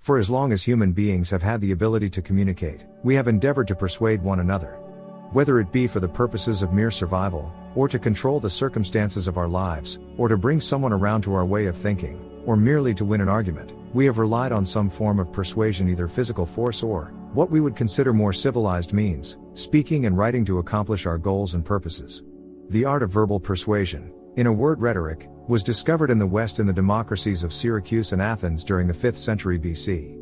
For as long as human beings have had the ability to communicate, we have endeavored to persuade one another. Whether it be for the purposes of mere survival, or to control the circumstances of our lives, or to bring someone around to our way of thinking, or merely to win an argument, we have relied on some form of persuasion, either physical force or, what we would consider more civilized means, speaking and writing to accomplish our goals and purposes. The art of verbal persuasion, in a word rhetoric, was discovered in the West in the democracies of Syracuse and Athens during the 5th century BC.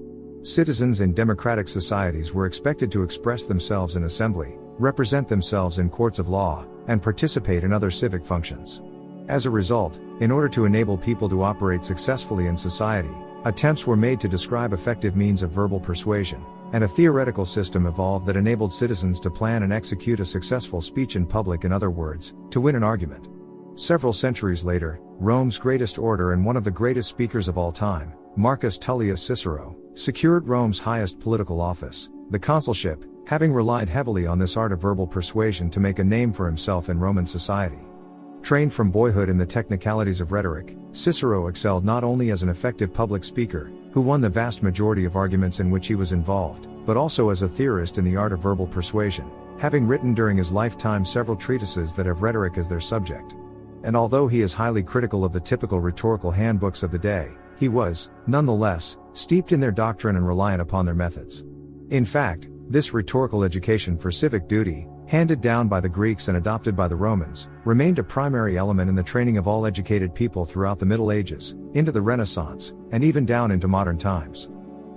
Citizens in democratic societies were expected to express themselves in assembly, represent themselves in courts of law, and participate in other civic functions. As a result, in order to enable people to operate successfully in society, attempts were made to describe effective means of verbal persuasion, and a theoretical system evolved that enabled citizens to plan and execute a successful speech in public, in other words, to win an argument. Several centuries later, Rome's greatest orator and one of the greatest speakers of all time, Marcus Tullius Cicero, secured Rome's highest political office, the consulship, having relied heavily on this art of verbal persuasion to make a name for himself in Roman society. Trained from boyhood in the technicalities of rhetoric, Cicero excelled not only as an effective public speaker, who won the vast majority of arguments in which he was involved, but also as a theorist in the art of verbal persuasion, having written during his lifetime several treatises that have rhetoric as their subject. And although he is highly critical of the typical rhetorical handbooks of the day, he was, nonetheless, steeped in their doctrine and reliant upon their methods. In fact, this rhetorical education for civic duty, handed down by the Greeks and adopted by the Romans, remained a primary element in the training of all educated people throughout the Middle Ages, into the Renaissance, and even down into modern times.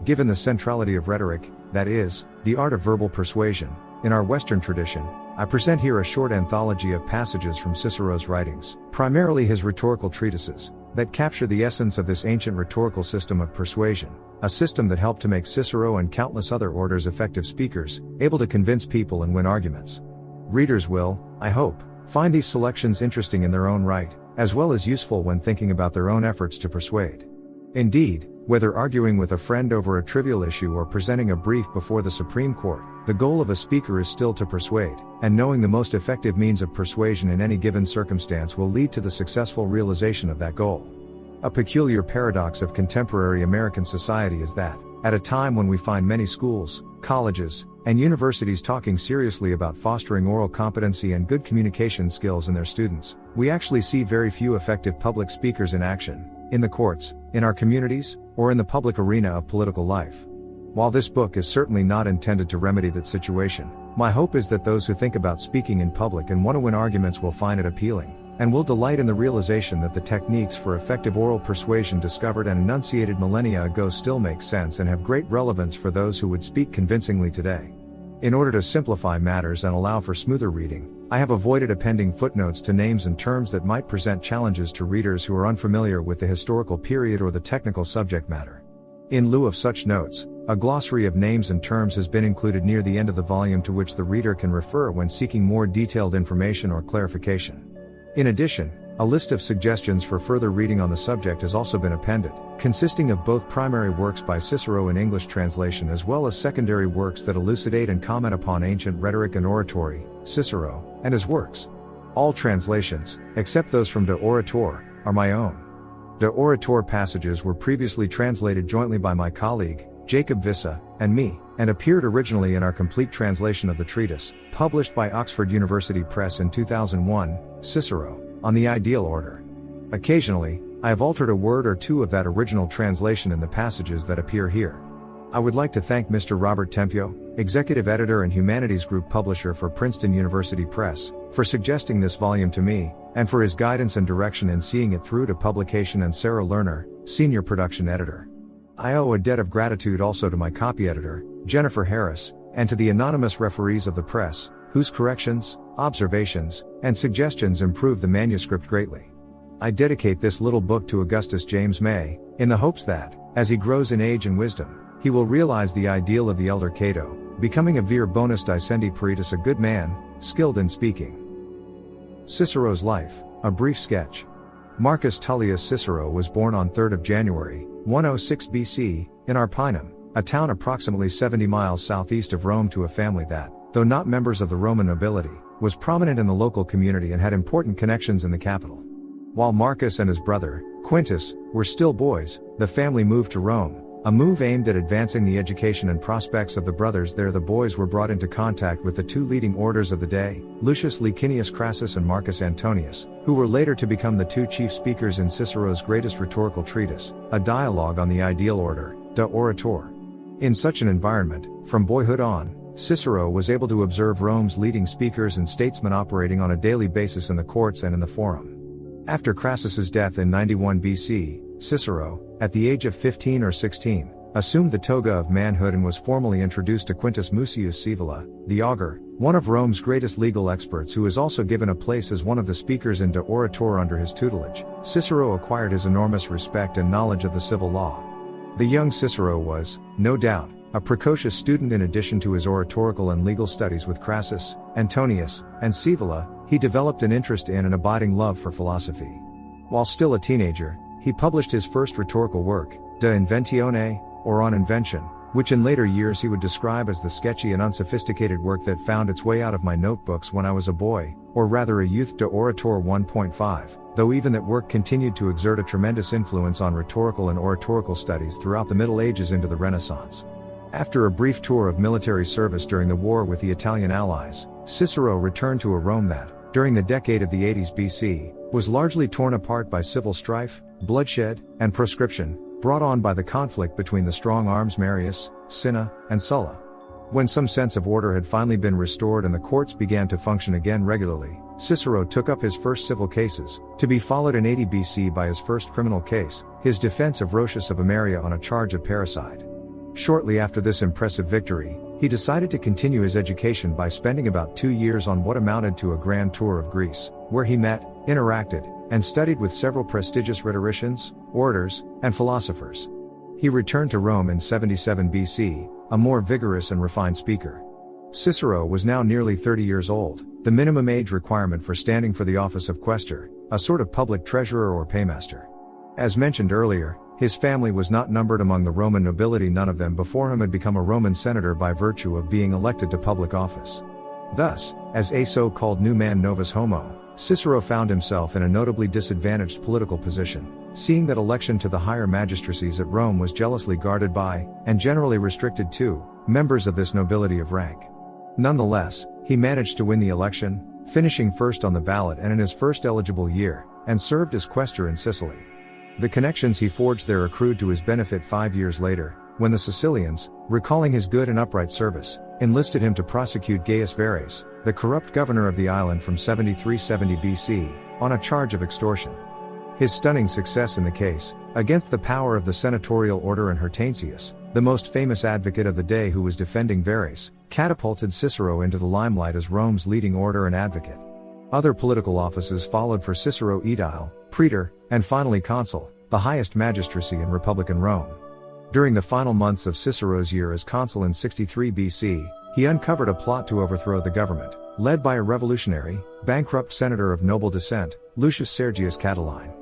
Given the centrality of rhetoric, that is, the art of verbal persuasion, in our Western tradition, I present here a short anthology of passages from Cicero's writings, primarily his rhetorical treatises, that capture the essence of this ancient rhetorical system of persuasion, a system that helped to make Cicero and countless other orators effective speakers, able to convince people and win arguments. Readers will, I hope, find these selections interesting in their own right, as well as useful when thinking about their own efforts to persuade. Indeed, whether arguing with a friend over a trivial issue or presenting a brief before the Supreme Court, the goal of a speaker is still to persuade, and knowing the most effective means of persuasion in any given circumstance will lead to the successful realization of that goal. A peculiar paradox of contemporary American society is that, at a time when we find many schools, colleges, and universities talking seriously about fostering oral competency and good communication skills in their students, we actually see very few effective public speakers in action, in the courts, in our communities, or in the public arena of political life. While this book is certainly not intended to remedy that situation, my hope is that those who think about speaking in public and want to win arguments will find it appealing, and will delight in the realization that the techniques for effective oral persuasion discovered and enunciated millennia ago still make sense and have great relevance for those who would speak convincingly today. In order to simplify matters and allow for smoother reading, I have avoided appending footnotes to names and terms that might present challenges to readers who are unfamiliar with the historical period or the technical subject matter. In lieu of such notes, a glossary of names and terms has been included near the end of the volume to which the reader can refer when seeking more detailed information or clarification. In addition, a list of suggestions for further reading on the subject has also been appended, consisting of both primary works by Cicero in English translation as well as secondary works that elucidate and comment upon ancient rhetoric and oratory, Cicero, and his works. All translations, except those from De Orator, are my own. De Orator passages were previously translated jointly by my colleague, Jacob Vissa, and me, and appeared originally in our complete translation of the treatise, published by Oxford University Press in 2001, Cicero, on the Ideal Order. Occasionally, I have altered a word or two of that original translation in the passages that appear here. I would like to thank Mr. Robert Tempio, Executive Editor and Humanities Group Publisher for Princeton University Press, for suggesting this volume to me, and for his guidance and direction in seeing it through to publication, and Sarah Lerner, Senior Production Editor. I owe a debt of gratitude also to my copy editor, Jennifer Harris, and to the anonymous referees of the press, whose corrections, observations, and suggestions improved the manuscript greatly. I dedicate this little book to Augustus James May, in the hopes that, as he grows in age and wisdom, he will realize the ideal of the elder Cato, becoming a vir bonus dicendi peritus, a good man, skilled in speaking. Cicero's life, a brief sketch. Marcus Tullius Cicero was born on 3rd of January, 106 BC, in Arpinum, a town approximately 70 miles southeast of Rome, to a family that, though not members of the Roman nobility, was prominent in the local community and had important connections in the capital. While Marcus and his brother, Quintus, were still boys, the family moved to Rome, a move aimed at advancing the education and prospects of the brothers there. The boys were brought into contact with the two leading orators of the day, Lucius Licinius Crassus and Marcus Antonius, who were later to become the two chief speakers in Cicero's greatest rhetorical treatise, a dialogue on the ideal order, De Orator. In such an environment, from boyhood on, Cicero was able to observe Rome's leading speakers and statesmen operating on a daily basis in the courts and in the forum. After Crassus's death in 91 BC, Cicero, at the age of 15 or 16, assumed the toga of manhood and was formally introduced to Quintus Mucius Scaevola, the augur, one of Rome's greatest legal experts, who is also given a place as one of the speakers in De Orator under his tutelage. Cicero acquired his enormous respect and knowledge of the civil law. The young Cicero was, no doubt, a precocious student. In addition to his oratorical and legal studies with Crassus, Antonius, and Scaevola, he developed an interest in and abiding love for philosophy. While still a teenager, he published his first rhetorical work, De Inventione, or On Invention, which in later years he would describe as the sketchy and unsophisticated work that found its way out of my notebooks when I was a boy, or rather a youth. De Orator 1.5, though even that work continued to exert a tremendous influence on rhetorical and oratorical studies throughout the Middle Ages into the Renaissance. After a brief tour of military service during the war with the Italian allies, Cicero returned to a Rome that, during the decade of the 80s BC, was largely torn apart by civil strife, bloodshed, and proscription, brought on by the conflict between the strong arms Marius, Cinna, and Sulla. When some sense of order had finally been restored and the courts began to function again regularly, Cicero took up his first civil cases, to be followed in 80 BC by his first criminal case, his defense of Roscius of Ameria on a charge of parricide. Shortly after this impressive victory, he decided to continue his education by spending about 2 years on what amounted to a grand tour of Greece, where he met, interacted, and studied with several prestigious rhetoricians, orators, and philosophers. He returned to Rome in 77 BC, a more vigorous and refined speaker. Cicero was now nearly 30 years old, the minimum age requirement for standing for the office of quaestor, a sort of public treasurer or paymaster. As mentioned earlier, his family was not numbered among the Roman nobility. None of them before him had become a Roman senator by virtue of being elected to public office. Thus, as a so-called new man novus homo, Cicero found himself in a notably disadvantaged political position, seeing that election to the higher magistracies at Rome was jealously guarded by, and generally restricted to, members of this nobility of rank. Nonetheless, he managed to win the election, finishing first on the ballot and in his first eligible year, and served as quaestor in Sicily. The connections he forged there accrued to his benefit 5 years later, when the Sicilians, recalling his good and upright service, enlisted him to prosecute Gaius Verres, the corrupt governor of the island from 73-70 BC, on a charge of extortion. His stunning success in the case, against the power of the senatorial order and Hortensius, the most famous advocate of the day who was defending Verres, catapulted Cicero into the limelight as Rome's leading orator and advocate. Other political offices followed for Cicero: aedile, praetor, and finally consul, the highest magistracy in Republican Rome. During the final months of Cicero's year as consul in 63 BC, he uncovered a plot to overthrow the government, led by a revolutionary, bankrupt senator of noble descent, Lucius Sergius Catiline.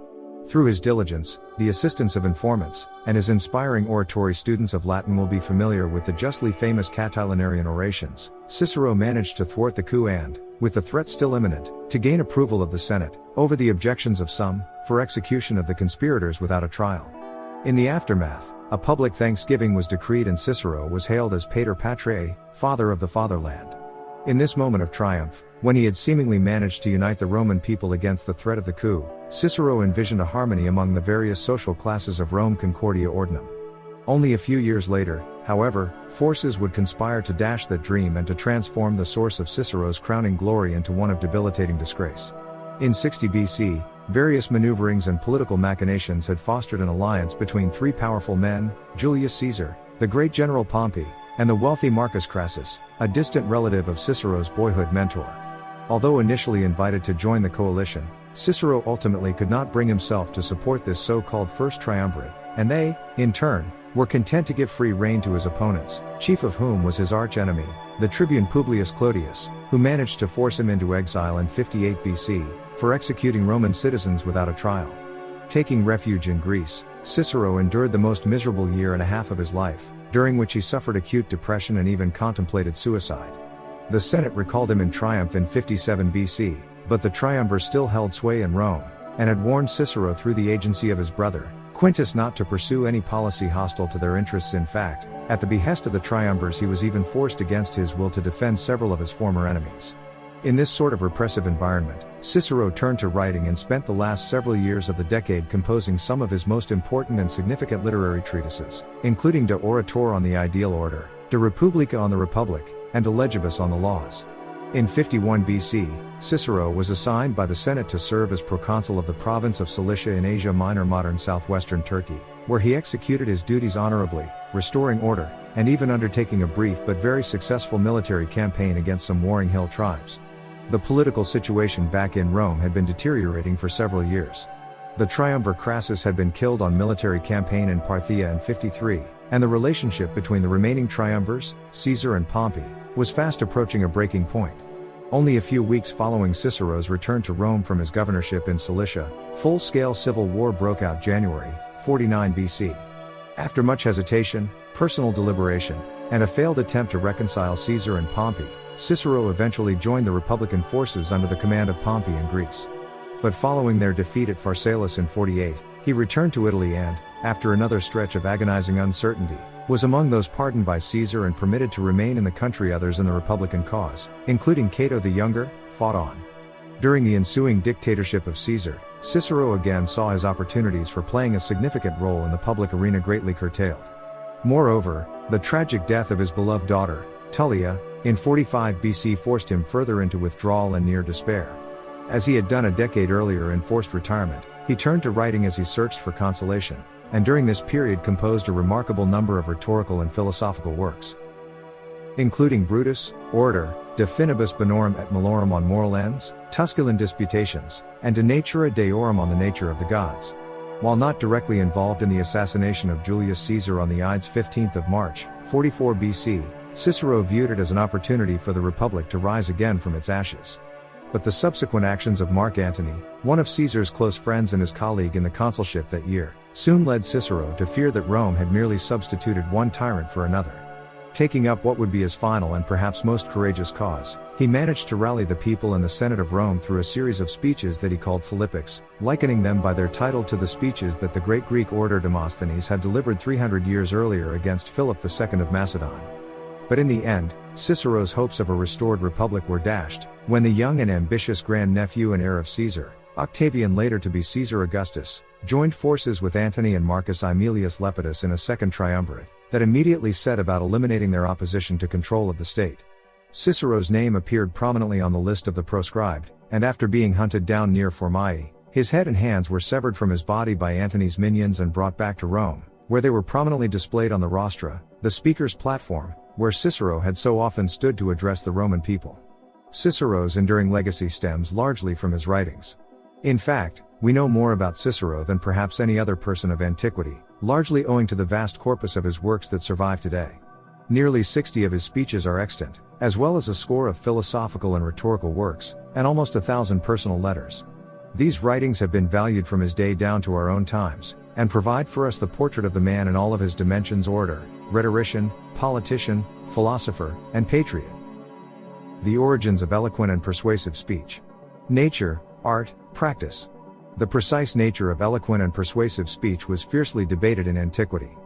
Through his diligence, the assistance of informants, and his inspiring oratory, students of Latin will be familiar with the justly famous Catilinarian orations, Cicero managed to thwart the coup and, with the threat still imminent, to gain approval of the Senate, over the objections of some, for execution of the conspirators without a trial. In the aftermath, a public thanksgiving was decreed and Cicero was hailed as Pater Patriae, Father of the Fatherland. In this moment of triumph, when he had seemingly managed to unite the Roman people against the threat of the coup, Cicero envisioned a harmony among the various social classes of Rome, Concordia Ordinum. Only a few years later, however, forces would conspire to dash that dream and to transform the source of Cicero's crowning glory into one of debilitating disgrace. In 60 BC, various maneuverings and political machinations had fostered an alliance between three powerful men: Julius Caesar, the great general Pompey, and the wealthy Marcus Crassus, a distant relative of Cicero's boyhood mentor. Although initially invited to join the coalition, Cicero ultimately could not bring himself to support this so-called First Triumvirate, and they, in turn, were content to give free rein to his opponents, chief of whom was his arch-enemy, the tribune Publius Clodius, who managed to force him into exile in 58 BC, for executing Roman citizens without a trial. Taking refuge in Greece, Cicero endured the most miserable year and a half of his life, during which he suffered acute depression and even contemplated suicide. The Senate recalled him in triumph in 57 BC, but the triumvir still held sway in Rome, and had warned Cicero through the agency of his brother, Quintus not to pursue any policy hostile to their interests. In fact, at the behest of the triumvirs he was even forced against his will to defend several of his former enemies. In this sort of repressive environment, Cicero turned to writing and spent the last several years of the decade composing some of his most important and significant literary treatises, including De Oratore on the Ideal Order, De Republica on the Republic, and De Legibus on the Laws. In 51 BC, Cicero was assigned by the Senate to serve as proconsul of the province of Cilicia in Asia Minor, modern southwestern Turkey, where he executed his duties honorably, restoring order, and even undertaking a brief but very successful military campaign against some warring hill tribes. The political situation back in Rome had been deteriorating for several years. The triumvir Crassus had been killed on military campaign in Parthia in 53, and the relationship between the remaining triumvirs, Caesar and Pompey, was fast approaching a breaking point. Only a few weeks following Cicero's return to Rome from his governorship in Cilicia, full-scale civil war broke out January, 49 BC. After much hesitation, personal deliberation, and a failed attempt to reconcile Caesar and Pompey, Cicero eventually joined the Republican forces under the command of Pompey in Greece. But following their defeat at Pharsalus in 48, he returned to Italy and, after another stretch of agonizing uncertainty, was among those pardoned by Caesar and permitted to remain in the country. Others in the Republican cause, including Cato the Younger, fought on. During the ensuing dictatorship of Caesar, Cicero again saw his opportunities for playing a significant role in the public arena greatly curtailed. Moreover, the tragic death of his beloved daughter, Tullia, in 45 BC forced him further into withdrawal and near despair. As he had done a decade earlier in forced retirement, he turned to writing as he searched for consolation, and during this period composed a remarkable number of rhetorical and philosophical works, including Brutus, Orator, De Finibus Bonorum et Malorum on moral ends, Tusculan Disputations, and De Natura Deorum on the nature of the gods. While not directly involved in the assassination of Julius Caesar on the Ides 15th of March, 44 BC, Cicero viewed it as an opportunity for the Republic to rise again from its ashes. But the subsequent actions of Mark Antony, one of Caesar's close friends and his colleague in the consulship that year, soon led Cicero to fear that Rome had merely substituted one tyrant for another. Taking up what would be his final and perhaps most courageous cause, he managed to rally the people and the Senate of Rome through a series of speeches that he called Philippics, likening them by their title to the speeches that the great Greek orator Demosthenes had delivered 300 years earlier against Philip II of Macedon. But in the end, Cicero's hopes of a restored republic were dashed, when the young and ambitious grandnephew and heir of Caesar, Octavian later to be Caesar Augustus, joined forces with Antony and Marcus Aemilius Lepidus in a second triumvirate, that immediately set about eliminating their opposition to control of the state. Cicero's name appeared prominently on the list of the proscribed, and after being hunted down near Formiae, his head and hands were severed from his body by Antony's minions and brought back to Rome, where they were prominently displayed on the rostra, the speaker's platform, where Cicero had so often stood to address the Roman people. Cicero's enduring legacy stems largely from his writings. In fact, we know more about Cicero than perhaps any other person of antiquity, largely owing to the vast corpus of his works that survive today. Nearly 60 of his speeches are extant, as well as a score of philosophical and rhetorical works, and almost 1,000 personal letters. These writings have been valued from his day down to our own times, and provide for us the portrait of the man in all of his dimensions: orator, rhetorician, politician, philosopher, and patriot. The origins of eloquent and persuasive speech. Nature, art, practice. The precise nature of eloquent and persuasive speech was fiercely debated in antiquity.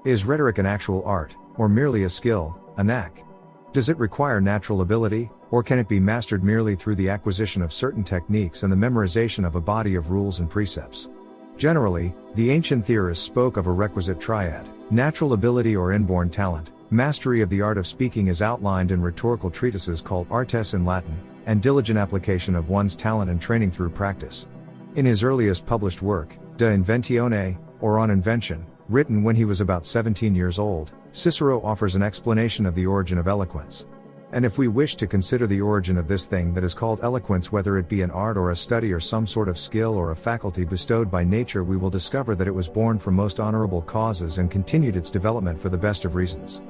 Is rhetoric an actual art, or merely a skill, a knack? Does it require natural ability, or can it be mastered merely through the acquisition of certain techniques and the memorization of a body of rules and precepts? Generally, the ancient theorists spoke of a requisite triad: natural ability or inborn talent, mastery of the art of speaking as outlined in rhetorical treatises called artes in Latin, and diligent application of one's talent and training through practice. In his earliest published work, De Inventione, or On Invention, written when he was about 17 years old, Cicero offers an explanation of the origin of eloquence. And if we wish to consider the origin of this thing that is called eloquence, whether it be an art or a study or some sort of skill or a faculty bestowed by nature, we will discover that it was born from most honorable causes and continued its development for the best of reasons.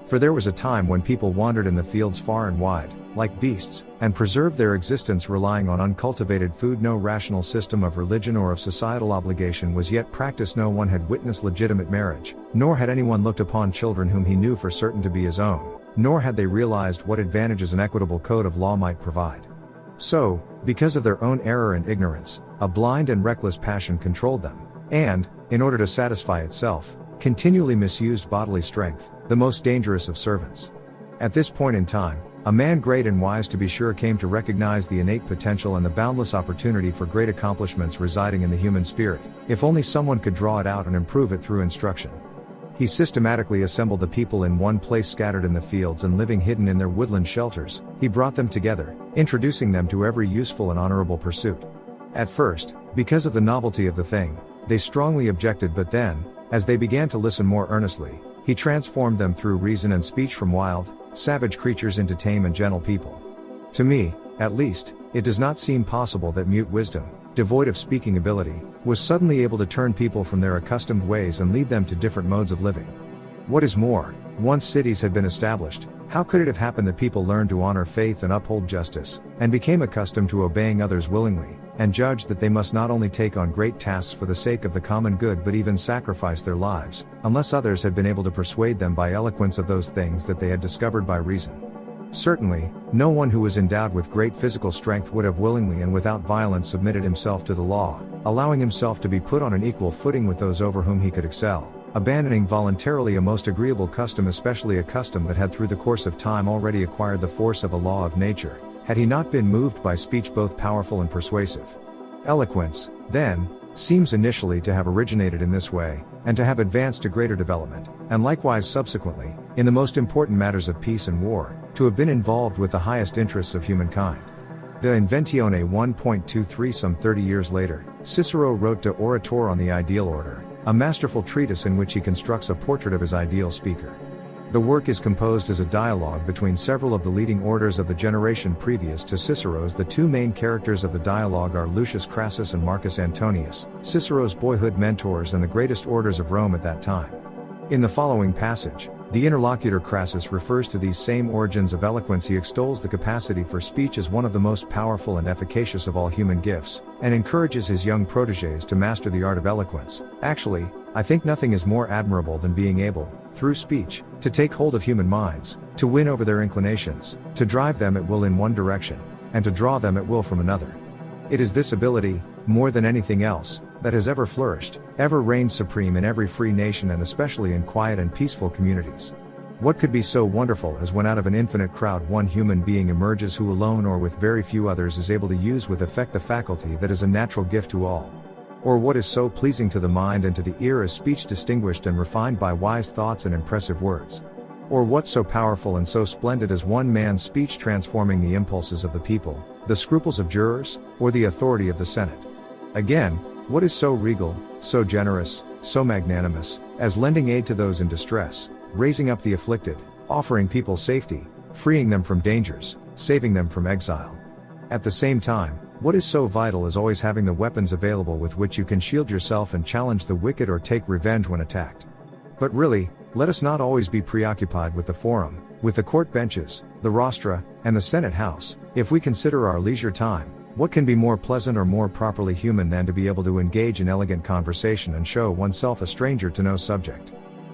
For there was a time when people wandered in the fields far and wide, like beasts, and preserved their existence relying on uncultivated food. No rational system of religion or of societal obligation was yet practiced. No one had witnessed legitimate marriage, nor had anyone looked upon children whom he knew for certain to be his own, nor had they realized what advantages an equitable code of law might provide. So, because of their own error and ignorance, a blind and reckless passion controlled them, and, in order to satisfy itself, continually misused bodily strength, the most dangerous of servants. At this point in time, a man great and wise to be sure came to recognize the innate potential and the boundless opportunity for great accomplishments residing in the human spirit, if only someone could draw it out and improve it through instruction. He systematically assembled the people in one place scattered in the fields and living hidden in their woodland shelters. He brought them together, introducing them to every useful and honorable pursuit. At first, because of the novelty of the thing, they strongly objected, but then, as they began to listen more earnestly, he transformed them through reason and speech from wild, savage creatures into tame and gentle people. To me, at least, it does not seem possible that mute wisdom, devoid of speaking ability, was suddenly able to turn people from their accustomed ways and lead them to different modes of living. What is more, once cities had been established, how could it have happened that people learned to honor faith and uphold justice, and became accustomed to obeying others willingly, and judged that they must not only take on great tasks for the sake of the common good but even sacrifice their lives, unless others had been able to persuade them by eloquence of those things that they had discovered by reason? Certainly, no one who was endowed with great physical strength would have willingly and without violence submitted himself to the law, allowing himself to be put on an equal footing with those over whom he could excel, abandoning voluntarily a most agreeable custom, especially a custom that had through the course of time already acquired the force of a law of nature, had he not been moved by speech both powerful and persuasive. Eloquence, then, seems initially to have originated in this way, and to have advanced to greater development, and likewise subsequently, in the most important matters of peace and war, to have been involved with the highest interests of humankind. De Inventione 1.23. Some 30 years later, Cicero wrote De Oratore on the Ideal Order, a masterful treatise in which he constructs a portrait of his ideal speaker. The work is composed as a dialogue between several of the leading orators of the generation previous to Cicero's. The two main characters of the dialogue are Lucius Crassus and Marcus Antonius, Cicero's boyhood mentors and the greatest orators of Rome at that time. In the following passage, the interlocutor Crassus refers to these same origins of eloquence. He extols the capacity for speech as one of the most powerful and efficacious of all human gifts, and encourages his young protégés to master the art of eloquence. Actually, I think nothing is more admirable than being able, through speech, to take hold of human minds, to win over their inclinations, to drive them at will in one direction, and to draw them at will from another. It is this ability, more than anything else, that has ever flourished, ever reigned supreme in every free nation and especially in quiet and peaceful communities. What could be so wonderful as when out of an infinite crowd one human being emerges who alone or with very few others is able to use with effect the faculty that is a natural gift to all? Or what is so pleasing to the mind and to the ear as speech distinguished and refined by wise thoughts and impressive words? Or what so powerful and so splendid as one man's speech transforming the impulses of the people, the scruples of jurors, or the authority of the Senate? Again, what is so regal, so generous, so magnanimous, as lending aid to those in distress, raising up the afflicted, offering people safety, freeing them from dangers, saving them from exile? At the same time, what is so vital as always having the weapons available with which you can shield yourself and challenge the wicked or take revenge when attacked? But really, let us not always be preoccupied with the forum, with the court benches, the rostra, and the Senate House. If we consider our leisure time, what can be more pleasant or more properly human than to be able to engage in elegant conversation and show oneself a stranger to no subject?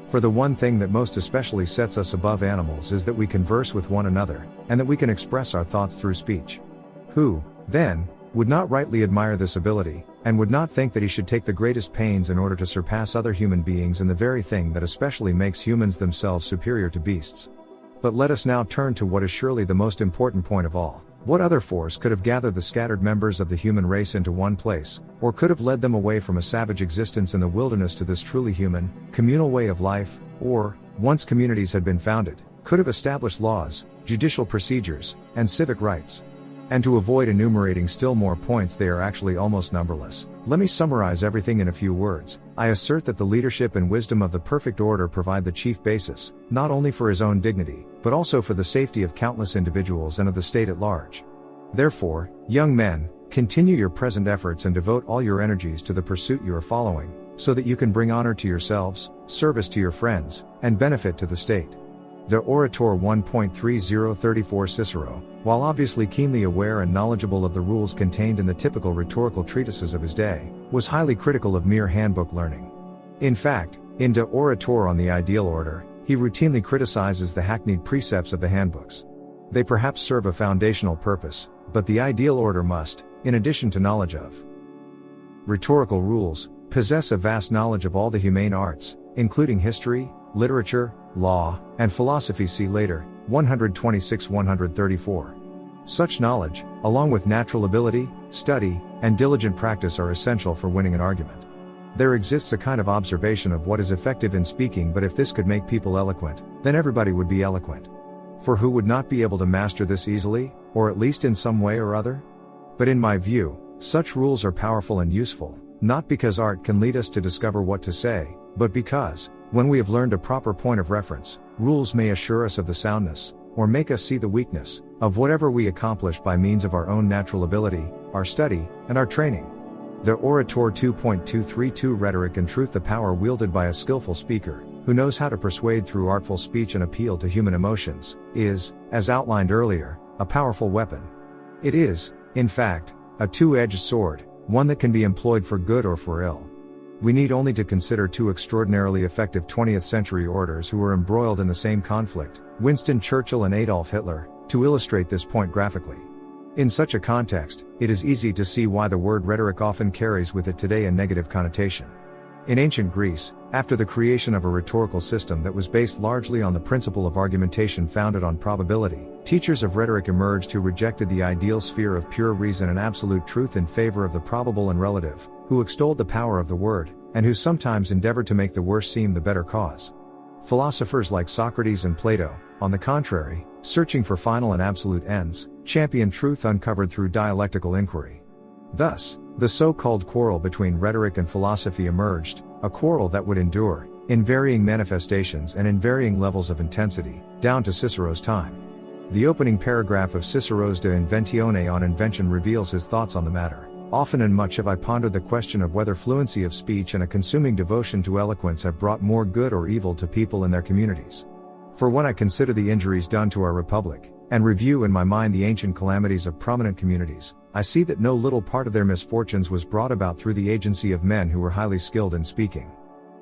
For the one thing that most especially sets us above animals is that we converse with one another, and that we can express our thoughts through speech. Who, then, would not rightly admire this ability, and would not think that he should take the greatest pains in order to surpass other human beings in the very thing that especially makes humans themselves superior to beasts? But let us now turn to what is surely the most important point of all. What other force could have gathered the scattered members of the human race into one place, or could have led them away from a savage existence in the wilderness to this truly human, communal way of life, or, once communities had been founded, could have established laws, judicial procedures, and civic rights? And to avoid enumerating still more points, they are actually almost numberless. Let me summarize everything in a few words. I assert that the leadership and wisdom of the perfect order provide the chief basis, not only for his own dignity, but also for the safety of countless individuals and of the state at large. Therefore, young men, continue your present efforts and devote all your energies to the pursuit you are following, so that you can bring honor to yourselves, service to your friends, and benefit to the state. De Oratore 1.3034. Cicero, while obviously keenly aware and knowledgeable of the rules contained in the typical rhetorical treatises of his day, was highly critical of mere handbook learning. In fact, in De Oratore on the Ideal Order, he routinely criticizes the hackneyed precepts of the handbooks. They perhaps serve a foundational purpose, but the ideal order must, in addition to knowledge of rhetorical rules, possess a vast knowledge of all the humane arts, including history, literature, law, and philosophy. See later, 126-134. Such knowledge, along with natural ability, study, and diligent practice are essential for winning an argument. There exists a kind of observation of what is effective in speaking, but if this could make people eloquent, then everybody would be eloquent. For who would not be able to master this easily, or at least in some way or other? But in my view, such rules are powerful and useful, not because art can lead us to discover what to say, but because, when we have learned a proper point of reference, rules may assure us of the soundness, or make us see the weakness, of whatever we accomplish by means of our own natural ability, our study, and our training. De Orator 2.232 Rhetoric and truth. The power wielded by a skillful speaker, who knows how to persuade through artful speech and appeal to human emotions, is, as outlined earlier, a powerful weapon. It is, in fact, a two-edged sword, one that can be employed for good or for ill. We need only to consider two extraordinarily effective 20th century orators who were embroiled in the same conflict, Winston Churchill and Adolf Hitler, to illustrate this point graphically. In such a context, it is easy to see why the word rhetoric often carries with it today a negative connotation. In ancient Greece, after the creation of a rhetorical system that was based largely on the principle of argumentation founded on probability, teachers of rhetoric emerged who rejected the ideal sphere of pure reason and absolute truth in favor of the probable and relative, who extolled the power of the word, and who sometimes endeavored to make the worse seem the better cause. Philosophers like Socrates and Plato, on the contrary, searching for final and absolute ends, championed truth uncovered through dialectical inquiry. Thus, the so-called quarrel between rhetoric and philosophy emerged, a quarrel that would endure, in varying manifestations and in varying levels of intensity, down to Cicero's time. The opening paragraph of Cicero's De Inventione on invention reveals his thoughts on the matter. Often and much have I pondered the question of whether fluency of speech and a consuming devotion to eloquence have brought more good or evil to people and their communities. For when I consider the injuries done to our republic, and review in my mind the ancient calamities of prominent communities, I see that no little part of their misfortunes was brought about through the agency of men who were highly skilled in speaking.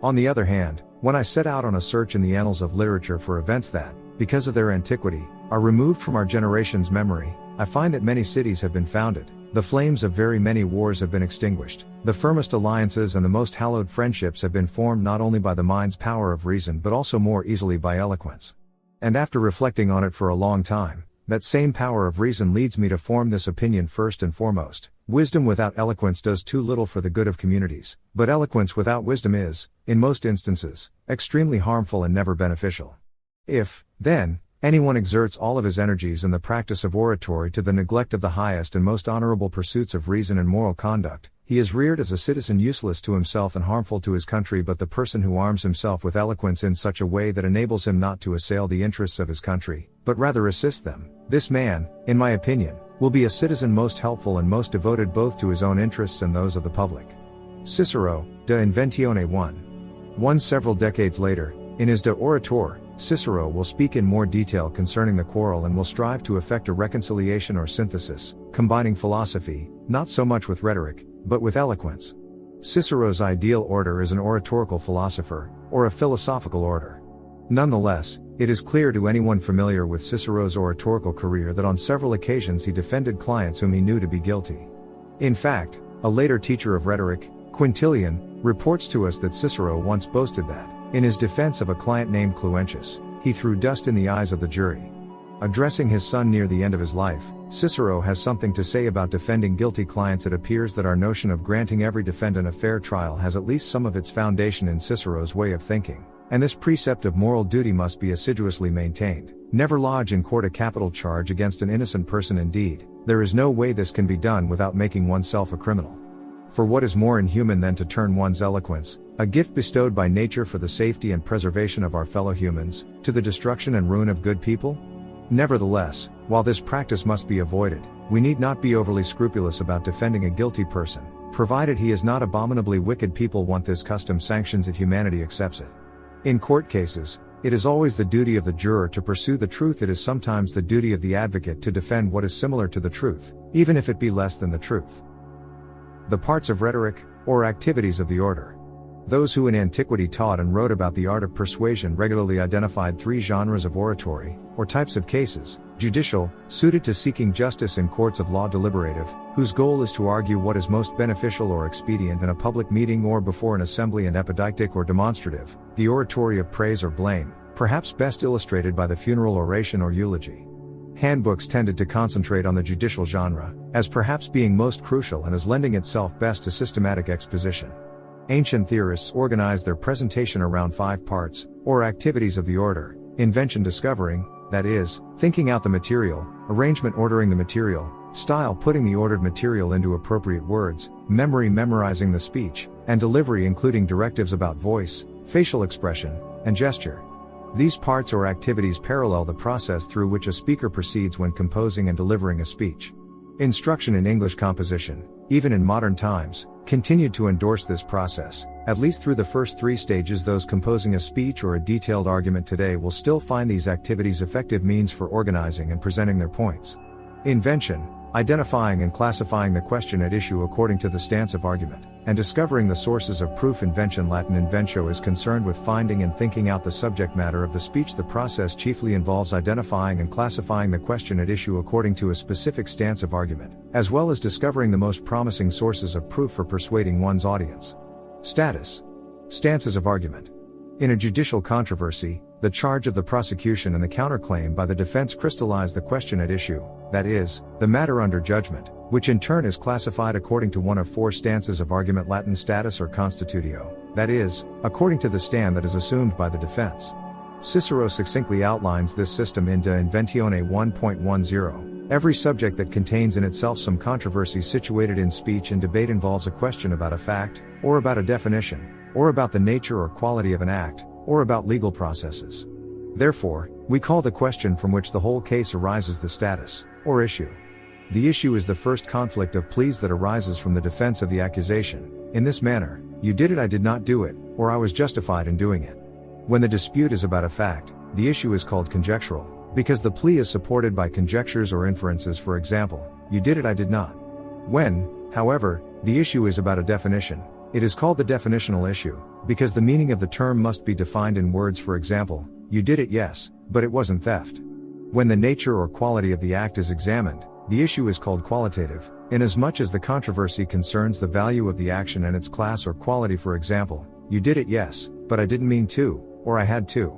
On the other hand, when I set out on a search in the annals of literature for events that, because of their antiquity, are removed from our generation's memory, I find that many cities have been founded, the flames of very many wars have been extinguished, the firmest alliances and the most hallowed friendships have been formed not only by the mind's power of reason but also more easily by eloquence. And after reflecting on it for a long time, that same power of reason leads me to form this opinion first and foremost: wisdom without eloquence does too little for the good of communities, but eloquence without wisdom is, in most instances, extremely harmful and never beneficial. If, then, anyone exerts all of his energies in the practice of oratory to the neglect of the highest and most honorable pursuits of reason and moral conduct, he is reared as a citizen useless to himself and harmful to his country. But the person who arms himself with eloquence in such a way that enables him not to assail the interests of his country, but rather assist them, this man, in my opinion, will be a citizen most helpful and most devoted both to his own interests and those of the public. Cicero, De Inventione 1. Several decades later, in his De Orator, Cicero will speak in more detail concerning the quarrel and will strive to effect a reconciliation or synthesis, combining philosophy, not so much with rhetoric, but with eloquence. Cicero's ideal orator is an oratorical philosopher, or a philosophical orator. Nonetheless, it is clear to anyone familiar with Cicero's oratorical career that on several occasions he defended clients whom he knew to be guilty. In fact, a later teacher of rhetoric, Quintilian, reports to us that Cicero once boasted that, in his defense of a client named Cluentius, he threw dust in the eyes of the jury. Addressing his son near the end of his life, Cicero has something to say about defending guilty clients. It appears that our notion of granting every defendant a fair trial has at least some of its foundation in Cicero's way of thinking, and this precept of moral duty must be assiduously maintained. Never lodge in court a capital charge against an innocent person. Indeed, there is no way this can be done without making oneself a criminal. For what is more inhuman than to turn one's eloquence, a gift bestowed by nature for the safety and preservation of our fellow humans, to the destruction and ruin of good people? Nevertheless, while this practice must be avoided, we need not be overly scrupulous about defending a guilty person, provided he is not abominably wicked. People want this custom sanctions it, humanity accepts it. In court cases, it is always the duty of the juror to pursue the truth. It is sometimes the duty of the advocate to defend what is similar to the truth, even if it be less than the truth. The parts of rhetoric, or activities of the orator. Those who in antiquity taught and wrote about the art of persuasion regularly identified three genres of oratory, or types of cases, Judicial, suited to seeking justice in courts of law. Deliberative, whose goal is to argue what is most beneficial or expedient in a public meeting or before an assembly. And epidictic or demonstrative, the oratory of praise or blame, perhaps best illustrated by the funeral oration or eulogy. Handbooks tended to concentrate on the judicial genre, as perhaps being most crucial and as lending itself best to systematic exposition. Ancient theorists organized their presentation around 5 parts, or activities of the order: invention, discovering, that is, thinking out the material; arrangement, ordering the material; style, putting the ordered material into appropriate words; memory, memorizing the speech; and delivery, including directives about voice, facial expression, and gesture. These parts or activities parallel the process through which a speaker proceeds when composing and delivering a speech. Instruction in English composition, even in modern times, continued to endorse this process, at least through the first 3 stages. Those composing a speech or a detailed argument today will still find these activities effective means for organizing and presenting their points. Invention, identifying and classifying the question at issue according to the stance of argument, and discovering the sources of proof. Invention, Latin inventio, is concerned with finding and thinking out the subject matter of the speech. The process chiefly involves identifying and classifying the question at issue according to a specific stance of argument, as well as discovering the most promising sources of proof for persuading one's audience. Status. Stances of argument. In a judicial controversy, the charge of the prosecution and the counterclaim by the defense crystallize the question at issue, that is, the matter under judgment, which in turn is classified according to one of 4 stances of argument. Latin status or constitutio, that is, according to the stand that is assumed by the defense. Cicero succinctly outlines this system in De Inventione 1.10. Every subject that contains in itself some controversy situated in speech and debate involves a question about a fact, or about a definition, or about the nature or quality of an act, or about legal processes. Therefore, we call the question from which the whole case arises the status, or issue. The issue is the first conflict of pleas that arises from the defense of the accusation, in this manner: you did it, I did not do it, or I was justified in doing it. When the dispute is about a fact, the issue is called conjectural, because the plea is supported by conjectures or inferences. For example, you did it, I did not. When, however, the issue is about a definition, it is called the definitional issue, because the meaning of the term must be defined in words. For example, you did it, yes, but it wasn't theft. When the nature or quality of the act is examined, the issue is called qualitative, inasmuch as the controversy concerns the value of the action and its class or quality. For example, you did it, yes, but I didn't mean to, or I had to.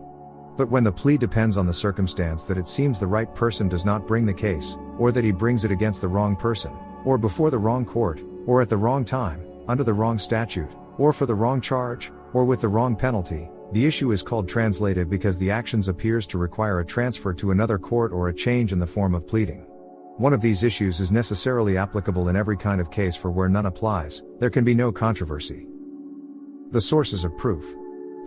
But when the plea depends on the circumstance that it seems the right person does not bring the case, or that he brings it against the wrong person, or before the wrong court, or at the wrong time, under the wrong statute, or for the wrong charge, or with the wrong penalty, the issue is called translative, because the actions appears to require a transfer to another court or a change in the form of pleading. One of these issues is necessarily applicable in every kind of case, for where none applies, there can be no controversy. The sources of proof.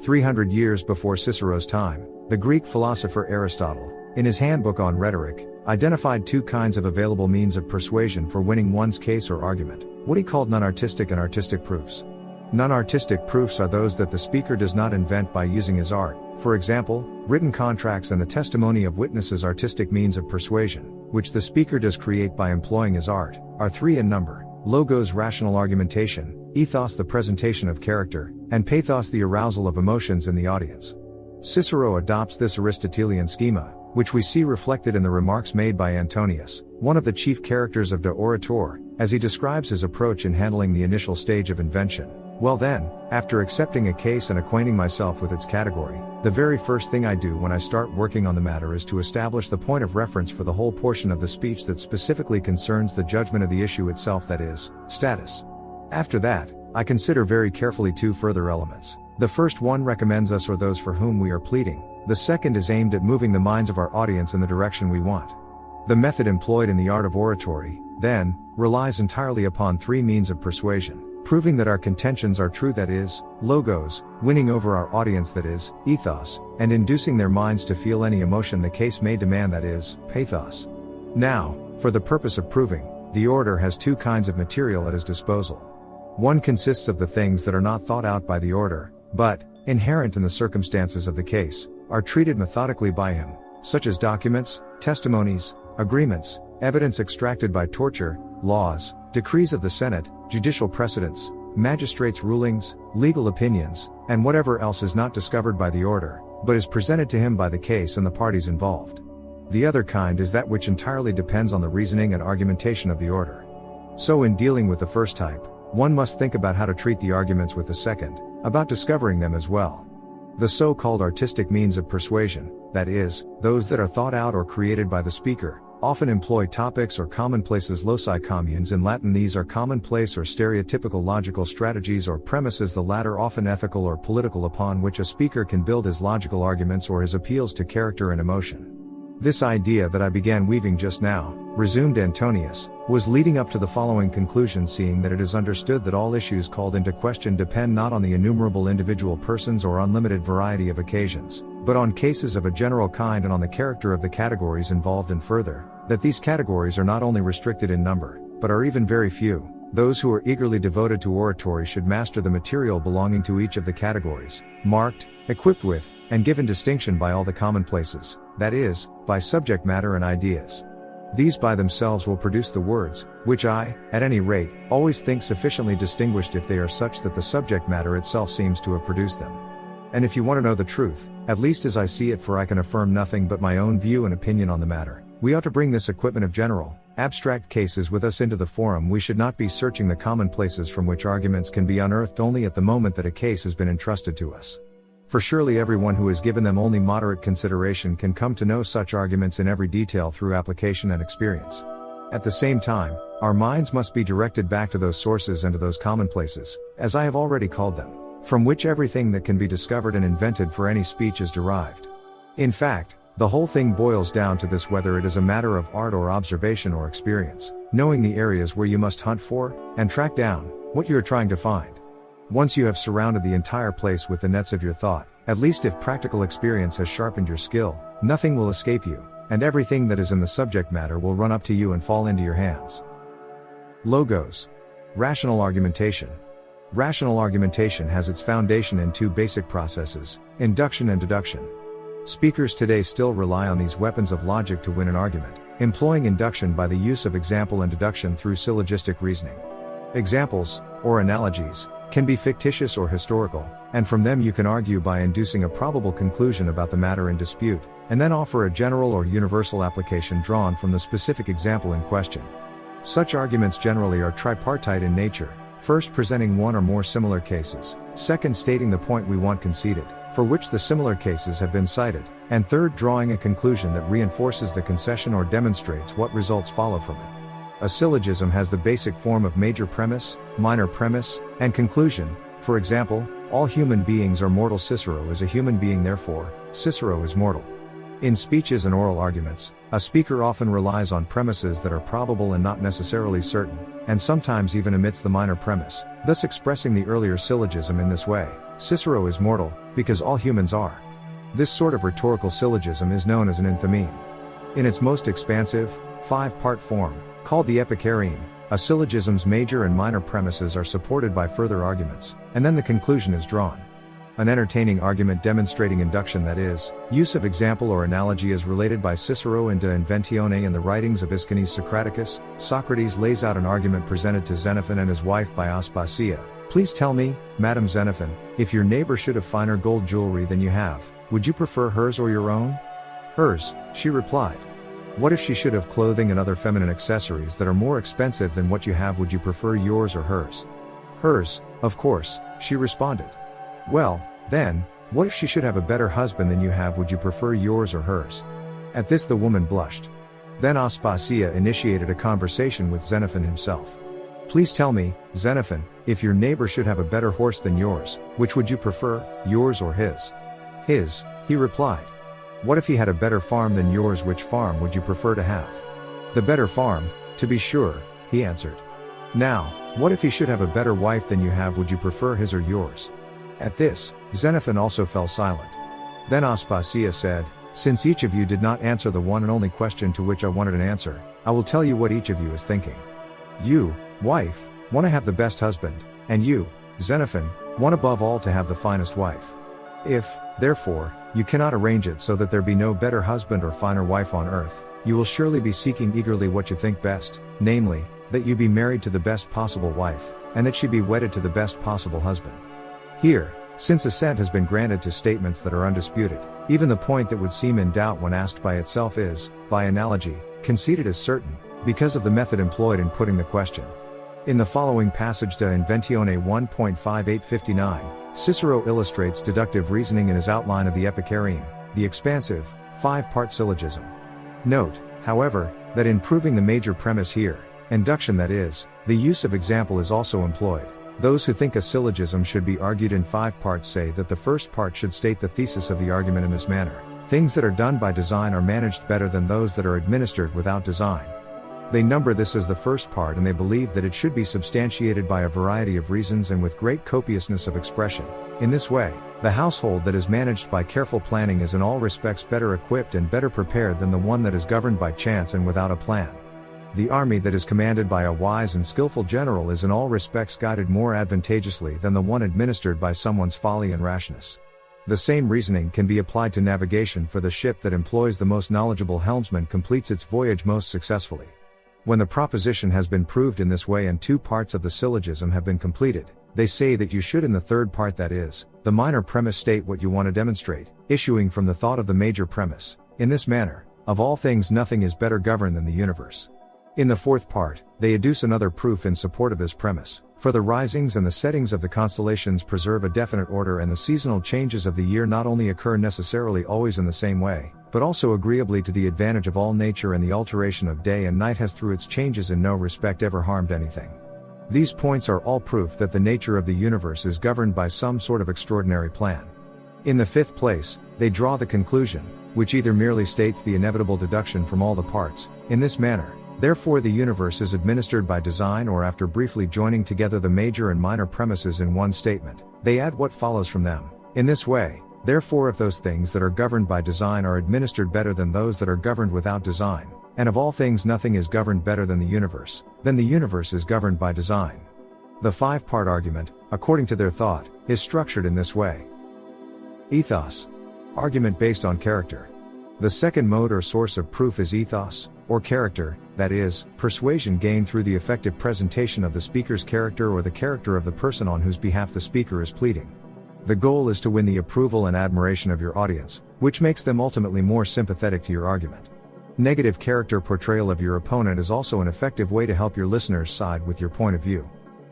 300 years before Cicero's time, the Greek philosopher Aristotle, in his handbook on rhetoric, identified 2 kinds of available means of persuasion for winning one's case or argument, what he called non-artistic and artistic proofs. Non-artistic proofs are those that the speaker does not invent by using his art, for example, written contracts and the testimony of witnesses. Artistic means of persuasion, which the speaker does create by employing his art, are 3 in number: logos, rational argumentation; ethos, the presentation of character; and pathos, the arousal of emotions in the audience. Cicero adopts this Aristotelian schema, which we see reflected in the remarks made by Antonius, one of the chief characters of De Orator, as he describes his approach in handling the initial stage of invention. Well then, after accepting a case and acquainting myself with its category, the very first thing I do when I start working on the matter is to establish the point of reference for the whole portion of the speech that specifically concerns the judgment of the issue itself, that is, status. After that, I consider very carefully 2 further elements. The first one recommends us or those for whom we are pleading. The second is aimed at moving the minds of our audience in the direction we want. The method employed in the art of oratory, then, relies entirely upon 3 means of persuasion: proving that our contentions are true, that is, logos; winning over our audience, that is, ethos; and inducing their minds to feel any emotion the case may demand, that is, pathos. Now, for the purpose of proving, the orator has 2 kinds of material at his disposal. One consists of the things that are not thought out by the orator, but, inherent in the circumstances of the case, are treated methodically by him, such as documents, testimonies, agreements, evidence extracted by torture, laws, decrees of the Senate, judicial precedents, magistrates' rulings, legal opinions, and whatever else is not discovered by the orator, but is presented to him by the case and the parties involved. The other kind is that which entirely depends on the reasoning and argumentation of the orator. So in dealing with the first type, one must think about how to treat the arguments with the second, about discovering them as well. The so-called artistic means of persuasion, that is, those that are thought out or created by the speaker, often employ topics or commonplaces loci communes in Latin. These are commonplace or stereotypical logical strategies or premises, the latter often ethical or political, upon which a speaker can build his logical arguments or his appeals to character and emotion. This idea that I began weaving just now, resumed Antonius, was leading up to the following conclusion: seeing that it is understood that all issues called into question depend not on the innumerable individual persons or unlimited variety of occasions, but on cases of a general kind and on the character of the categories involved, and further, that these categories are not only restricted in number, but are even very few, those who are eagerly devoted to oratory should master the material belonging to each of the categories, marked, equipped with, and given distinction by all the commonplaces, that is, by subject matter and ideas. These by themselves will produce the words, which I, at any rate, always think sufficiently distinguished if they are such that the subject matter itself seems to have produced them. And if you want to know the truth, at least as I see it, for I can affirm nothing but my own view and opinion on the matter, we ought to bring this equipment of general, abstract cases with us into the forum. We should not be searching the commonplaces from which arguments can be unearthed only at the moment that a case has been entrusted to us. For surely everyone who has given them only moderate consideration can come to know such arguments in every detail through application and experience. At the same time, our minds must be directed back to those sources and to those commonplaces, as I have already called them, from which everything that can be discovered and invented for any speech is derived. In fact, the whole thing boils down to this: whether it is a matter of art or observation or experience, knowing the areas where you must hunt for, and track down, what you are trying to find. Once you have surrounded the entire place with the nets of your thought, at least if practical experience has sharpened your skill, nothing will escape you, and everything that is in the subject matter will run up to you and fall into your hands. Logos. Rational argumentation. Rational argumentation has its foundation in two basic processes, induction and deduction. Speakers today still rely on these weapons of logic to win an argument, employing induction by the use of example and deduction through syllogistic reasoning. Examples, or analogies, can be fictitious or historical, and from them you can argue by inducing a probable conclusion about the matter in dispute, and then offer a general or universal application drawn from the specific example in question. Such arguments generally are tripartite in nature, first presenting one or more similar cases, second stating the point we want conceded, for which the similar cases have been cited, and third drawing a conclusion that reinforces the concession or demonstrates what results follow from it. A syllogism has the basic form of major premise, minor premise, and conclusion. For example, all human beings are mortal. Cicero is a human being, therefore, Cicero is mortal. In speeches and oral arguments, a speaker often relies on premises that are probable and not necessarily certain, and sometimes even omits the minor premise, thus expressing the earlier syllogism in this way: Cicero is mortal, because all humans are. This sort of rhetorical syllogism is known as an enthymeme. In its most expansive, five-part form, called the Epichaireme, a syllogism's major and minor premises are supported by further arguments, and then the conclusion is drawn. An entertaining argument demonstrating induction, that is, use of example or analogy, is related by Cicero in De Inventione in the writings of Aeschines Socraticus. Socrates lays out an argument presented to Xenophon and his wife by Aspasia. Please tell me, Madam Xenophon, if your neighbor should have finer gold jewelry than you have, would you prefer hers or your own? Hers, she replied. What if she should have clothing and other feminine accessories that are more expensive than what you have, would you prefer yours or hers? Hers, of course, she responded. Well, then, what if she should have a better husband than you have, would you prefer yours or hers? At this the woman blushed. Then Aspasia initiated a conversation with Xenophon himself. Please tell me, Xenophon, if your neighbor should have a better horse than yours, which would you prefer, yours or his? His, he replied. What if he had a better farm than yours, which farm would you prefer to have? The better farm, to be sure, he answered. Now, what if he should have a better wife than you have, would you prefer his or yours? At this, Xenophon also fell silent. Then Aspasia said, since each of you did not answer the one and only question to which I wanted an answer, I will tell you what each of you is thinking. You, wife, want to have the best husband, and you, Xenophon, want above all to have the finest wife. If, therefore, you cannot arrange it so that there be no better husband or finer wife on earth, you will surely be seeking eagerly what you think best, namely, that you be married to the best possible wife, and that she be wedded to the best possible husband. Here, since assent has been granted to statements that are undisputed, Even the point that would seem in doubt when asked by itself is, by analogy, conceded as certain, because of the method employed in putting the question. In the following passage De Inventione 1.5859, Cicero illustrates deductive reasoning in his outline of the Epicurean, the expansive, five-part syllogism. Note, however, that in proving the major premise here, induction that is, the use of example is also employed. Those who think a syllogism should be argued in 5 parts say that the first part should state the thesis of the argument in this manner: things that are done by design are managed better than those that are administered without design. They number this as the first part, and they believe that it should be substantiated by a variety of reasons and with great copiousness of expression. In this way, the household that is managed by careful planning is in all respects better equipped and better prepared than the one that is governed by chance and without a plan. The army that is commanded by a wise and skillful general is in all respects guided more advantageously than the one administered by someone's folly and rashness. The same reasoning can be applied to navigation, for the ship that employs the most knowledgeable helmsman completes its voyage most successfully. When the proposition has been proved in this way and 2 parts of the syllogism have been completed, they say that you should in the third part, that is, the minor premise, state what you want to demonstrate, issuing from the thought of the major premise. In this manner, of all things nothing is better governed than the universe. In the fourth part, they adduce another proof in support of this premise, for the risings and the settings of the constellations preserve a definite order, and the seasonal changes of the year not only occur necessarily always in the same way, but also agreeably to the advantage of all nature, and the alteration of day and night has through its changes in no respect ever harmed anything. These points are all proof that the nature of the universe is governed by some sort of extraordinary plan. In the fifth place, they draw the conclusion, which either merely states the inevitable deduction from all the parts, in this manner: therefore the universe is administered by design, or after briefly joining together the major and minor premises in one statement, they add what follows from them. In this way, therefore, if those things that are governed by design are administered better than those that are governed without design, and of all things nothing is governed better than the universe, then the universe is governed by design. The 5-part argument, according to their thought, is structured in this way. Ethos. Argument based on character. The second mode or source of proof is ethos, or character, that is, persuasion gained through the effective presentation of the speaker's character or the character of the person on whose behalf the speaker is pleading. The goal is to win the approval and admiration of your audience, which makes them ultimately more sympathetic to your argument. Negative character portrayal of your opponent is also an effective way to help your listeners side with your point of view.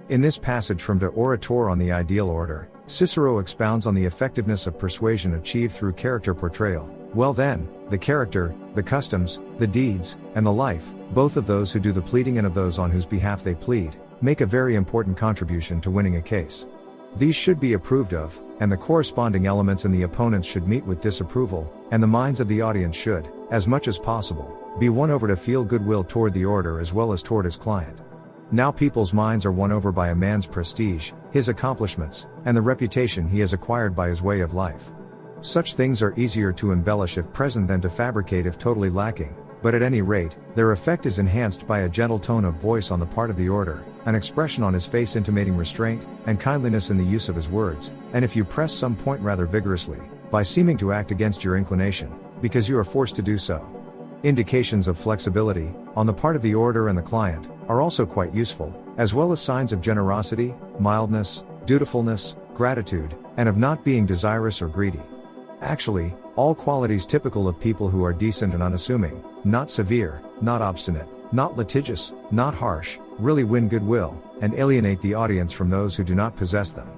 In this passage from De Oratore on the Ideal Order, Cicero expounds on the effectiveness of persuasion achieved through character portrayal. Well then, the character, the customs, the deeds, and the life, both of those who do the pleading and of those on whose behalf they plead, make a very important contribution to winning a case. These should be approved of, and the corresponding elements in the opponents should meet with disapproval, and the minds of the audience should, as much as possible, be won over to feel goodwill toward the orator as well as toward his client. Now people's minds are won over by a man's prestige, his accomplishments, and the reputation he has acquired by his way of life. Such things are easier to embellish if present than to fabricate if totally lacking, but at any rate, their effect is enhanced by a gentle tone of voice on the part of the orator, an expression on his face intimating restraint, and kindliness in the use of his words, and if you press some point rather vigorously, by seeming to act against your inclination, because you are forced to do so. Indications of flexibility, on the part of the orator and the client, are also quite useful, as well as signs of generosity, mildness, dutifulness, gratitude, and of not being desirous or greedy. Actually, all qualities typical of people who are decent and unassuming, not severe, not obstinate, not litigious, not harsh, really win goodwill, and alienate the audience from those who do not possess them.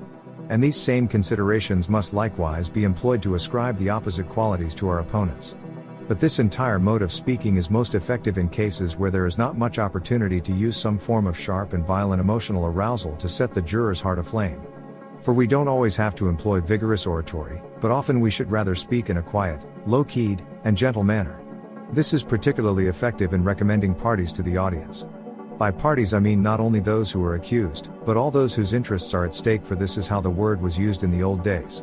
And these same considerations must likewise be employed to ascribe the opposite qualities to our opponents. But this entire mode of speaking is most effective in cases where there is not much opportunity to use some form of sharp and violent emotional arousal to set the juror's heart aflame. For we don't always have to employ vigorous oratory, but often we should rather speak in a quiet, low-keyed, and gentle manner. This is particularly effective in recommending parties to the audience. By parties I mean not only those who are accused, but all those whose interests are at stake, for this is how the word was used in the old days.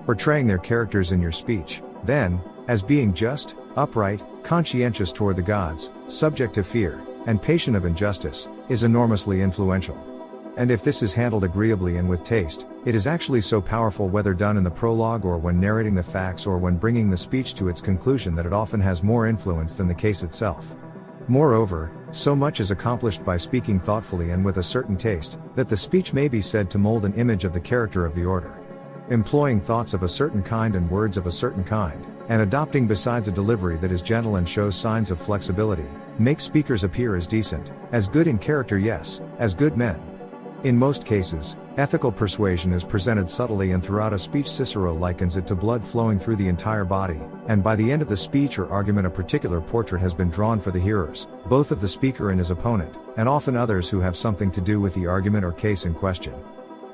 Portraying their characters in your speech, then, as being just, upright, conscientious toward the gods, subject to fear, and patient of injustice, is enormously influential. And if this is handled agreeably and with taste, it is actually so powerful, whether done in the prologue or when narrating the facts or when bringing the speech to its conclusion, that it often has more influence than the case itself. Moreover, so much is accomplished by speaking thoughtfully and with a certain taste, that the speech may be said to mold an image of the character of the orator. Employing thoughts of a certain kind and words of a certain kind, and adopting besides a delivery that is gentle and shows signs of flexibility, makes speakers appear as decent, as good in character, yes, as good men. In most cases, ethical persuasion is presented subtly, and throughout a speech Cicero likens it to blood flowing through the entire body, and by the end of the speech or argument a particular portrait has been drawn for the hearers, both of the speaker and his opponent, and often others who have something to do with the argument or case in question.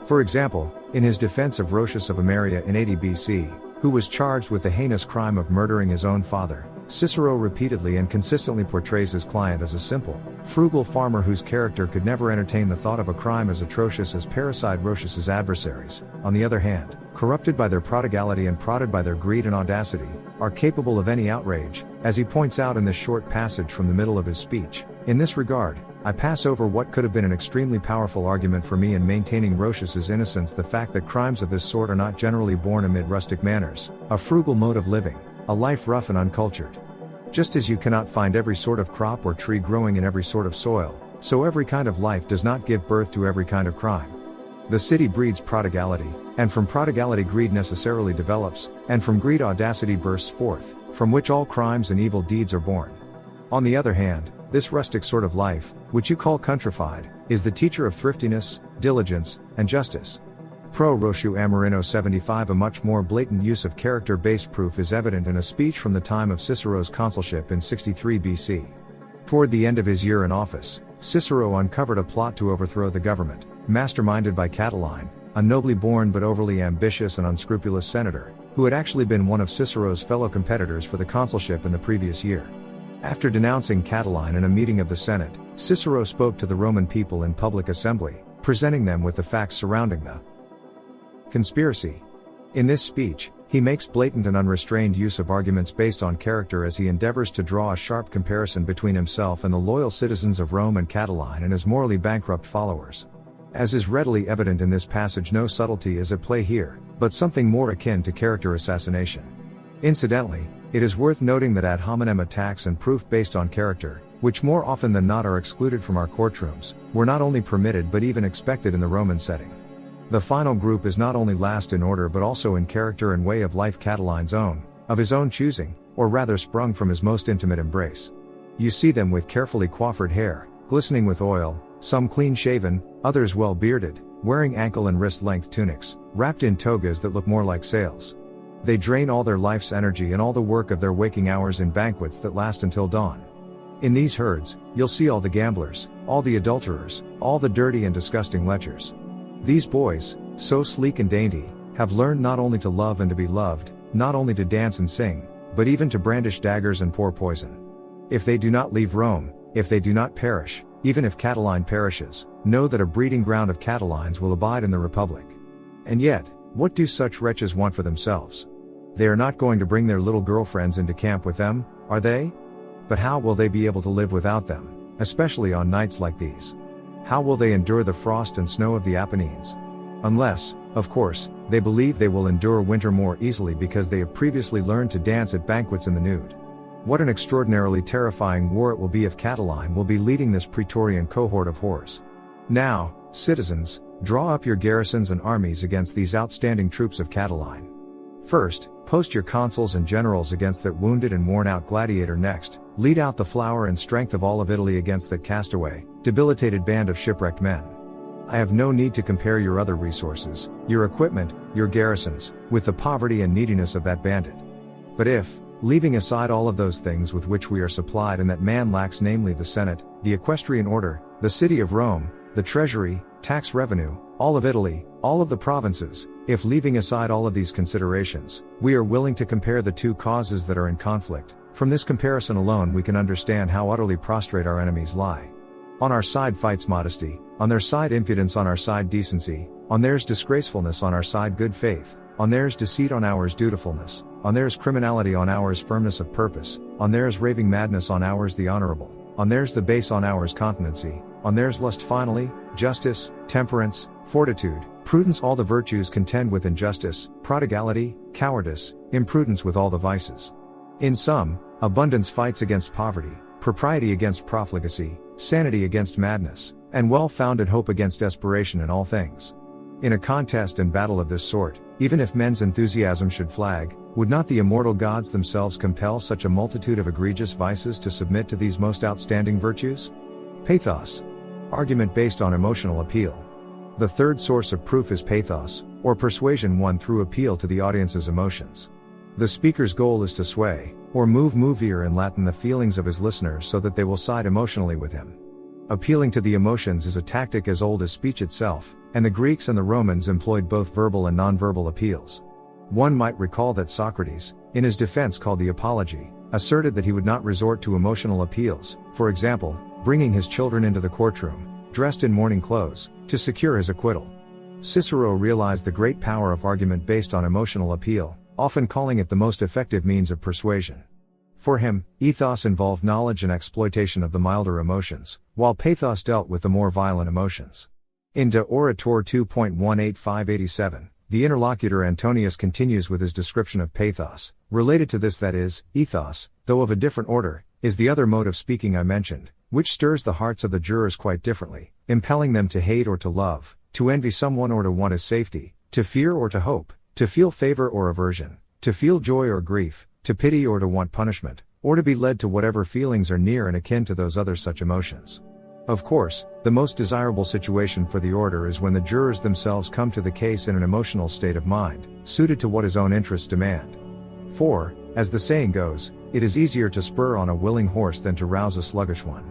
For example, in his defense of Roscius of Ameria in 80 BC, who was charged with the heinous crime of murdering his own father, Cicero repeatedly and consistently portrays his client as a simple, frugal farmer whose character could never entertain the thought of a crime as atrocious as parricide. Roscius's adversaries, on the other hand, corrupted by their prodigality and prodded by their greed and audacity, are capable of any outrage, as he points out in this short passage from the middle of his speech. In this regard, I pass over what could have been an extremely powerful argument for me in maintaining Roscius's innocence: the fact that crimes of this sort are not generally born amid rustic manners, a frugal mode of living, a life rough and uncultured. Just as you cannot find every sort of crop or tree growing in every sort of soil, so every kind of life does not give birth to every kind of crime. The city breeds prodigality, and from prodigality greed necessarily develops, and from greed audacity bursts forth, from which all crimes and evil deeds are born. On the other hand, this rustic sort of life, which you call countrified, is the teacher of thriftiness, diligence, and justice. Pro Rosciu Amerino 75. A much more blatant use of character-based proof is evident in a speech from the time of Cicero's consulship in 63 BC. Toward the end of his year in office, Cicero uncovered a plot to overthrow the government, masterminded by Catiline, a nobly born but overly ambitious and unscrupulous senator, who had actually been one of Cicero's fellow competitors for the consulship in the previous year. After denouncing Catiline in a meeting of the Senate, Cicero spoke to the Roman people in public assembly, presenting them with the facts surrounding the conspiracy. In this speech, he makes blatant and unrestrained use of arguments based on character as he endeavors to draw a sharp comparison between himself and the loyal citizens of Rome and Catiline and his morally bankrupt followers. As is readily evident in this passage, no subtlety is at play here, but something more akin to character assassination. Incidentally, it is worth noting that ad hominem attacks and proof based on character, which more often than not are excluded from our courtrooms, were not only permitted but even expected in the Roman setting. The final group is not only last in order but also in character and way of life Catiline's own, of his own choosing, or rather sprung from his most intimate embrace. You see them with carefully coiffured hair, glistening with oil, some clean-shaven, others well-bearded, wearing ankle and wrist-length tunics, wrapped in togas that look more like sails. They drain all their life's energy and all the work of their waking hours in banquets that last until dawn. In these herds, you'll see all the gamblers, all the adulterers, all the dirty and disgusting lechers. These boys, so sleek and dainty, have learned not only to love and to be loved, not only to dance and sing, but even to brandish daggers and pour poison. If they do not leave Rome, if they do not perish, even if Catiline perishes, know that a breeding ground of Catilines will abide in the Republic. And yet, what do such wretches want for themselves? They are not going to bring their little girlfriends into camp with them, are they? But how will they be able to live without them, especially on nights like these? How will they endure the frost and snow of the Apennines? Unless, of course, they believe they will endure winter more easily because they have previously learned to dance at banquets in the nude. What an extraordinarily terrifying war it will be if Catiline will be leading this praetorian cohort of whores. Now, citizens, draw up your garrisons and armies against these outstanding troops of Catiline. First, post your consuls and generals against that wounded and worn-out gladiator. Next, lead out the flower and strength of all of Italy against that castaway, debilitated band of shipwrecked men. I have no need to compare your other resources, your equipment, your garrisons, with the poverty and neediness of that bandit. But if, leaving aside all of those things with which we are supplied and that man lacks, namely the Senate, the equestrian order, the city of Rome, the treasury, tax revenue, all of Italy, all of the provinces, if leaving aside all of these considerations, we are willing to compare the two causes that are in conflict, from this comparison alone we can understand how utterly prostrate our enemies lie. On our side fights modesty, on their side impudence, on our side decency, on theirs disgracefulness, on our side good faith, on theirs deceit, on ours dutifulness, on theirs criminality, on ours firmness of purpose, on theirs raving madness, on ours the honorable, on theirs the base, on ours continency, on theirs lust, finally, justice, temperance, fortitude, prudence. All the virtues contend with injustice, prodigality, cowardice, imprudence with all the vices. In sum, abundance fights against poverty, propriety against profligacy, sanity against madness, and well-founded hope against desperation in all things. In a contest and battle of this sort, even if men's enthusiasm should flag, Would not the immortal gods themselves compel such a multitude of egregious vices to submit to these most outstanding virtues? Pathos. Argument based on emotional appeal. The third source of proof is pathos, or persuasion won through appeal to the audience's emotions. The speaker's goal is to sway, or movere in Latin, the feelings of his listeners so that they will side emotionally with him. Appealing to the emotions is a tactic as old as speech itself, and the Greeks and the Romans employed both verbal and nonverbal appeals. One might recall that Socrates, in his defense called the Apology, asserted that he would not resort to emotional appeals, for example, bringing his children into the courtroom, dressed in mourning clothes, to secure his acquittal. Cicero realized the great power of argument based on emotional appeal, often calling it the most effective means of persuasion. For him, ethos involved knowledge and exploitation of the milder emotions, while pathos dealt with the more violent emotions. In De Orator 2.18587, the interlocutor Antonius continues with his description of pathos. Related to this, that is, ethos, though of a different order, is the other mode of speaking I mentioned, which stirs the hearts of the jurors quite differently, impelling them to hate or to love, to envy someone or to want his safety, to fear or to hope, to feel favor or aversion, to feel joy or grief, to pity or to want punishment, or to be led to whatever feelings are near and akin to those other such emotions. Of course, the most desirable situation for the orator is when the jurors themselves come to the case in an emotional state of mind, suited to what his own interests demand. For, as the saying goes, it is easier to spur on a willing horse than to rouse a sluggish one.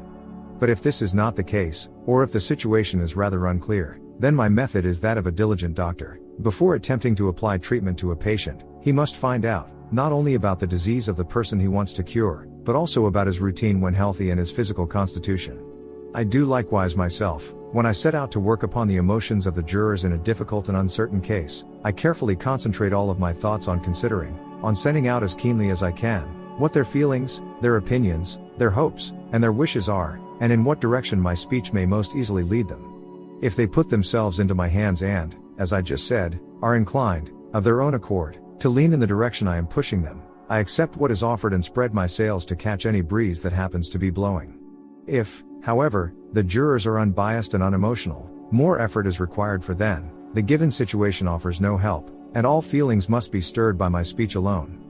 But if this is not the case, or if the situation is rather unclear, then my method is that of a diligent doctor. Before attempting to apply treatment to a patient, he must find out, not only about the disease of the person he wants to cure, but also about his routine when healthy and his physical constitution. I do likewise myself. When I set out to work upon the emotions of the jurors in a difficult and uncertain case, I carefully concentrate all of my thoughts on considering, on sending out as keenly as I can, what their feelings, their opinions, their hopes, and their wishes are, and in what direction my speech may most easily lead them. If they put themselves into my hands and, as I just said, are inclined, of their own accord, to lean in the direction I am pushing them, I accept what is offered and spread my sails to catch any breeze that happens to be blowing. If, however, the jurors are unbiased and unemotional, more effort is required, for then, the given situation offers no help, and all feelings must be stirred by my speech alone.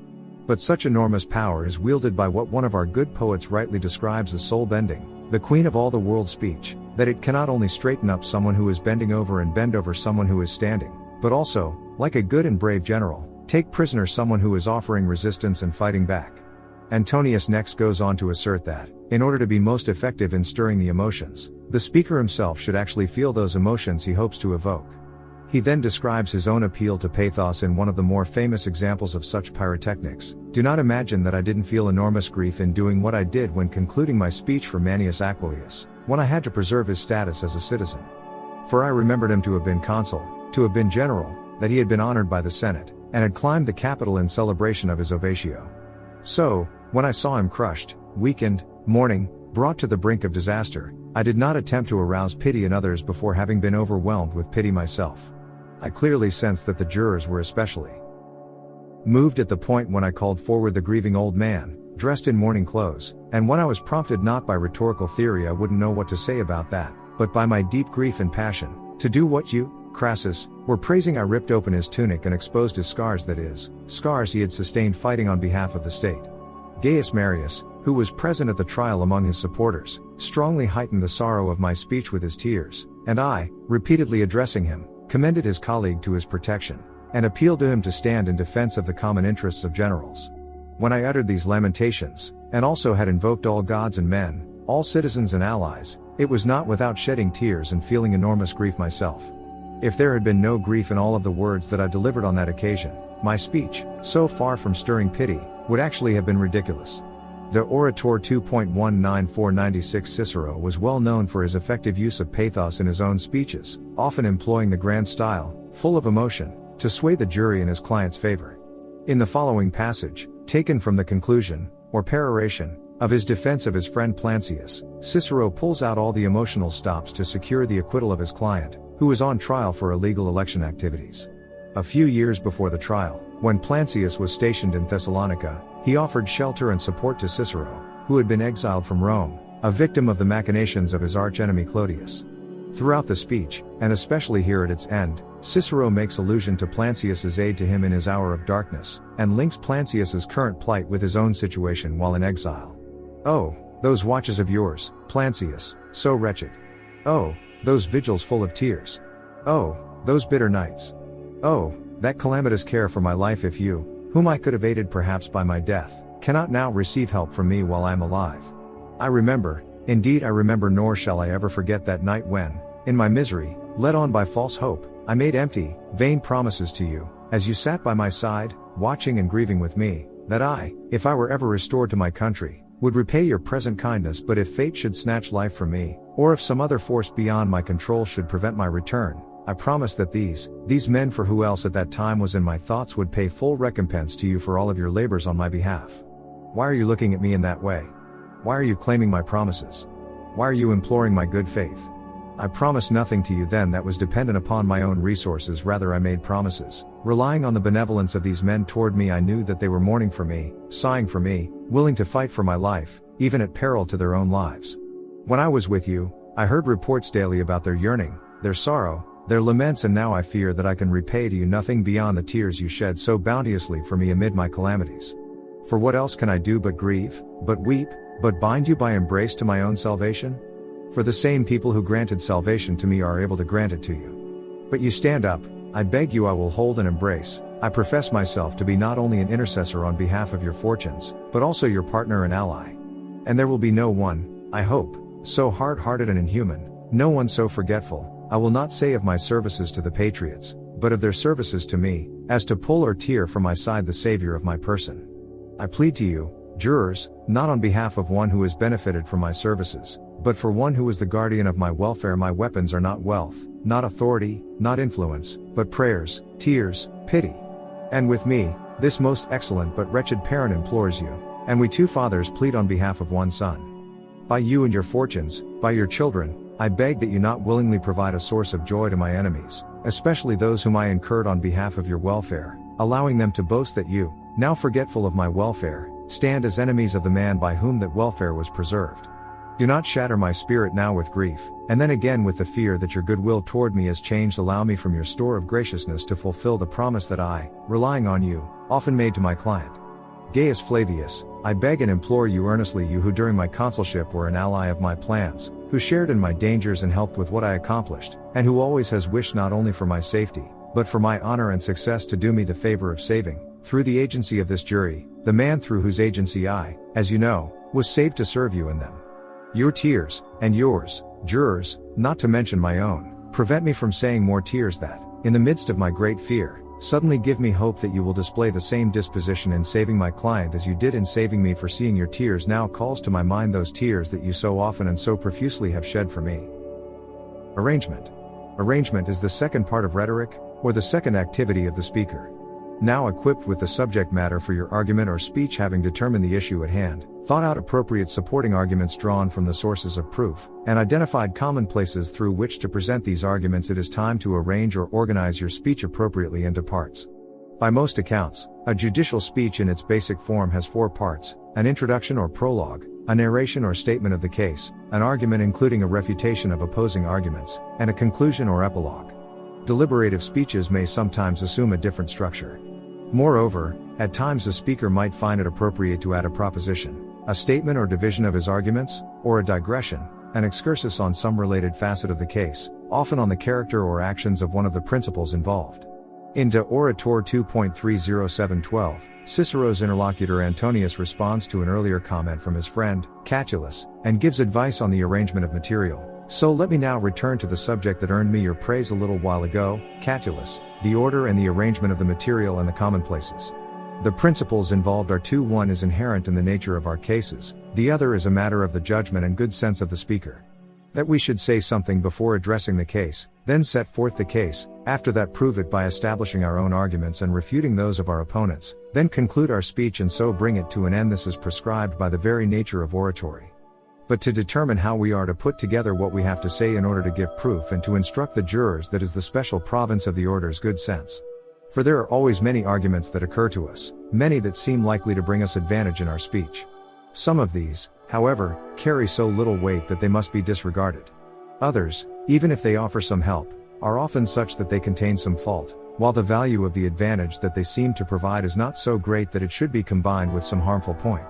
But such enormous power is wielded by what one of our good poets rightly describes as soul-bending, the queen of all the world speech, that it cannot only straighten up someone who is bending over and bend over someone who is standing, but also, like a good and brave general, take prisoner someone who is offering resistance and fighting back. Antonius next goes on to assert that, in order to be most effective in stirring the emotions, the speaker himself should actually feel those emotions he hopes to evoke. He then describes his own appeal to pathos in one of the more famous examples of such pyrotechnics. Do not imagine that I didn't feel enormous grief in doing what I did when concluding my speech for Manius Aquilius, when I had to preserve his status as a citizen. For I remembered him to have been consul, to have been general, that he had been honored by the Senate, and had climbed the Capitol in celebration of his ovatio. So, when I saw him crushed, weakened, mourning, brought to the brink of disaster, I did not attempt to arouse pity in others before having been overwhelmed with pity myself. I clearly sensed that the jurors were especially moved at the point when I called forward the grieving old man, dressed in mourning clothes, and when I was prompted not by rhetorical theory, I wouldn't know what to say about that, but by my deep grief and passion, to do what you, Crassus, were praising. I ripped open his tunic and exposed his scars, that is, scars he had sustained fighting on behalf of the state. Gaius Marius, who was present at the trial among his supporters, strongly heightened the sorrow of my speech with his tears, and I, repeatedly addressing him, commended his colleague to his protection, and appealed to him to stand in defense of the common interests of generals. When I uttered these lamentations, and also had invoked all gods and men, all citizens and allies, it was not without shedding tears and feeling enormous grief myself. If there had been no grief in all of the words that I delivered on that occasion, my speech, so far from stirring pity, would actually have been ridiculous. De Orator 2.19496 Cicero was well known for his effective use of pathos in his own speeches, often employing the grand style, full of emotion, to sway the jury in his client's favor. In the following passage, taken from the conclusion, or peroration, of his defense of his friend Plancius, Cicero pulls out all the emotional stops to secure the acquittal of his client, who was on trial for illegal election activities. A few years before the trial, when Plancius was stationed in Thessalonica, he offered shelter and support to Cicero, who had been exiled from Rome, a victim of the machinations of his archenemy Clodius. Throughout the speech, and especially here at its end, Cicero makes allusion to Plancius's aid to him in his hour of darkness, and links Plancius's current plight with his own situation while in exile. Oh, those watches of yours, Plancius, so wretched. Oh, those vigils full of tears. Oh, those bitter nights. Oh, that calamitous care for my life if you, whom I could have aided perhaps by my death, cannot now receive help from me while I am alive. I remember, indeed I remember, nor shall I ever forget that night when, in my misery, led on by false hope, I made empty, vain promises to you, as you sat by my side, watching and grieving with me, that I, if I were ever restored to my country, would repay your present kindness. But if fate should snatch life from me, or if some other force beyond my control should prevent my return, I promise that these men, for who else at that time was in my thoughts, would pay full recompense to you for all of your labors on my behalf. Why are you looking at me in that way? Why are you claiming my promises? Why are you imploring my good faith? I promised nothing to you then that was dependent upon my own resources. Rather, I made promises, relying on the benevolence of these men toward me. I knew that they were mourning for me, sighing for me, willing to fight for my life, even at peril to their own lives. When I was with you, I heard reports daily about their yearning, their sorrow, their laments, and now I fear that I can repay to you nothing beyond the tears you shed so bounteously for me amid my calamities. For what else can I do but grieve, but weep, but bind you by embrace to my own salvation? For the same people who granted salvation to me are able to grant it to you. But you stand up, I beg you, I will hold and embrace. I profess myself to be not only an intercessor on behalf of your fortunes, but also your partner and ally. And there will be no one, I hope, so hard-hearted and inhuman, no one so forgetful, I will not say of my services to the patriots, but of their services to me, as to pull or tear from my side the savior of my person. I plead to you, jurors, not on behalf of one who has benefited from my services, but for one who is the guardian of my welfare. My weapons are not wealth, not authority, not influence, but prayers, tears, pity. And with me, this most excellent but wretched parent implores you, and we two fathers plead on behalf of one son. By you and your fortunes, by your children, I beg that you not willingly provide a source of joy to my enemies, especially those whom I incurred on behalf of your welfare, allowing them to boast that you, now forgetful of my welfare, stand as enemies of the man by whom that welfare was preserved. Do not shatter my spirit now with grief, and then again with the fear that your goodwill toward me has changed. Allow me from your store of graciousness to fulfill the promise that I, relying on you, often made to my client. Gaius Flavius, I beg and implore you earnestly, you who during my consulship were an ally of my plans, who shared in my dangers and helped with what I accomplished, and who always has wished not only for my safety, but for my honor and success, to do me the favor of saving, through the agency of this jury, the man through whose agency I, as you know, was saved to serve you in them. Your tears, and yours, jurors, not to mention my own, prevent me from saying more tears that, in the midst of my great fear, suddenly give me hope that you will display the same disposition in saving my client as you did in saving me. For seeing your tears now calls to my mind those tears that you so often and so profusely have shed for me. Arrangement. Arrangement is the second part of rhetoric, or the second activity of the speaker. Now equipped with the subject matter for your argument or speech, having determined the issue at hand, thought out appropriate supporting arguments drawn from the sources of proof, and identified commonplaces through which to present these arguments, it is time to arrange or organize your speech appropriately into parts. By most accounts, a judicial speech in its basic form has 4 parts: an introduction or prologue, a narration or statement of the case, an argument including a refutation of opposing arguments, and a conclusion or epilogue. Deliberative speeches may sometimes assume a different structure. Moreover, at times a speaker might find it appropriate to add a proposition, a statement or division of his arguments, or a digression, an excursus on some related facet of the case, often on the character or actions of one of the principals involved. In De Orator 2.30712, Cicero's interlocutor Antonius responds to an earlier comment from his friend, Catullus, and gives advice on the arrangement of material. So let me now return to the subject that earned me your praise a little while ago, Catullus, the order and the arrangement of the material and the commonplaces. The principles involved are 2. One is inherent in the nature of our cases, the other is a matter of the judgment and good sense of the speaker. That we should say something before addressing the case, then set forth the case, after that prove it by establishing our own arguments and refuting those of our opponents, then conclude our speech and so bring it to an end. This is prescribed by the very nature of oratory. But to determine how we are to put together what we have to say in order to give proof and to instruct the jurors, that is the special province of the orator's good sense. For there are always many arguments that occur to us, many that seem likely to bring us advantage in our speech. Some of these, however, carry so little weight that they must be disregarded. Others, even if they offer some help, are often such that they contain some fault, while the value of the advantage that they seem to provide is not so great that it should be combined with some harmful point.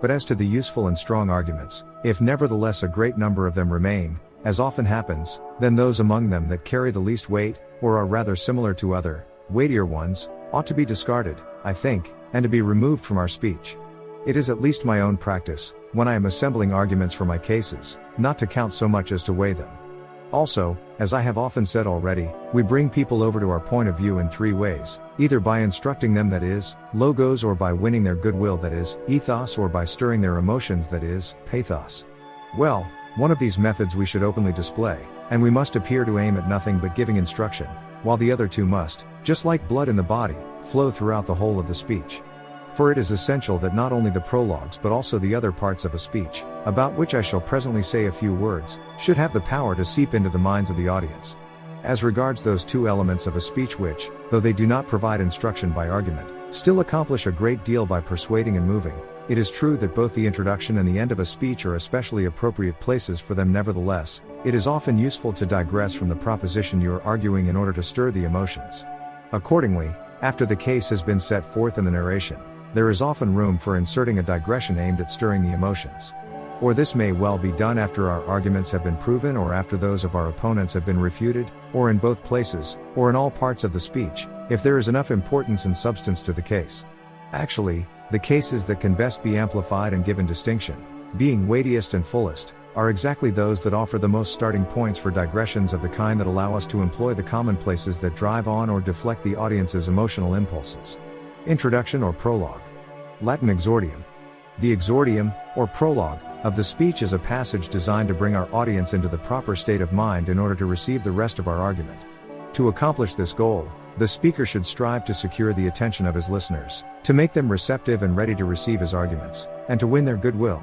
But as to the useful and strong arguments, if nevertheless a great number of them remain, as often happens, then those among them that carry the least weight, or are rather similar to other, weightier ones, ought to be discarded, I think, and to be removed from our speech. It is at least my own practice, when I am assembling arguments for my cases, not to count so much as to weigh them. Also, as I have often said already, we bring people over to our point of view in three ways, either by instructing them, that is, logos, or by winning their goodwill, that is, ethos, or by stirring their emotions, that is, pathos. Well, one of these methods we should openly display, and we must appear to aim at nothing but giving instruction, while the other two must, just like blood in the body, flow throughout the whole of the speech. For it is essential that not only the prologues but also the other parts of a speech, about which I shall presently say a few words, should have the power to seep into the minds of the audience. As regards those two elements of a speech which, though they do not provide instruction by argument, still accomplish a great deal by persuading and moving, it is true that both the introduction and the end of a speech are especially appropriate places for them. Nevertheless, it is often useful to digress from the proposition you are arguing in order to stir the emotions. Accordingly, after the case has been set forth in the narration, there is often room for inserting a digression aimed at stirring the emotions. Or this may well be done after our arguments have been proven, or after those of our opponents have been refuted, or in both places, or in all parts of the speech, if there is enough importance and substance to the case. Actually, the cases that can best be amplified and given distinction, being weightiest and fullest, are exactly those that offer the most starting points for digressions of the kind that allow us to employ the commonplaces that drive on or deflect the audience's emotional impulses. Introduction or prologue. Latin exordium. The exordium, or prologue, of the speech is a passage designed to bring our audience into the proper state of mind in order to receive the rest of our argument. To accomplish this goal, the speaker should strive to secure the attention of his listeners, to make them receptive and ready to receive his arguments, and to win their goodwill.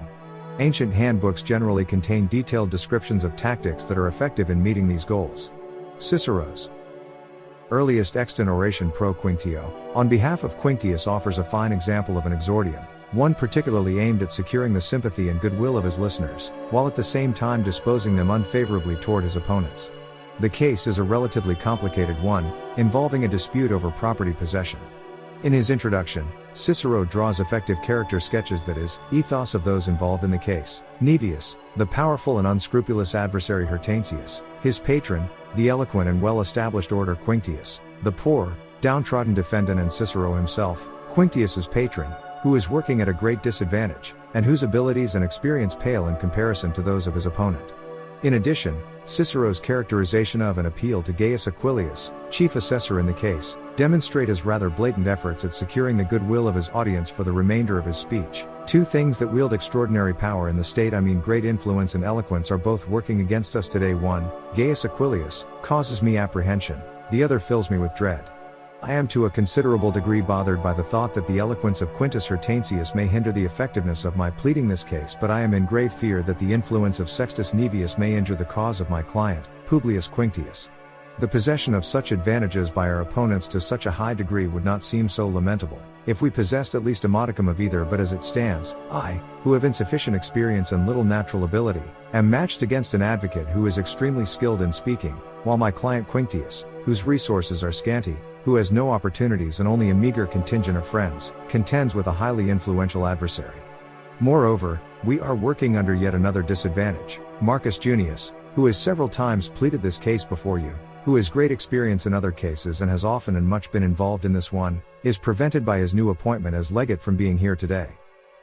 Ancient handbooks generally contain detailed descriptions of tactics that are effective in meeting these goals. Cicero's earliest extant oration Pro Quinctio, on behalf of Quinctius, offers a fine example of an exordium, one particularly aimed at securing the sympathy and goodwill of his listeners, while at the same time disposing them unfavorably toward his opponents. The case is a relatively complicated one, involving a dispute over property possession. In his introduction, Cicero draws effective character sketches, that is, ethos, of those involved in the case: Naevius, the powerful and unscrupulous adversary Hortensius; his patron, the eloquent and well-established orator Quinctius; the poor, downtrodden defendant; and Cicero himself, Quinctius's patron, who is working at a great disadvantage, and whose abilities and experience pale in comparison to those of his opponent. In addition, Cicero's characterization of and appeal to Gaius Aquilius, chief assessor in the case, demonstrate his rather blatant efforts at securing the goodwill of his audience for the remainder of his speech. Two things that wield extraordinary power in the state, great influence and eloquence, are both working against us today. One, Gaius Aquilius, causes me apprehension; the other fills me with dread. I am to a considerable degree bothered by the thought that the eloquence of Quintus Hortensius may hinder the effectiveness of my pleading this case, but I am in grave fear that the influence of Sextus Naevius may injure the cause of my client, Publius Quinctius. The possession of such advantages by our opponents to such a high degree would not seem so lamentable, if we possessed at least a modicum of either, but as it stands, I, who have insufficient experience and little natural ability, am matched against an advocate who is extremely skilled in speaking, while my client Quinctius, whose resources are scanty, who has no opportunities and only a meager contingent of friends, contends with a highly influential adversary. Moreover, we are working under yet another disadvantage. Marcus Junius, who has several times pleaded this case before you, who has great experience in other cases and has often and much been involved in this one, is prevented by his new appointment as legate from being here today.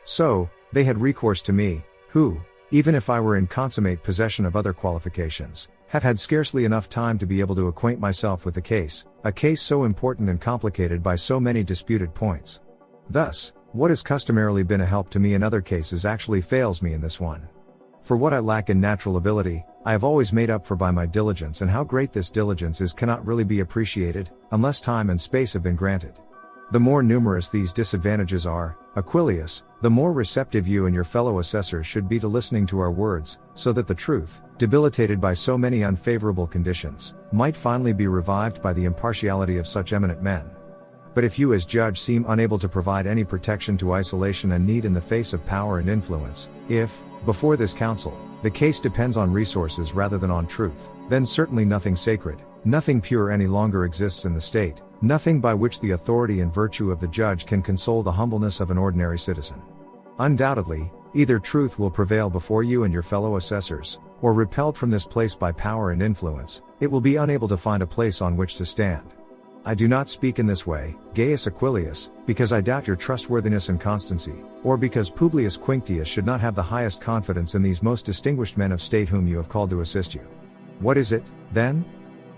So, they had recourse to me, who, even if I were in consummate possession of other qualifications, have had scarcely enough time to be able to acquaint myself with the case, a case so important and complicated by so many disputed points. Thus, what has customarily been a help to me in other cases actually fails me in this one. For what I lack in natural ability, I have always made up for by my diligence, and how great this diligence is cannot really be appreciated, unless time and space have been granted. The more numerous these disadvantages are, Aquilius, the more receptive you and your fellow assessors should be to listening to our words, so that the truth, debilitated by so many unfavorable conditions, might finally be revived by the impartiality of such eminent men. But if you as judge seem unable to provide any protection to isolation and need in the face of power and influence, if, before this council, the case depends on resources rather than on truth, then certainly nothing sacred, nothing pure any longer exists in the state, nothing by which the authority and virtue of the judge can console the humbleness of an ordinary citizen. Undoubtedly, either truth will prevail before you and your fellow assessors, or repelled from this place by power and influence, it will be unable to find a place on which to stand. I do not speak in this way, Gaius Aquilius, because I doubt your trustworthiness and constancy, or because Publius Quinctius should not have the highest confidence in these most distinguished men of state whom you have called to assist you. What is it, then?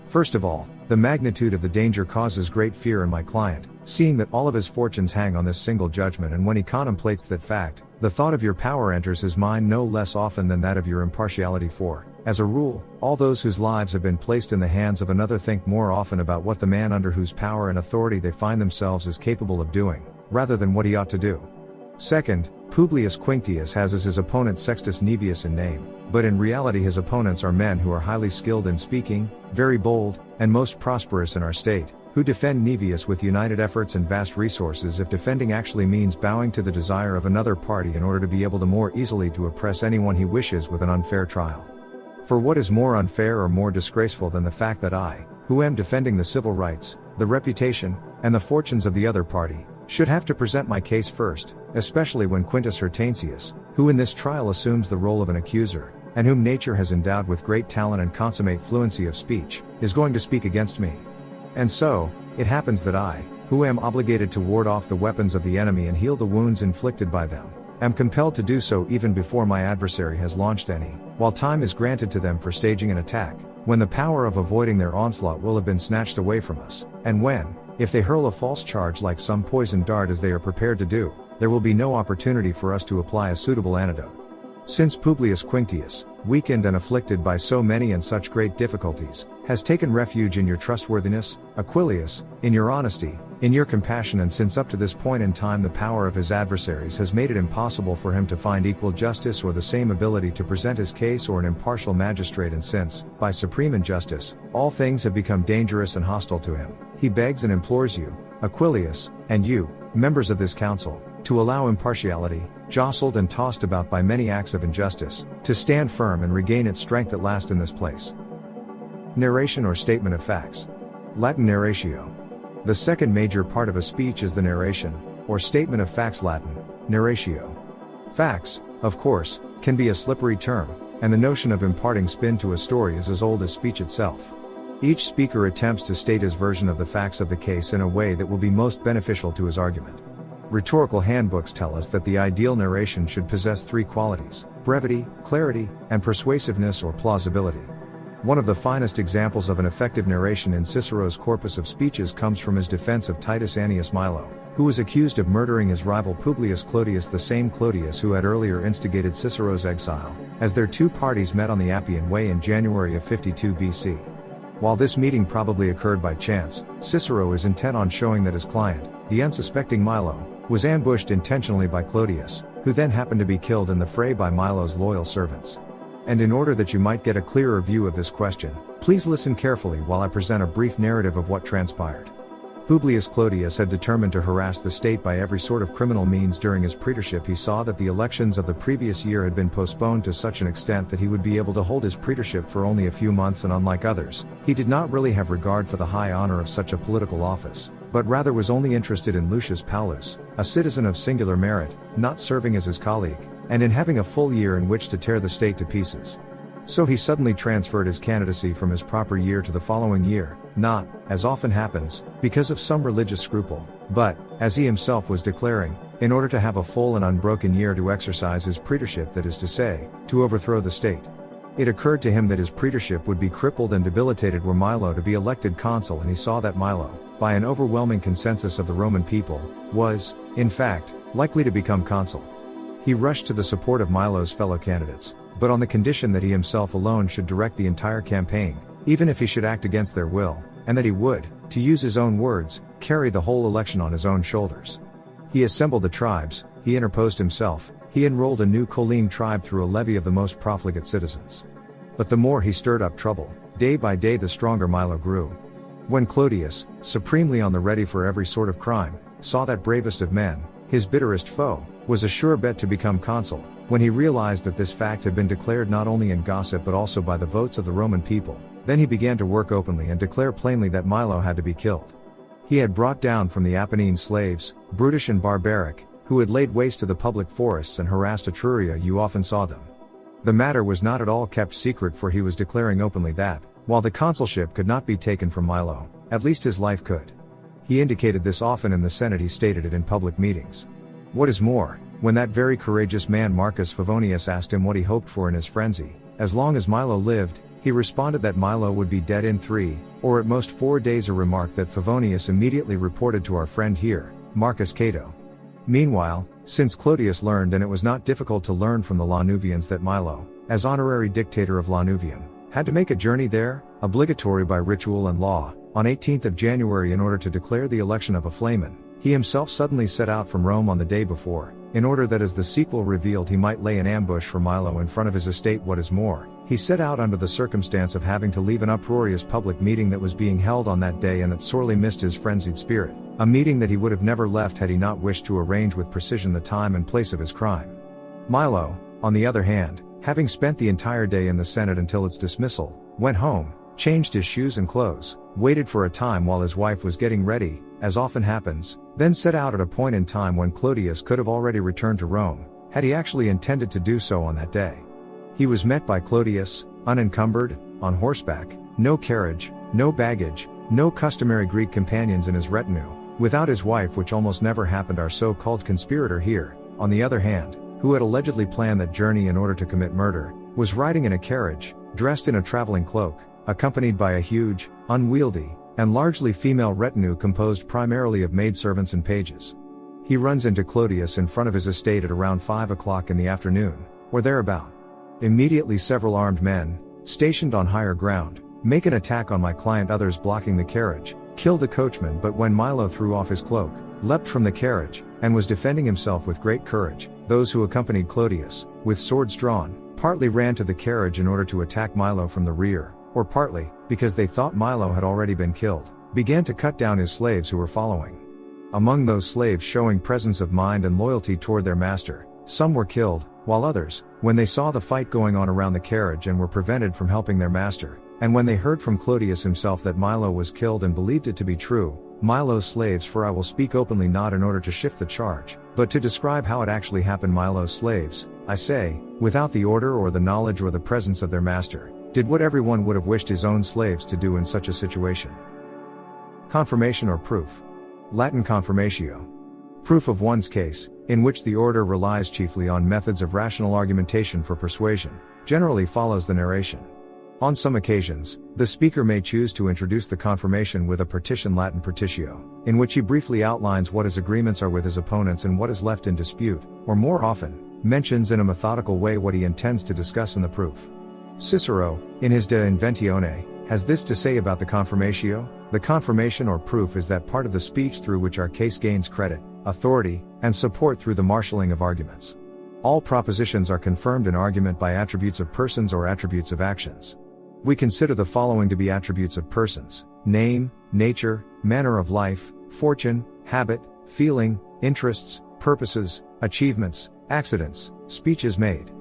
First of all, the magnitude of the danger causes great fear in my client, seeing that all of his fortunes hang on this single judgment, and when he contemplates that fact, the thought of your power enters his mind no less often than that of your impartiality, for, as a rule, all those whose lives have been placed in the hands of another think more often about what the man under whose power and authority they find themselves is capable of doing, rather than what he ought to do. Second, Publius Quinctius has as his opponent Sextus Naevius in name, but in reality his opponents are men who are highly skilled in speaking, very bold, and most prosperous in our state, who defend Naevius with united efforts and vast resources, if defending actually means bowing to the desire of another party in order to be able to more easily to oppress anyone he wishes with an unfair trial. For what is more unfair or more disgraceful than the fact that I, who am defending the civil rights, the reputation, and the fortunes of the other party, should have to present my case first, especially when Quintus Hortensius, who in this trial assumes the role of an accuser, and whom nature has endowed with great talent and consummate fluency of speech, is going to speak against me. And so, it happens that I, who am obligated to ward off the weapons of the enemy and heal the wounds inflicted by them, am compelled to do so even before my adversary has launched any, while time is granted to them for staging an attack, when the power of avoiding their onslaught will have been snatched away from us, and when, if they hurl a false charge like some poisoned dart as they are prepared to do, there will be no opportunity for us to apply a suitable antidote. Since Publius Quinctius, weakened and afflicted by so many and such great difficulties, has taken refuge in your trustworthiness, Aquilius, in your honesty, in your compassion, and since up to this point in time the power of his adversaries has made it impossible for him to find equal justice or the same ability to present his case or an impartial magistrate, and since, by supreme injustice, all things have become dangerous and hostile to him, he begs and implores you, Aquilius, and you, members of this council, to allow impartiality, jostled and tossed about by many acts of injustice, to stand firm and regain its strength at last in this place. Narration or statement of facts. Latin narratio. The second major part of a speech is the narration, or statement of facts, Latin, narratio. Facts, of course, can be a slippery term, and the notion of imparting spin to a story is as old as speech itself. Each speaker attempts to state his version of the facts of the case in a way that will be most beneficial to his argument. Rhetorical handbooks tell us that the ideal narration should possess three qualities: brevity, clarity, and persuasiveness or plausibility. One of the finest examples of an effective narration in Cicero's corpus of speeches comes from his defense of Titus Annius Milo, who was accused of murdering his rival Publius Clodius, the same Clodius who had earlier instigated Cicero's exile, as their two parties met on the Appian Way in January of 52 BC. While this meeting probably occurred by chance, Cicero is intent on showing that his client, the unsuspecting Milo, was ambushed intentionally by Clodius, who then happened to be killed in the fray by Milo's loyal servants. And in order that you might get a clearer view of this question, please listen carefully while I present a brief narrative of what transpired. Publius Clodius had determined to harass the state by every sort of criminal means during his praetorship. He saw that the elections of the previous year had been postponed to such an extent that he would be able to hold his praetorship for only a few months, and unlike others, he did not really have regard for the high honor of such a political office, but rather was only interested in Lucius Paulus, a citizen of singular merit, not serving as his colleague, and in having a full year in which to tear the state to pieces. So he suddenly transferred his candidacy from his proper year to the following year, not, as often happens, because of some religious scruple, but, as he himself was declaring, in order to have a full and unbroken year to exercise his praetorship, that is to say, to overthrow the state. It occurred to him that his praetorship would be crippled and debilitated were Milo to be elected consul, and he saw that Milo, by an overwhelming consensus of the Roman people, was, in fact, likely to become consul. He rushed to the support of Milo's fellow candidates, but on the condition that he himself alone should direct the entire campaign, even if he should act against their will, and that he would, to use his own words, carry the whole election on his own shoulders. He assembled the tribes, he interposed himself, he enrolled a new Colline tribe through a levy of the most profligate citizens. But the more he stirred up trouble, day by day the stronger Milo grew. When Clodius, supremely on the ready for every sort of crime, saw that bravest of men, his bitterest foe, was a sure bet to become consul, When he realized that this fact had been declared not only in gossip but also by the votes of the Roman people, then he began to work openly and declare plainly that Milo had to be killed. He had brought down from the Apennine slaves, brutish and barbaric, who had laid waste to the public forests and harassed Etruria. You often saw them. The matter was not at all kept secret, for he was declaring openly that, while the consulship could not be taken from Milo, at least his life could. He indicated this often in the Senate. He stated it in public meetings. What is more, when that very courageous man Marcus Favonius asked him what he hoped for in his frenzy, as long as Milo lived, he responded that Milo would be dead in 3, or at most 4 days, a remark that Favonius immediately reported to our friend here, Marcus Cato. Meanwhile, since Clodius learned, and it was not difficult to learn from the Lanuvians, that Milo, as honorary dictator of Lanuvium, had to make a journey there, obligatory by ritual and law, on 18th of January in order to declare the election of a Flamen, he himself suddenly set out from Rome on the day before, in order that, as the sequel revealed, he might lay an ambush for Milo in front of his estate. What is more, he set out under the circumstance of having to leave an uproarious public meeting that was being held on that day and that sorely missed his frenzied spirit, a meeting that he would have never left had he not wished to arrange with precision the time and place of his crime. Milo, on the other hand, having spent the entire day in the Senate until its dismissal, went home, changed his shoes and clothes, waited for a time while his wife was getting ready, as often happens, then set out at a point in time when Clodius could have already returned to Rome, had he actually intended to do so on that day. He was met by Clodius, unencumbered, on horseback, no carriage, no baggage, no customary Greek companions in his retinue, without his wife, which almost never happened. Our so-called conspirator here, on the other hand, who had allegedly planned that journey in order to commit murder, was riding in a carriage, dressed in a traveling cloak, accompanied by a huge, unwieldy, and largely female retinue composed primarily of maidservants and pages. He runs into Clodius in front of his estate at around 5 o'clock in the afternoon, or thereabout. Immediately several armed men, stationed on higher ground, make an attack on my client, others blocking the carriage, kill the coachman. But when Milo threw off his cloak, leapt from the carriage, and was defending himself with great courage, those who accompanied Clodius, with swords drawn, partly ran to the carriage in order to attack Milo from the rear, or partly, because they thought Milo had already been killed, began to cut down his slaves who were following. Among those slaves showing presence of mind and loyalty toward their master, some were killed, while others, when they saw the fight going on around the carriage and were prevented from helping their master, and when they heard from Clodius himself that Milo was killed and believed it to be true, Milo's slaves, for I will speak openly not in order to shift the charge, but to describe how it actually happened, Milo's slaves, I say, without the order or the knowledge or the presence of their master, did what everyone would have wished his own slaves to do in such a situation. Confirmation or proof. Latin confirmatio. Proof of one's case, in which the orator relies chiefly on methods of rational argumentation for persuasion, generally follows the narration. On some occasions, the speaker may choose to introduce the confirmation with a partition, Latin partitio, in which he briefly outlines what his agreements are with his opponents and what is left in dispute, or more often, mentions in a methodical way what he intends to discuss in the proof. Cicero, in his De Inventione, has this to say about the confirmatio: the confirmation or proof is that part of the speech through which our case gains credit, authority, and support through the marshalling of arguments. All propositions are confirmed in argument by attributes of persons or attributes of actions. We consider the following to be attributes of persons: name, nature, manner of life, fortune, habit, feeling, interests, purposes, achievements, accidents, speeches made.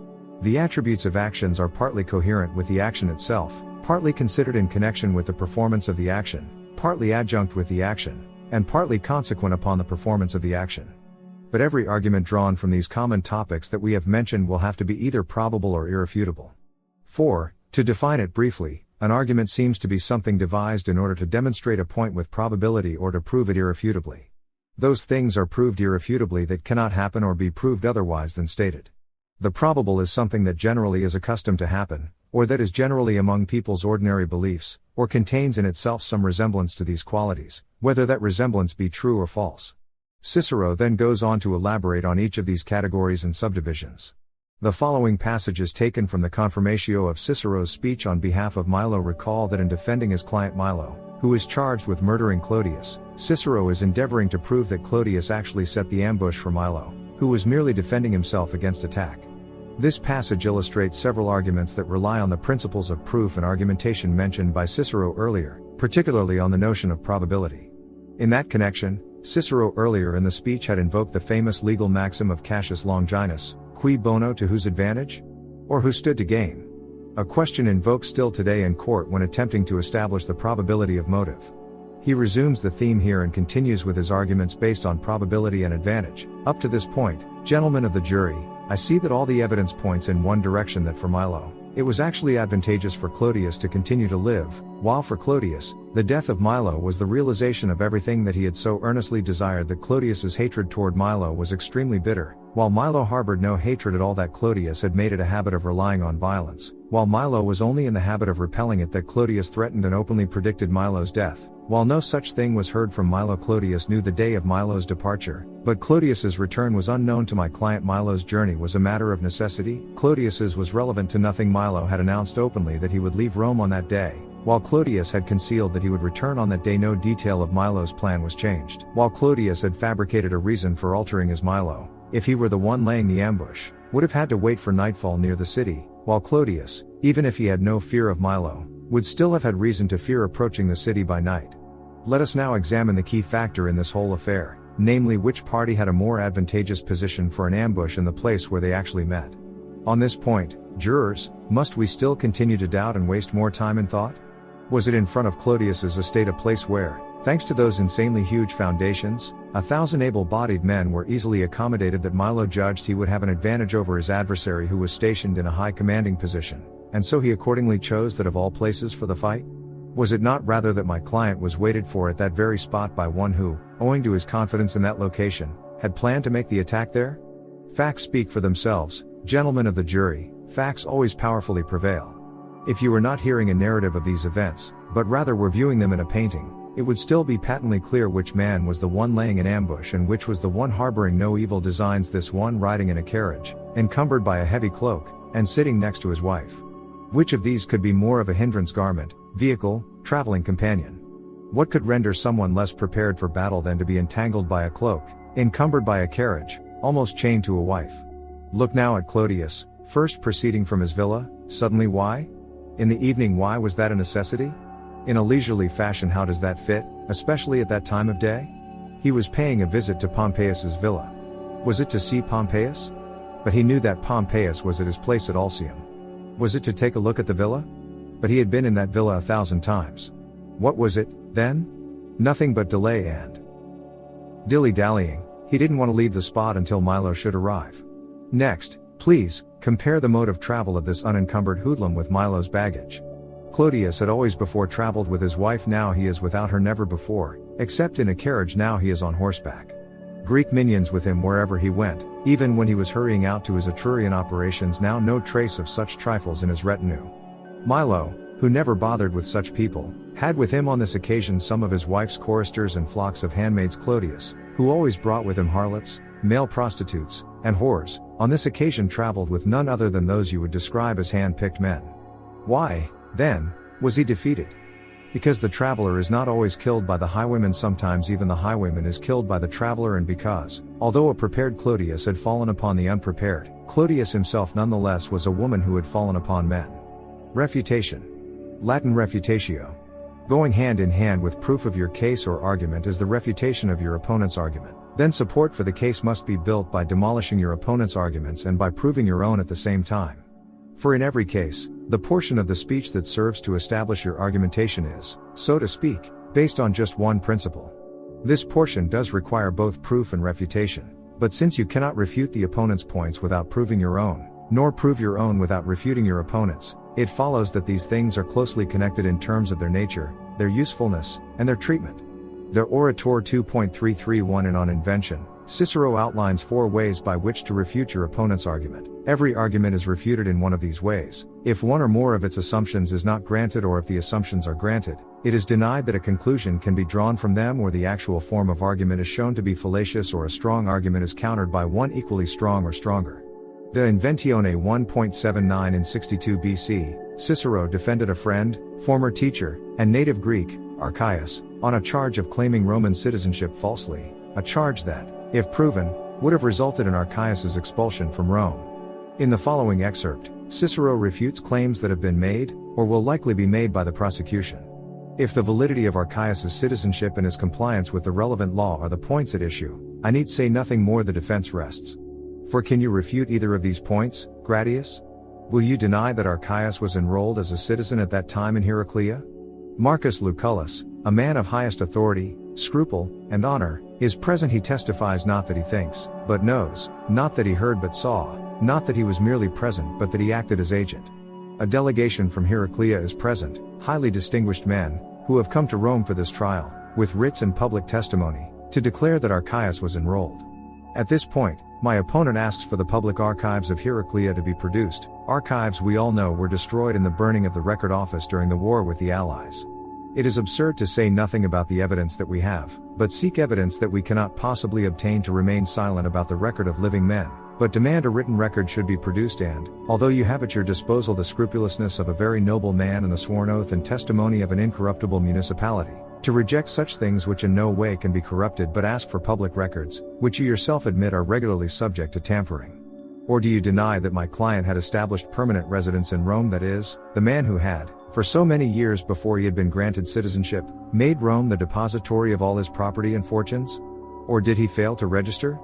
The attributes of actions are partly coherent with the action itself, partly considered in connection with the performance of the action, partly adjunct with the action, and partly consequent upon the performance of the action. But every argument drawn from these common topics that we have mentioned will have to be either probable or irrefutable. 4. To define it briefly, an argument seems to be something devised in order to demonstrate a point with probability or to prove it irrefutably. Those things are proved irrefutably that cannot happen or be proved otherwise than stated. The probable is something that generally is accustomed to happen, or that is generally among people's ordinary beliefs, or contains in itself some resemblance to these qualities, whether that resemblance be true or false. Cicero then goes on to elaborate on each of these categories and subdivisions. The following passage is taken from the Confirmatio of Cicero's speech on behalf of Milo. Recall that in defending his client Milo, who is charged with murdering Clodius, Cicero is endeavoring to prove that Clodius actually set the ambush for Milo, who was merely defending himself against attack. This passage illustrates several arguments that rely on the principles of proof and argumentation mentioned by Cicero earlier, particularly on the notion of probability. In that connection, Cicero earlier in the speech had invoked the famous legal maxim of Cassius Longinus, Cui bono, to whose advantage? Or who stood to gain? A question invoked still today in court when attempting to establish the probability of motive. He resumes the theme here and continues with his arguments based on probability and advantage. Up to this point, gentlemen of the jury, I see that all the evidence points in one direction, that for Milo, it was actually advantageous for Clodius to continue to live, while for Clodius, the death of Milo was the realization of everything that he had so earnestly desired. That Clodius's hatred toward Milo was extremely bitter, while Milo harbored no hatred at all. That Clodius had made it a habit of relying on violence, while Milo was only in the habit of repelling it. That Clodius threatened and openly predicted Milo's death, while no such thing was heard from Milo. Clodius knew the day of Milo's departure, but Clodius's return was unknown to my client. Milo's journey was a matter of necessity. Clodius's was relevant to nothing. Milo had announced openly that he would leave Rome on that day, while Clodius had concealed that he would return on that day. No detail of Milo's plan was changed. While Clodius had fabricated a reason for altering his Milo, if he were the one laying the ambush, would have had to wait for nightfall near the city, while Clodius, even if he had no fear of Milo, would still have had reason to fear approaching the city by night. Let us now examine the key factor in this whole affair, namely which party had a more advantageous position for an ambush in the place where they actually met. On this point, jurors, must we still continue to doubt and waste more time in thought? Was it in front of Clodius's estate a place where, thanks to those insanely huge foundations, 1,000 able-bodied men were easily accommodated? That Milo judged he would have an advantage over his adversary, who was stationed in a high commanding position, and so he accordingly chose that of all places for the fight? Was it not rather that my client was waited for at that very spot by one who, owing to his confidence in that location, had planned to make the attack there? Facts speak for themselves, gentlemen of the jury. Facts always powerfully prevail. If you were not hearing a narrative of these events, but rather were viewing them in a painting, it would still be patently clear which man was the one laying an ambush and which was the one harboring no evil designs. This one riding in a carriage, encumbered by a heavy cloak, and sitting next to his wife. Which of these could be more of a hindrance? Garment, vehicle, traveling companion? What could render someone less prepared for battle than to be entangled by a cloak, encumbered by a carriage, almost chained to a wife? Look now at Clodius, first proceeding from his villa, suddenly why? In the evening, why was that a necessity? In a leisurely fashion, how does that fit, especially at that time of day? He was paying a visit to Pompeius's villa. Was it to see Pompeius? But he knew that Pompeius was at his place at Alsium. Was it to take a look at the villa? But he had been in that villa 1,000 times. What was it, then? Nothing but delay and dilly-dallying. He didn't want to leave the spot until Milo should arrive. Next, please, compare the mode of travel of this unencumbered hoodlum with Milo's baggage. Clodius had always before traveled with his wife, now he is without her. Never before, except in a carriage, now he is on horseback. Greek minions with him wherever he went, even when he was hurrying out to his Etrurian operations. Now no trace of such trifles in his retinue. Milo, who never bothered with such people, had with him on this occasion some of his wife's choristers and flocks of handmaids. Clodius, who always brought with him harlots, male prostitutes, and whores, on this occasion traveled with none other than those you would describe as hand-picked men. Why, then, was he defeated? Because the traveler is not always killed by the highwayman, sometimes even the highwayman is killed by the traveler, and because, although a prepared Clodius had fallen upon the unprepared, Clodius himself nonetheless was a woman who had fallen upon men. Refutation. Latin refutatio. Going hand in hand with proof of your case or argument is the refutation of your opponent's argument. Then support for the case must be built by demolishing your opponent's arguments and by proving your own at the same time. For in every case, the portion of the speech that serves to establish your argumentation is, so to speak, based on just one principle. This portion does require both proof and refutation, but since you cannot refute the opponent's points without proving your own, nor prove your own without refuting your opponent's, it follows that these things are closely connected in terms of their nature, their usefulness, and their treatment. De Orator 2.331. In On Invention, Cicero outlines 4 ways by which to refute your opponent's argument. Every argument is refuted in one of these ways. If one or more of its assumptions is not granted, or if the assumptions are granted, it is denied that a conclusion can be drawn from them, or the actual form of argument is shown to be fallacious, or a strong argument is countered by one equally strong or stronger. De Inventione 1.79. In 62 BC, Cicero defended a friend, former teacher, and native Greek, Archias, on a charge of claiming Roman citizenship falsely, a charge that, if proven, would have resulted in Archias's expulsion from Rome. In the following excerpt, Cicero refutes claims that have been made, or will likely be made by the prosecution. If the validity of Archias's citizenship and his compliance with the relevant law are the points at issue, I need say nothing more. The defense rests. For can you refute either of these points, Gratius? Will you deny that Archias was enrolled as a citizen at that time in Heraclea? Marcus Lucullus, a man of highest authority, scruple, and honor, is present. He testifies not that he thinks, but knows, not that he heard but saw, not that he was merely present but that he acted as agent. A delegation from Heraclea is present, highly distinguished men, who have come to Rome for this trial, with writs and public testimony, to declare that Archias was enrolled. At this point, my opponent asks for the public archives of Heraclea to be produced, archives we all know were destroyed in the burning of the record office during the war with the Allies. It is absurd to say nothing about the evidence that we have, but seek evidence that we cannot possibly obtain to remain silent about the record of living men, but demand a written record should be produced and, although you have at your disposal the scrupulousness of a very noble man and the sworn oath and testimony of an incorruptible municipality, to reject such things which in no way can be corrupted but ask for public records, which you yourself admit are regularly subject to tampering. Or do you deny that my client had established permanent residence in Rome, that is, the man who had, for so many years before he had been granted citizenship, made Rome the depository of all his property and fortunes? Or did he fail to register?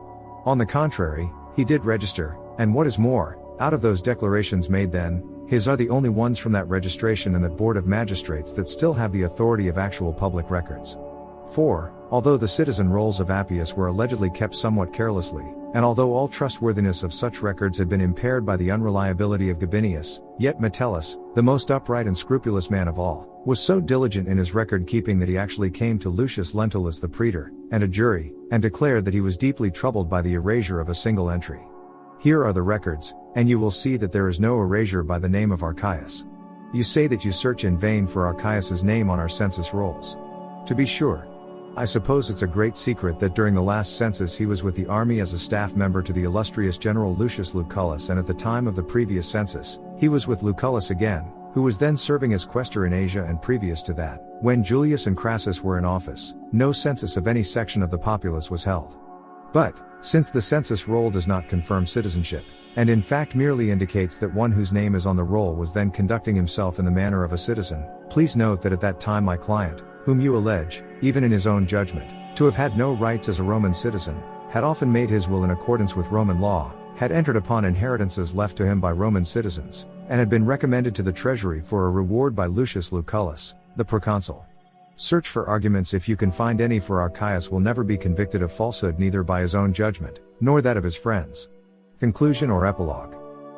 On the contrary, he did register, and what is more, out of those declarations made then, his are the only ones from that registration and that board of magistrates that still have the authority of actual public records. For, although the citizen rolls of Appius were allegedly kept somewhat carelessly, and although all trustworthiness of such records had been impaired by the unreliability of Gabinius, yet Metellus, the most upright and scrupulous man of all, was so diligent in his record keeping that he actually came to Lucius Lentulus the praetor, and a jury, and declared that he was deeply troubled by the erasure of a single entry. Here are the records, and you will see that there is no erasure by the name of Archias. You say that you search in vain for Archias's name on our census rolls. To be sure. I suppose it's a great secret that during the last census he was with the army as a staff member to the illustrious General Lucius Lucullus, and at the time of the previous census, he was with Lucullus again, who was then serving as quaestor in Asia, and previous to that, when Julius and Crassus were in office, no census of any section of the populace was held. But, since the census roll does not confirm citizenship, and in fact merely indicates that one whose name is on the roll was then conducting himself in the manner of a citizen, please note that at that time my client, whom you allege, even in his own judgment, to have had no rights as a Roman citizen, had often made his will in accordance with Roman law, had entered upon inheritances left to him by Roman citizens, and had been recommended to the treasury for a reward by Lucius Lucullus, the proconsul. Search for arguments if you can find any, for Archias will never be convicted of falsehood, neither by his own judgment, nor that of his friends. Conclusion or epilogue.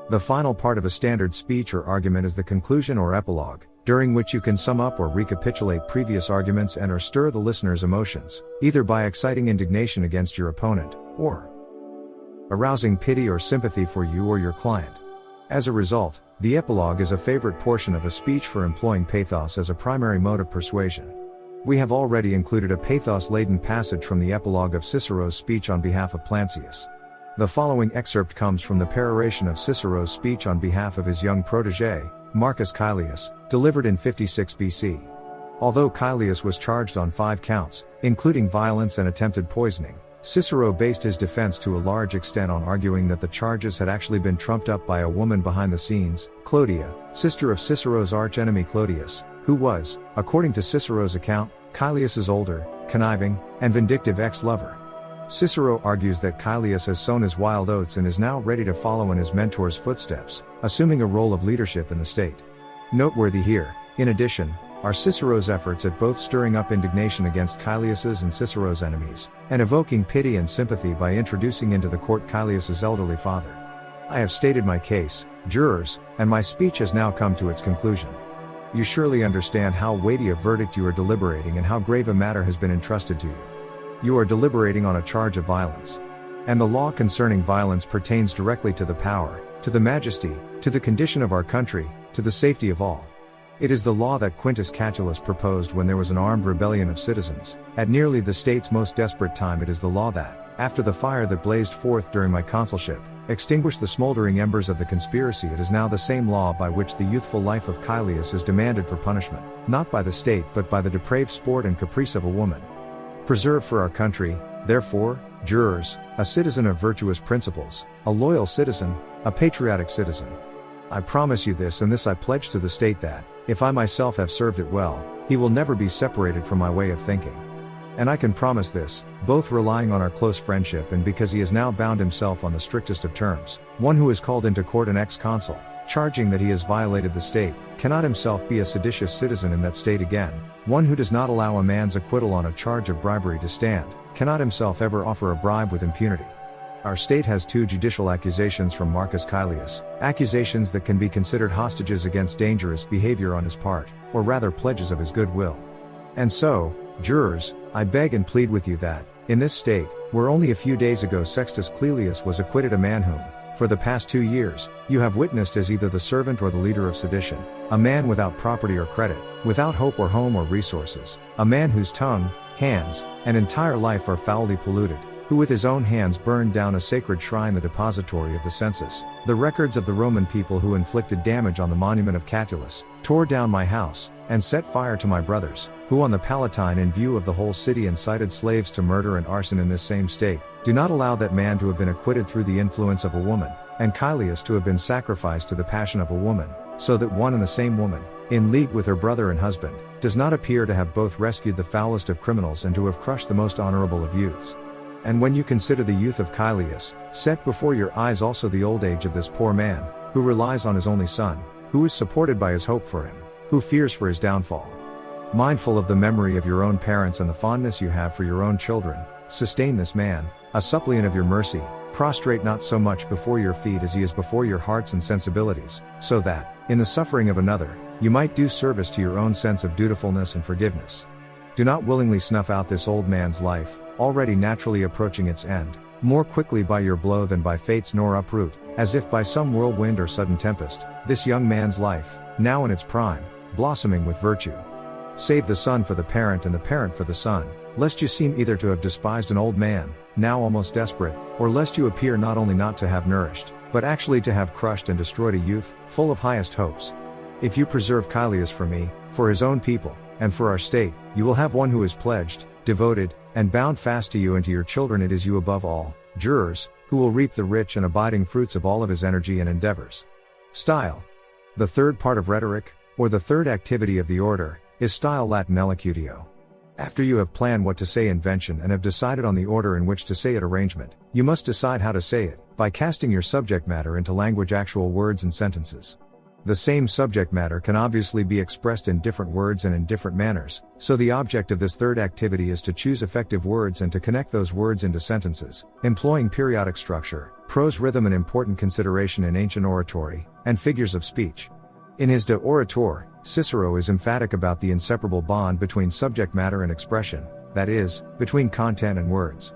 The final part of a standard speech or argument is the conclusion or epilogue, during which you can sum up or recapitulate previous arguments and or stir the listener's emotions, either by exciting indignation against your opponent, or arousing pity or sympathy for you or your client. As a result, the epilogue is a favorite portion of a speech for employing pathos as a primary mode of persuasion. We have already included a pathos-laden passage from the epilogue of Cicero's speech on behalf of Plancius. The following excerpt comes from the peroration of Cicero's speech on behalf of his young protégé, Marcus Caelius, delivered in 56 BC. Although Caelius was charged on 5 counts, including violence and attempted poisoning, Cicero based his defense to a large extent on arguing that the charges had actually been trumped up by a woman behind the scenes, Clodia, sister of Cicero's archenemy Clodius, who was, according to Cicero's account, Caelius's older, conniving, and vindictive ex-lover. Cicero argues that Caelius has sown his wild oats and is now ready to follow in his mentor's footsteps, assuming a role of leadership in the state. Noteworthy here, in addition, are Cicero's efforts at both stirring up indignation against Caelius's and Cicero's enemies, and evoking pity and sympathy by introducing into the court Caelius's elderly father. I have stated my case, jurors, and my speech has now come to its conclusion. You surely understand how weighty a verdict you are deliberating and how grave a matter has been entrusted to you. You are deliberating on a charge of violence. And the law concerning violence pertains directly to the power, to the majesty, to the condition of our country, to the safety of all. It is the law that Quintus Catulus proposed when there was an armed rebellion of citizens, at nearly the state's most desperate time. It is the law that, after the fire that blazed forth during my consulship, extinguished the smoldering embers of the conspiracy. It is now the same law by which the youthful life of Caelius is demanded for punishment, not by the state but by the depraved sport and caprice of a woman. Preserve for our country, therefore, jurors, a citizen of virtuous principles, a loyal citizen, a patriotic citizen. I promise you this, and this I pledge to the state, that, if I myself have served it well, he will never be separated from my way of thinking. And I can promise this, both relying on our close friendship and because he has now bound himself on the strictest of terms. One who has called into court an ex-consul, charging that he has violated the state, cannot himself be a seditious citizen in that state again. One who does not allow a man's acquittal on a charge of bribery to stand, cannot himself ever offer a bribe with impunity. Our state has 2 judicial accusations from Marcus Caelius, accusations that can be considered hostages against dangerous behavior on his part, or rather pledges of his goodwill. And so, jurors, I beg and plead with you that, in this state, where only a few days ago Sextus Caelius was acquitted, a man whom, for the past 2 years, you have witnessed as either the servant or the leader of sedition, a man without property or credit, without hope or home or resources, a man whose tongue, hands, and entire life are foully polluted, who with his own hands burned down a sacred shrine, the depository of the census, the records of the Roman people, who inflicted damage on the monument of Catullus, tore down my house, and set fire to my brothers, who on the Palatine in view of the whole city incited slaves to murder and arson in this same state, do not allow that man to have been acquitted through the influence of a woman, and Caelius to have been sacrificed to the passion of a woman, so that one and the same woman, in league with her brother and husband, does not appear to have both rescued the foulest of criminals and to have crushed the most honorable of youths. And when you consider the youth of Caelius, set before your eyes also the old age of this poor man, who relies on his only son, who is supported by his hope for him, who fears for his downfall. Mindful of the memory of your own parents and the fondness you have for your own children, sustain this man, a suppliant of your mercy, prostrate not so much before your feet as he is before your hearts and sensibilities, so that, in the suffering of another, you might do service to your own sense of dutifulness and forgiveness. Do not willingly snuff out this old man's life, already naturally approaching its end, more quickly by your blow than by fate's, nor uproot, as if by some whirlwind or sudden tempest, this young man's life, now in its prime, blossoming with virtue. Save the son for the parent and the parent for the son, lest you seem either to have despised an old man, now almost desperate, or lest you appear not only not to have nourished, but actually to have crushed and destroyed a youth, full of highest hopes. If you preserve Caelius for me, for his own people, and for our state, you will have one who is pledged, devoted, and bound fast to you and to your children. It is you above all, jurors, who will reap the rich and abiding fruits of all of his energy and endeavors. Style. The third part of rhetoric, or the third activity of the orator, is style, Latin elocutio. After you have planned what to say, invention, and have decided on the order in which to say it, arrangement, you must decide how to say it, by casting your subject matter into language, actual words and sentences. The same subject matter can obviously be expressed in different words and in different manners, so the object of this third activity is to choose effective words and to connect those words into sentences, employing periodic structure, prose rhythm, an important consideration in ancient oratory, and figures of speech. In his De Orator, Cicero is emphatic about the inseparable bond between subject matter and expression, that is, between content and words.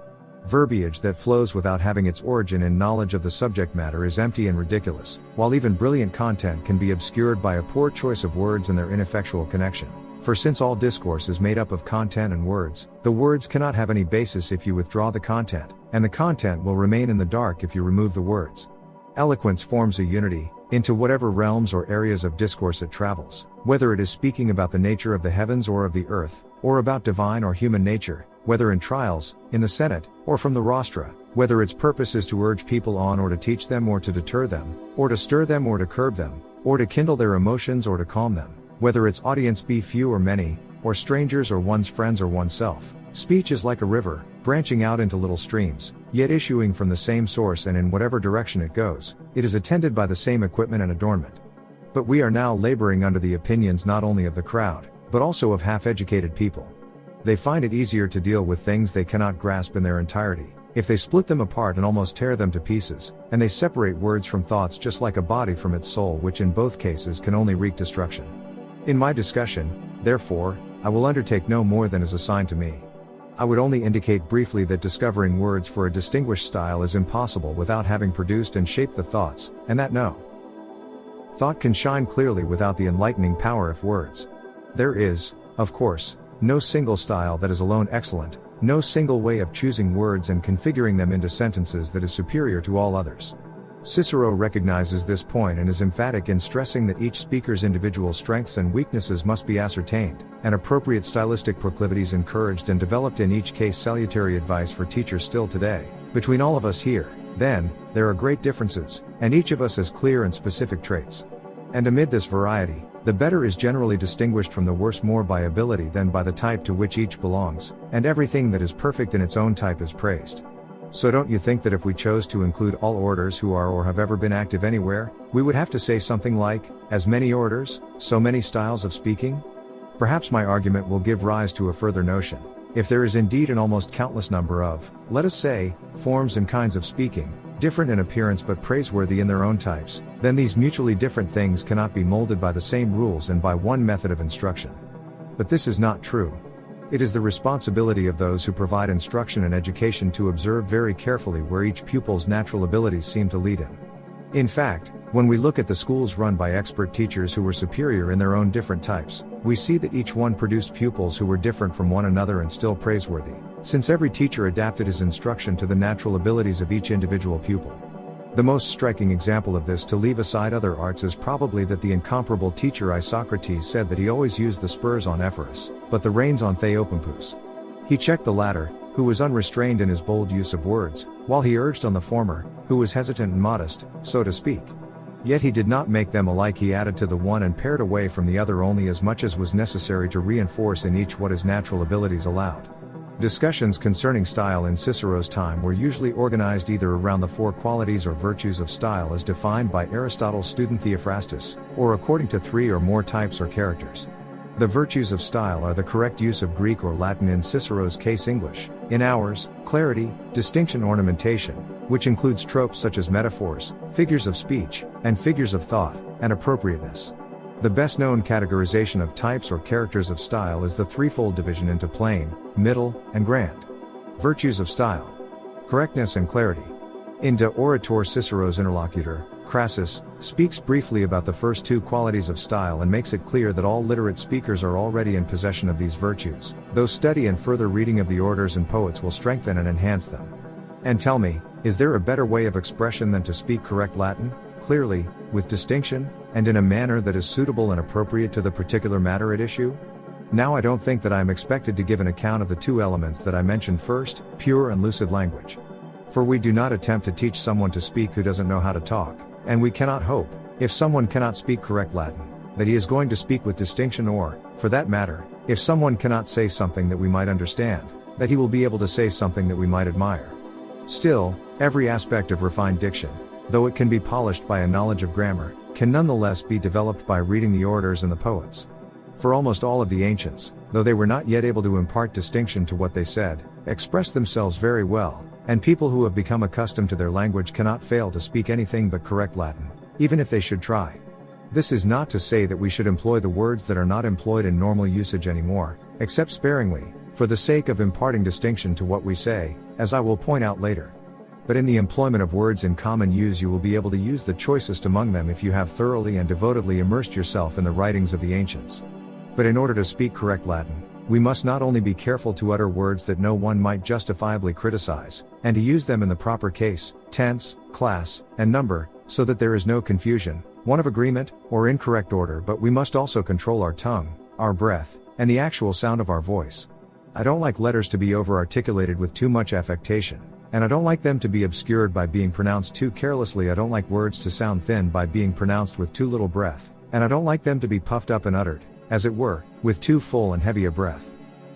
Verbiage that flows without having its origin in knowledge of the subject matter is empty and ridiculous, while even brilliant content can be obscured by a poor choice of words and their ineffectual connection. For since all discourse is made up of content and words, the words cannot have any basis if you withdraw the content, and the content will remain in the dark if you remove the words. Eloquence forms a unity, into whatever realms or areas of discourse it travels, whether it is speaking about the nature of the heavens or of the earth, or about divine or human nature, whether in trials, in the Senate, or from the rostra, whether its purpose is to urge people on or to teach them or to deter them, or to stir them or to curb them, or to kindle their emotions or to calm them, whether its audience be few or many, or strangers or one's friends or oneself. Speech is like a river, branching out into little streams, yet issuing from the same source, and in whatever direction it goes, it is attended by the same equipment and adornment. But we are now laboring under the opinions not only of the crowd, but also of half-educated people. They find it easier to deal with things they cannot grasp in their entirety, if they split them apart and almost tear them to pieces, and they separate words from thoughts just like a body from its soul, which in both cases can only wreak destruction. In my discussion, therefore, I will undertake no more than is assigned to me. I would only indicate briefly that discovering words for a distinguished style is impossible without having produced and shaped the thoughts, and that no thought can shine clearly without the enlightening power of words. There is, of course, no single style that is alone excellent, no single way of choosing words and configuring them into sentences that is superior to all others. Cicero recognizes this point and is emphatic in stressing that each speaker's individual strengths and weaknesses must be ascertained, and appropriate stylistic proclivities encouraged and developed, in each case salutary advice for teachers still today. Between all of us here, then, there are great differences, and each of us has clear and specific traits. And amid this variety, the better is generally distinguished from the worse more by ability than by the type to which each belongs, and everything that is perfect in its own type is praised. So don't you think that if we chose to include all orators who are or have ever been active anywhere, we would have to say something like, as many orators, so many styles of speaking? Perhaps my argument will give rise to a further notion. If there is indeed an almost countless number of, let us say, forms and kinds of speaking, different in appearance but praiseworthy in their own types, then these mutually different things cannot be molded by the same rules and by one method of instruction. But this is not true. It is the responsibility of those who provide instruction and education to observe very carefully where each pupil's natural abilities seem to lead him. In fact, when we look at the schools run by expert teachers who were superior in their own different types, we see that each one produced pupils who were different from one another and still praiseworthy, since every teacher adapted his instruction to the natural abilities of each individual pupil. The most striking example of this, to leave aside other arts, is probably that the incomparable teacher Isocrates said that he always used the spurs on Ephorus, but the reins on Theopompus. He checked the latter, who was unrestrained in his bold use of words, while he urged on the former, who was hesitant and modest, so to speak. Yet he did not make them alike, he added to the one and pared away from the other only as much as was necessary to reinforce in each what his natural abilities allowed. Discussions concerning style in Cicero's time were usually organized either around the four qualities or virtues of style as defined by Aristotle's student Theophrastus, or according to three or more types or characters. The virtues of style are the correct use of Greek or Latin, in Cicero's case English, in ours, clarity, distinction, ornamentation, which includes tropes such as metaphors, figures of speech, and figures of thought, and appropriateness. The best known categorization of types or characters of style is the threefold division into plain, middle, and grand. Virtues of style: correctness and clarity. In De Orator, Cicero's interlocutor, Crassus, speaks briefly about the first two qualities of style and makes it clear that all literate speakers are already in possession of these virtues, though study and further reading of the orators and poets will strengthen and enhance them. And tell me, is there a better way of expression than to speak correct Latin, clearly, with distinction, and in a manner that is suitable and appropriate to the particular matter at issue? Now I don't think that I am expected to give an account of the two elements that I mentioned first, pure and lucid language. For we do not attempt to teach someone to speak who doesn't know how to talk, and we cannot hope, if someone cannot speak correct Latin, that he is going to speak with distinction, or, for that matter, if someone cannot say something that we might understand, that he will be able to say something that we might admire. Still, every aspect of refined diction, though it can be polished by a knowledge of grammar, can nonetheless be developed by reading the orators and the poets. For almost all of the ancients, though they were not yet able to impart distinction to what they said, expressed themselves very well, and people who have become accustomed to their language cannot fail to speak anything but correct Latin, even if they should try. This is not to say that we should employ the words that are not employed in normal usage anymore, except sparingly, for the sake of imparting distinction to what we say, as I will point out later. But in the employment of words in common use, you will be able to use the choicest among them if you have thoroughly and devotedly immersed yourself in the writings of the ancients. But in order to speak correct Latin, we must not only be careful to utter words that no one might justifiably criticize, and to use them in the proper case, tense, class, and number, so that there is no confusion, one of agreement, or incorrect order, but we must also control our tongue, our breath, and the actual sound of our voice. I don't like letters to be over-articulated with too much affectation, and I don't like them to be obscured by being pronounced too carelessly. I don't like words to sound thin by being pronounced with too little breath, and I don't like them to be puffed up and uttered, as it were, with too full and heavy a breath.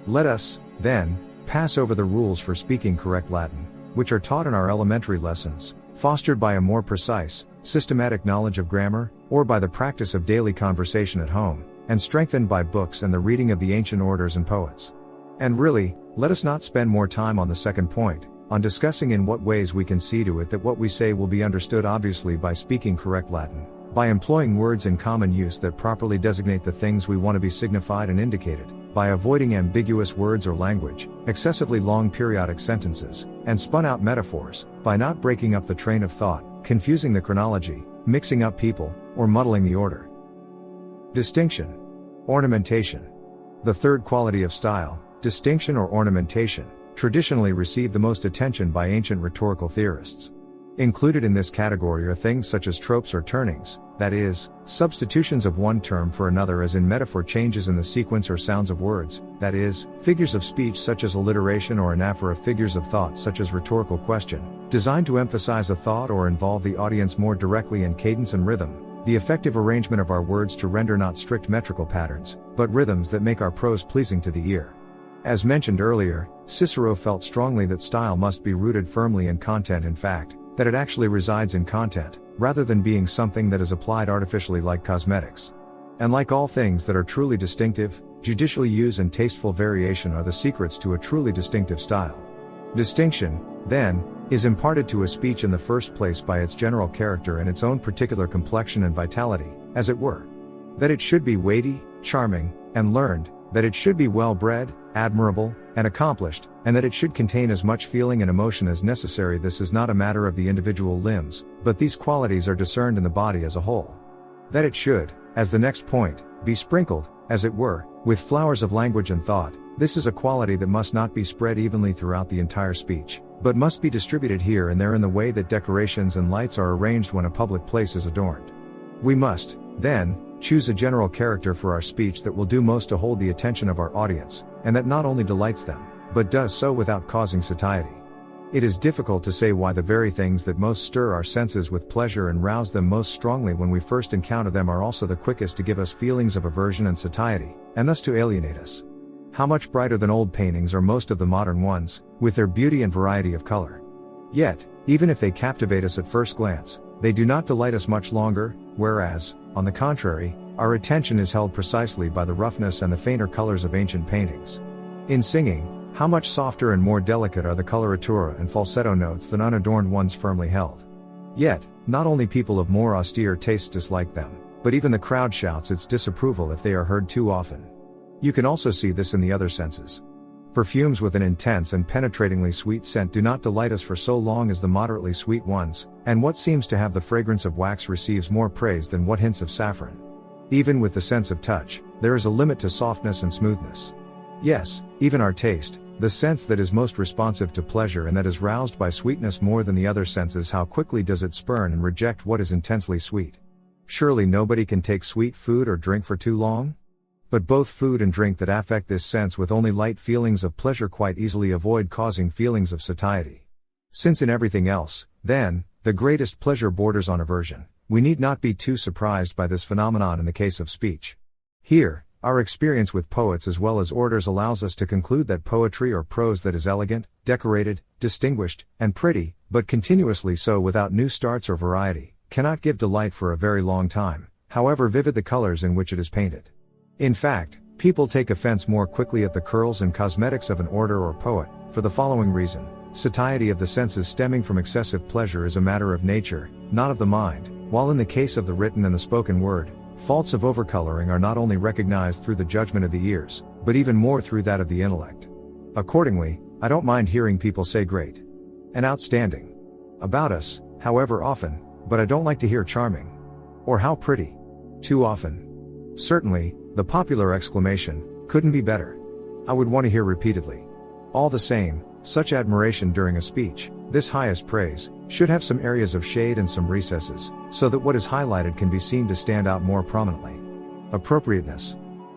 Let us, then, pass over the rules for speaking correct Latin, which are taught in our elementary lessons, fostered by a more precise, systematic knowledge of grammar, or by the practice of daily conversation at home, and strengthened by books and the reading of the ancient orators and poets. And really, let us not spend more time on the second point, on discussing in what ways we can see to it that what we say will be understood obviously by speaking correct Latin, by employing words in common use that properly designate the things we want to be signified and indicated, by avoiding ambiguous words or language, excessively long periodic sentences, and spun out metaphors, by not breaking up the train of thought, confusing the chronology, mixing up people, or muddling the order. Distinction. Ornamentation. The third quality of style, distinction or ornamentation, traditionally received the most attention by ancient rhetorical theorists. Included in this category are things such as tropes or turnings, that is, substitutions of one term for another as in metaphor, changes in the sequence or sounds of words, that is, figures of speech such as alliteration or anaphora, figures of thought such as rhetorical question, designed to emphasize a thought or involve the audience more directly, in cadence and rhythm, the effective arrangement of our words to render not strict metrical patterns, but rhythms that make our prose pleasing to the ear. As mentioned earlier, Cicero felt strongly that style must be rooted firmly in content, in fact, that it actually resides in content, rather than being something that is applied artificially like cosmetics. And like all things that are truly distinctive, judicial use and tasteful variation are the secrets to a truly distinctive style. Distinction, then, is imparted to a speech in the first place by its general character and its own particular complexion and vitality, as it were. That it should be weighty, charming, and learned, that it should be well-bred, admirable, and accomplished, and that it should contain as much feeling and emotion as necessary. This is not a matter of the individual limbs, but these qualities are discerned in the body as a whole. That it should, as the next point, be sprinkled, as it were, with flowers of language and thought. This is a quality that must not be spread evenly throughout the entire speech, but must be distributed here and there in the way that decorations and lights are arranged when a public place is adorned. We must, then, choose a general character for our speech that will do most to hold the attention of our audience, and that not only delights them, but does so without causing satiety. It is difficult to say why the very things that most stir our senses with pleasure and rouse them most strongly when we first encounter them are also the quickest to give us feelings of aversion and satiety, and thus to alienate us. How much brighter than old paintings are most of the modern ones, with their beauty and variety of color. Yet, even if they captivate us at first glance, they do not delight us much longer, whereas, on the contrary, our attention is held precisely by the roughness and the fainter colors of ancient paintings. In singing, how much softer and more delicate are the coloratura and falsetto notes than unadorned ones firmly held. Yet, not only people of more austere tastes dislike them, but even the crowd shouts its disapproval if they are heard too often. You can also see this in the other senses. Perfumes with an intense and penetratingly sweet scent do not delight us for so long as the moderately sweet ones, and what seems to have the fragrance of wax receives more praise than what hints of saffron. Even with the sense of touch, there is a limit to softness and smoothness. Yes, even our taste, the sense that is most responsive to pleasure and that is roused by sweetness more than the other senses, how quickly does it spurn and reject what is intensely sweet? Surely nobody can take sweet food or drink for too long? But both food and drink that affect this sense with only light feelings of pleasure quite easily avoid causing feelings of satiety. Since in everything else, then, the greatest pleasure borders on aversion, we need not be too surprised by this phenomenon in the case of speech. Here, our experience with poets as well as orators allows us to conclude that poetry or prose that is elegant, decorated, distinguished, and pretty, but continuously so without new starts or variety, cannot give delight for a very long time, however vivid the colors in which it is painted. In fact, people take offense more quickly at the curls and cosmetics of an orator or poet, for the following reason: satiety of the senses stemming from excessive pleasure is a matter of nature, not of the mind, while in the case of the written and the spoken word, faults of overcoloring are not only recognized through the judgment of the ears, but even more through that of the intellect. Accordingly, I don't mind hearing people say great and outstanding about us, however often, but I don't like to hear charming or how pretty too often. Certainly, the popular exclamation, couldn't be better, I would want to hear repeatedly. All the same, such admiration during a speech, this highest praise, should have some areas of shade and some recesses, so that what is highlighted can be seen to stand out more prominently. Appropriateness.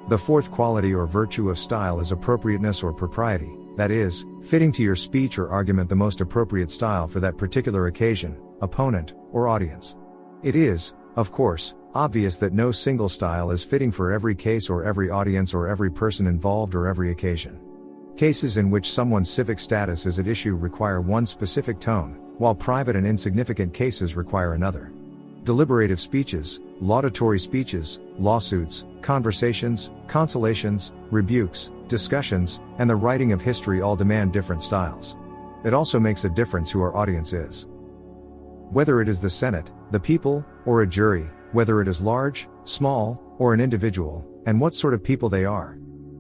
The fourth quality or virtue of style is appropriateness or propriety, that is, fitting to your speech or argument the most appropriate style for that particular occasion, opponent, or audience. It is, of course, obvious that no single style is fitting for every case or every audience or every person involved or every occasion. Cases in which someone's civic status is at issue require one specific tone, while private and insignificant cases require another. Deliberative speeches, laudatory speeches, lawsuits, conversations, consolations, rebukes, discussions, and the writing of history all demand different styles. It also makes a difference who our audience is. Whether it is the Senate, the people, or a jury, whether it is large, small, or an individual, and what sort of people they are.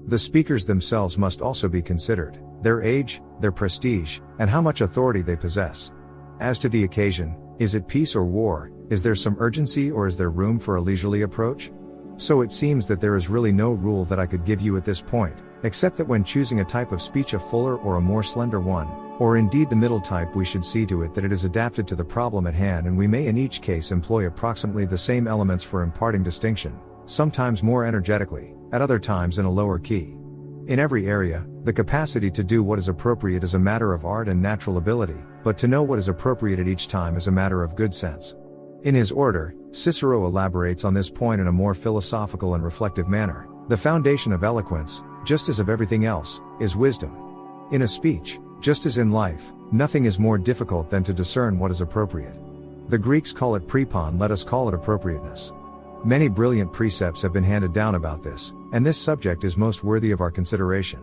The speakers themselves must also be considered, their age, their prestige, and how much authority they possess. As to the occasion, is it peace or war, is there some urgency or is there room for a leisurely approach? So it seems that there is really no rule that I could give you at this point, except that when choosing a type of speech, a fuller or a more slender one, or indeed the middle type, we should see to it that it is adapted to the problem at hand, and we may in each case employ approximately the same elements for imparting distinction, sometimes more energetically, at other times in a lower key. In every area, the capacity to do what is appropriate is a matter of art and natural ability, but to know what is appropriate at each time is a matter of good sense. In his Order, Cicero elaborates on this point in a more philosophical and reflective manner. The foundation of eloquence, just as of everything else, is wisdom. In a speech, just as in life, nothing is more difficult than to discern what is appropriate. The Greeks call it prepon, let us call it appropriateness. Many brilliant precepts have been handed down about this, and this subject is most worthy of our consideration.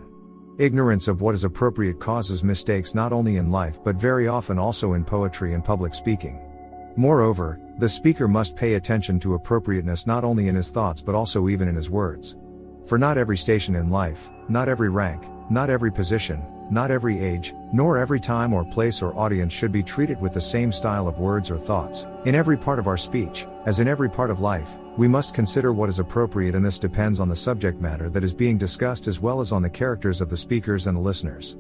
Ignorance of what is appropriate causes mistakes not only in life but very often also in poetry and public speaking. Moreover, the speaker must pay attention to appropriateness not only in his thoughts but also even in his words. For not every station in life, not every rank, not every position, not every age, nor every time or place or audience should be treated with the same style of words or thoughts. In every part of our speech, as in every part of life, we must consider what is appropriate, and this depends on the subject matter that is being discussed as well as on the characters of the speakers and the listeners.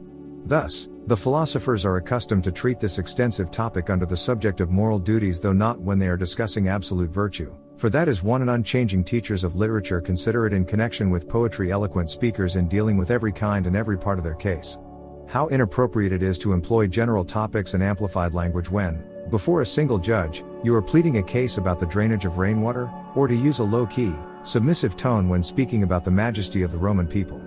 Thus, the philosophers are accustomed to treat this extensive topic under the subject of moral duties, though not when they are discussing absolute virtue, for that is one and unchanging. Teachers of literature consider it in connection with poetry. Eloquent speakers in dealing with every kind and every part of their case. How inappropriate it is to employ general topics and amplified language when, before a single judge, you are pleading a case about the drainage of rainwater, or to use a low-key, submissive tone when speaking about the majesty of the Roman people.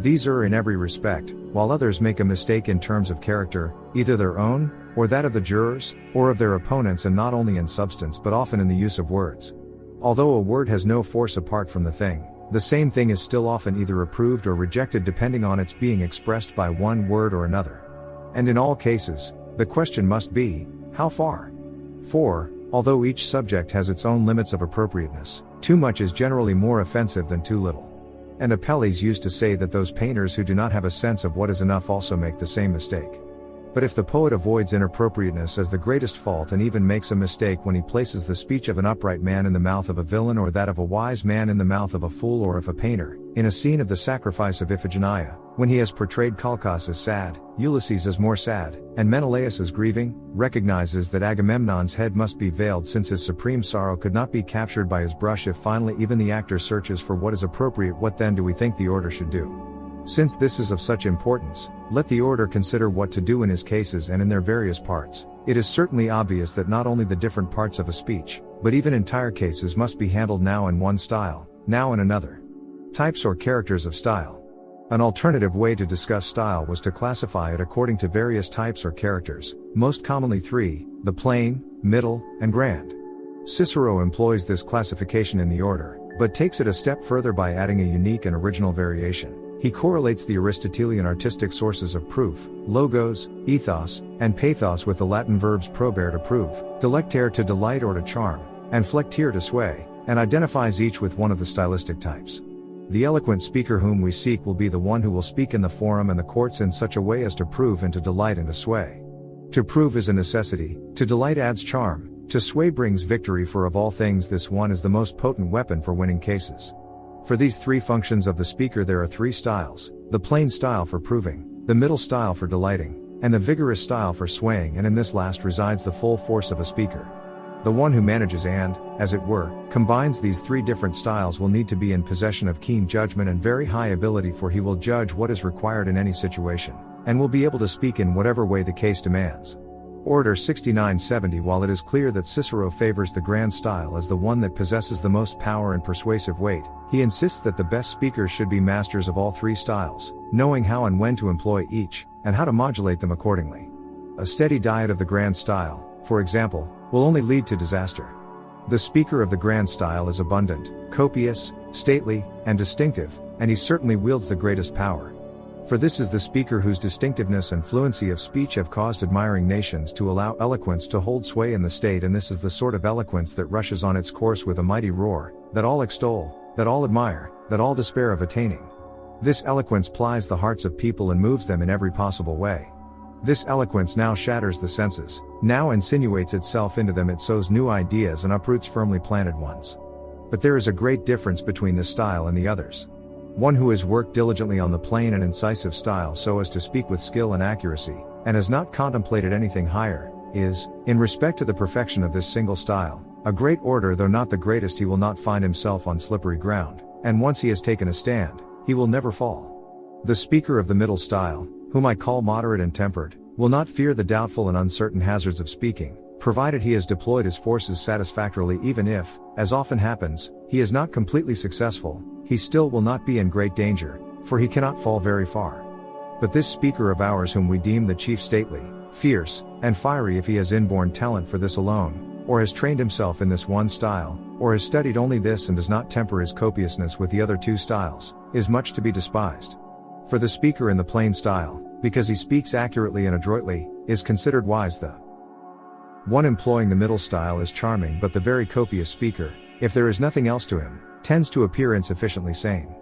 These err in every respect, while others make a mistake in terms of character, either their own, or that of the jurors, or of their opponents, and not only in substance but often in the use of words. Although a word has no force apart from the thing, the same thing is still often either approved or rejected depending on its being expressed by one word or another. And in all cases, the question must be, how far? For, although each subject has its own limits of appropriateness, too much is generally more offensive than too little. And Apelles used to say that those painters who do not have a sense of what is enough also make the same mistake. But if the poet avoids inappropriateness as the greatest fault and even makes a mistake when he places the speech of an upright man in the mouth of a villain, or that of a wise man in the mouth of a fool, or if a painter, in a scene of the sacrifice of Iphigenia, when he has portrayed Calchas as sad, Ulysses as more sad, and Menelaus as grieving, recognizes that Agamemnon's head must be veiled since his supreme sorrow could not be captured by his brush. If finally even the actor searches for what is appropriate, what then do we think the Order should do? Since this is of such importance, let the Order consider what to do in his cases and in their various parts. It is certainly obvious that not only the different parts of a speech, but even entire cases must be handled now in one style, now in another. Types or characters of style. An alternative way to discuss style was to classify it according to various types or characters, most commonly three: the plain, middle, and grand. Cicero employs this classification in the Order, but takes it a step further by adding a unique and original variation. He correlates the Aristotelian artistic sources of proof, logos, ethos, and pathos with the Latin verbs probare to prove, delectare to delight or to charm, and flectere to sway, and identifies each with one of the stylistic types. The eloquent speaker whom we seek will be the one who will speak in the forum and the courts in such a way as to prove and to delight and to sway. To prove is a necessity, to delight adds charm, to sway brings victory, for of all things this one is the most potent weapon for winning cases. For these three functions of the speaker there are three styles: the plain style for proving, the middle style for delighting, and the vigorous style for swaying, and in this last resides the full force of a speaker. The one who manages and, as it were, combines these three different styles will need to be in possession of keen judgment and very high ability, for he will judge what is required in any situation, and will be able to speak in whatever way the case demands. Order 6970. While it is clear that Cicero favors the grand style as the one that possesses the most power and persuasive weight, he insists that the best speakers should be masters of all three styles, knowing how and when to employ each, and how to modulate them accordingly. A steady diet of the grand style, for example, will only lead to disaster. The speaker of the grand style is abundant, copious, stately, and distinctive, and he certainly wields the greatest power. For this is the speaker whose distinctiveness and fluency of speech have caused admiring nations to allow eloquence to hold sway in the state, and this is the sort of eloquence that rushes on its course with a mighty roar, that all extol, that all admire, that all despair of attaining. This eloquence plies the hearts of people and moves them in every possible way. This eloquence now shatters the senses, now insinuates itself into them, it sows new ideas and uproots firmly planted ones. But there is a great difference between this style and the others. One who has worked diligently on the plain and incisive style so as to speak with skill and accuracy, and has not contemplated anything higher, is, in respect to the perfection of this single style, a great orator. Though not the greatest, he will not find himself on slippery ground, and once he has taken a stand, he will never fall. The speaker of the middle style, whom I call moderate and tempered, will not fear the doubtful and uncertain hazards of speaking, provided he has deployed his forces satisfactorily. Even if, as often happens, he is not completely successful, he still will not be in great danger, for he cannot fall very far. But this speaker of ours, whom we deem the chief, stately, fierce, and fiery, if he has inborn talent for this alone, or has trained himself in this one style, or has studied only this and does not temper his copiousness with the other two styles, is much to be despised. For the speaker in the plain style, because he speaks accurately and adroitly, is considered wise. The one employing the middle style is charming, but the very copious speaker, if there is nothing else to him, tends to appear insufficiently sane.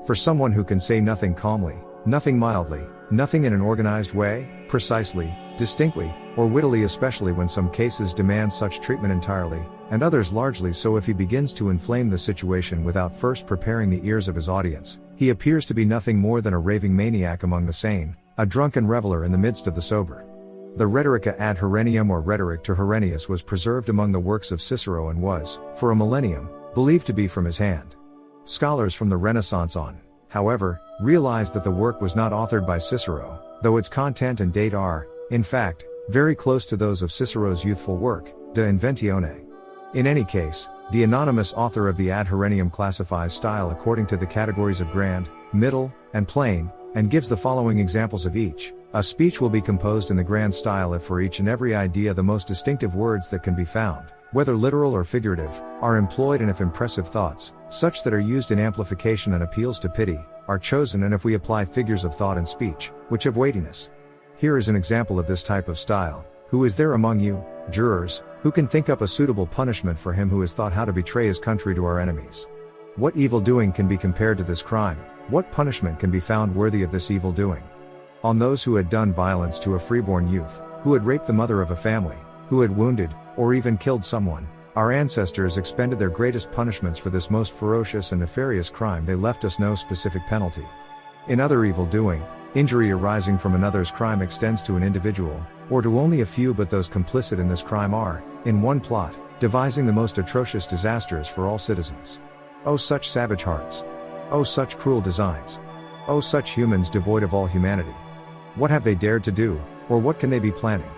For someone who can say nothing calmly, nothing mildly, nothing in an organized way, precisely, distinctly, or wittily, especially when some cases demand such treatment entirely, and others largely so, if he begins to inflame the situation without first preparing the ears of his audience, he appears to be nothing more than a raving maniac among the sane, a drunken reveler in the midst of the sober. The Rhetorica ad Herennium, or Rhetoric to Herennius, was preserved among the works of Cicero and was, for a millennium, believed to be from his hand. Scholars from the Renaissance on, however, realized that the work was not authored by Cicero, though its content and date are, in fact, very close to those of Cicero's youthful work, De Inventione. In any case, the anonymous author of the Ad Herennium classifies style according to the categories of grand, middle, and plain, and gives the following examples of each. A speech will be composed in the grand style if for each and every idea the most distinctive words that can be found, whether literal or figurative, are employed, and if impressive thoughts, such that are used in amplification and appeals to pity, are chosen, and if we apply figures of thought in speech, which have weightiness. Here is an example of this type of style. Who is there among you, jurors, who can think up a suitable punishment for him who has thought how to betray his country to our enemies? What evil doing can be compared to this crime? What punishment can be found worthy of this evil doing? On those who had done violence to a freeborn youth, who had raped the mother of a family, who had wounded, or even killed someone, our ancestors expended their greatest punishments for this most ferocious and nefarious crime. They left us no specific penalty. In other evil doing, injury arising from another's crime extends to an individual, or to only a few, but those complicit in this crime are, in one plot, devising the most atrocious disasters for all citizens. Oh, such savage hearts! Oh, such cruel designs! Oh, such humans devoid of all humanity! What have they dared to do, or what can they be planning?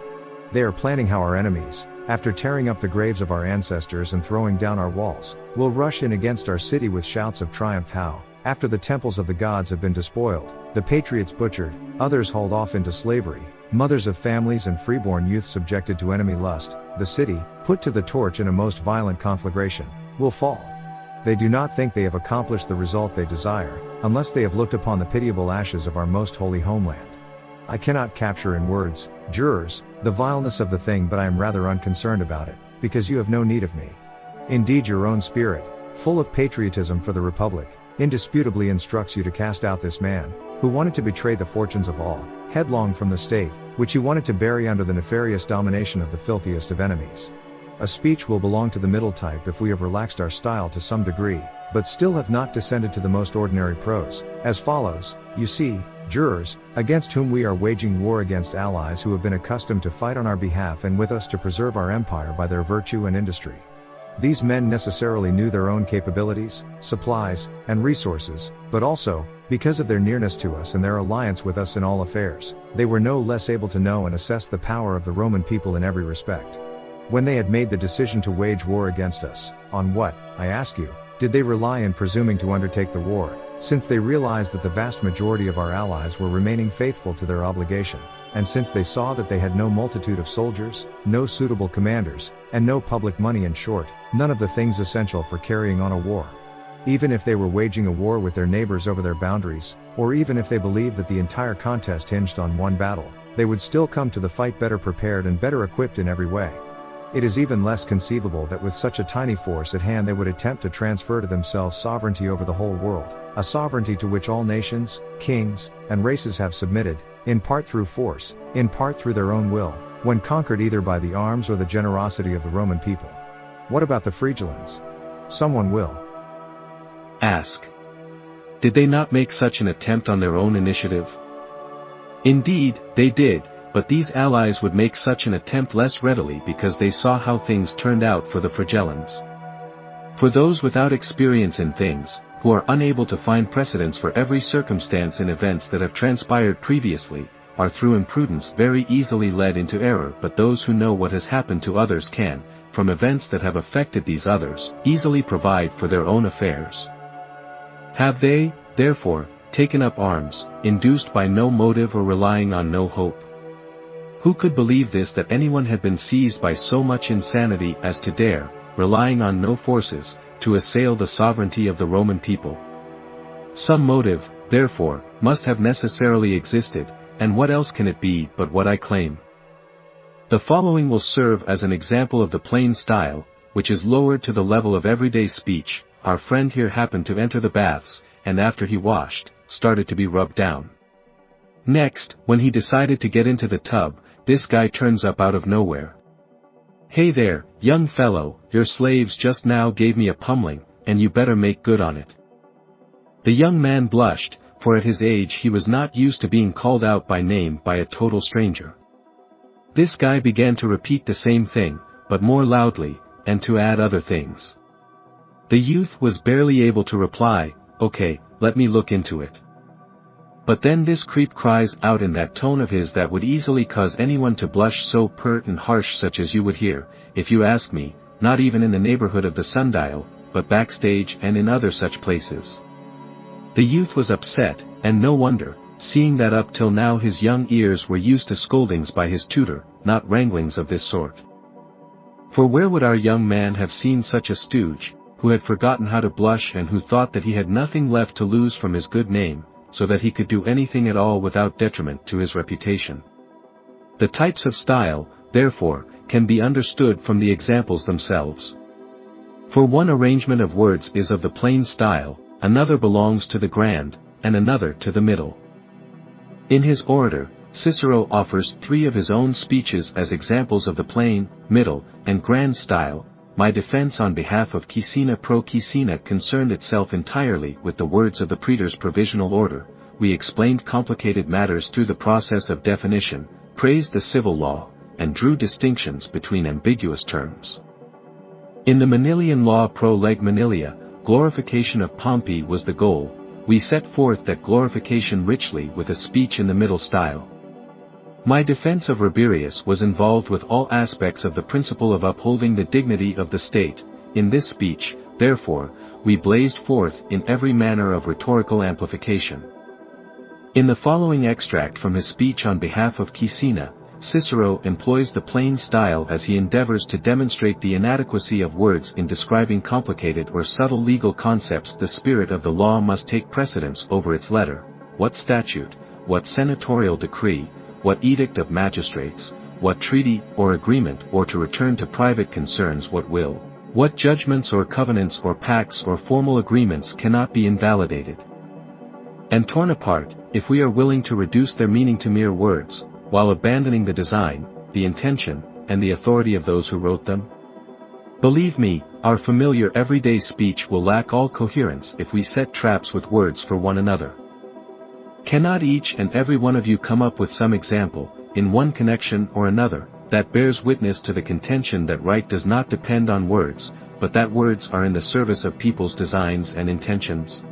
They are planning how our enemies, after tearing up the graves of our ancestors and throwing down our walls, will rush in against our city with shouts of triumph. How, after the temples of the gods have been despoiled, the patriots butchered, others hauled off into slavery, mothers of families and freeborn youth subjected to enemy lust, the city, put to the torch in a most violent conflagration, will fall. They do not think they have accomplished the result they desire, unless they have looked upon the pitiable ashes of our most holy homeland. I cannot capture in words, jurors, the vileness of the thing, but I am rather unconcerned about it, because you have no need of me. Indeed, your own spirit, full of patriotism for the Republic, indisputably instructs you to cast out this man, who wanted to betray the fortunes of all, headlong from the state, which he wanted to bury under the nefarious domination of the filthiest of enemies. A speech will belong to the middle type if we have relaxed our style to some degree, but still have not descended to the most ordinary prose, as follows. You see, jurors, against whom we are waging war, against allies who have been accustomed to fight on our behalf and with us to preserve our empire by their virtue and industry. These men necessarily knew their own capabilities, supplies, and resources, but also, because of their nearness to us and their alliance with us in all affairs, they were no less able to know and assess the power of the Roman people in every respect. When they had made the decision to wage war against us, on what, I ask you, did they rely in presuming to undertake the war, since they realized that the vast majority of our allies were remaining faithful to their obligation, and since they saw that they had no multitude of soldiers, no suitable commanders, and no public money, in short, none of the things essential for carrying on a war? Even if they were waging a war with their neighbors over their boundaries, or even if they believed that the entire contest hinged on one battle, they would still come to the fight better prepared and better equipped in every way. It is even less conceivable that with such a tiny force at hand they would attempt to transfer to themselves sovereignty over the whole world, a sovereignty to which all nations, kings, and races have submitted, in part through force, in part through their own will, when conquered either by the arms or the generosity of the Roman people. What about the Frigilans? Someone will ask. Did they not make such an attempt on their own initiative? Indeed, they did, but these allies would make such an attempt less readily because they saw how things turned out for the Frigilans. For those without experience in things, who are unable to find precedents for every circumstance in events that have transpired previously, are through imprudence very easily led into error, but those who know what has happened to others can, from events that have affected these others, easily provide for their own affairs. Have they, therefore, taken up arms, induced by no motive or relying on no hope? Who could believe this, that anyone had been seized by so much insanity as to dare, relying on no forces, to assail the sovereignty of the Roman people? Some motive, therefore, must have necessarily existed, and what else can it be but what I claim? The following will serve as an example of the plain style, which is lowered to the level of everyday speech. Our friend here happened to enter the baths, and after he washed, started to be rubbed down. Next, when he decided to get into the tub, this guy turns up out of nowhere. "Hey there, young fellow, your slaves just now gave me a pummeling, and you better make good on it." The young man blushed, for at his age he was not used to being called out by name by a total stranger. This guy began to repeat the same thing, but more loudly, and to add other things. The youth was barely able to reply, "Okay, let me look into it." But then this creep cries out in that tone of his that would easily cause anyone to blush, so pert and harsh, such as you would hear, if you ask me, not even in the neighborhood of the sundial, but backstage and in other such places. The youth was upset, and no wonder, seeing that up till now his young ears were used to scoldings by his tutor, not wranglings of this sort. For where would our young man have seen such a stooge, who had forgotten how to blush and who thought that he had nothing left to lose from his good name, so that he could do anything at all without detriment to his reputation? The types of style, therefore, can be understood from the examples themselves. For one arrangement of words is of the plain style, another belongs to the grand, and another to the middle. In his Orator, Cicero offers 3 of his own speeches as examples of the plain, middle, and grand style. My defense on behalf of Caecina pro Caecina concerned itself entirely with the words of the praetor's provisional order. We explained complicated matters through the process of definition, praised the civil law, and drew distinctions between ambiguous terms. In the Manilian law pro leg Manilia, glorification of Pompey was the goal. We set forth that glorification richly with a speech in the middle style. My defense of Rabirius was involved with all aspects of the principle of upholding the dignity of the state. In this speech, therefore, we blazed forth in every manner of rhetorical amplification. In the following extract from his speech on behalf of Caecina, Cicero employs the plain style as he endeavors to demonstrate the inadequacy of words in describing complicated or subtle legal concepts. The spirit of the law must take precedence over its letter. What statute, what senatorial decree, what edict of magistrates, what treaty or agreement, or to return to private concerns, what will, what judgments or covenants or pacts or formal agreements cannot be invalidated and torn apart, if we are willing to reduce their meaning to mere words, while abandoning the design, the intention, and the authority of those who wrote them? Believe me, our familiar everyday speech will lack all coherence if we set traps with words for one another. Cannot each and every one of you come up with some example, in one connection or another, that bears witness to the contention that right does not depend on words, but that words are in the service of people's designs and intentions?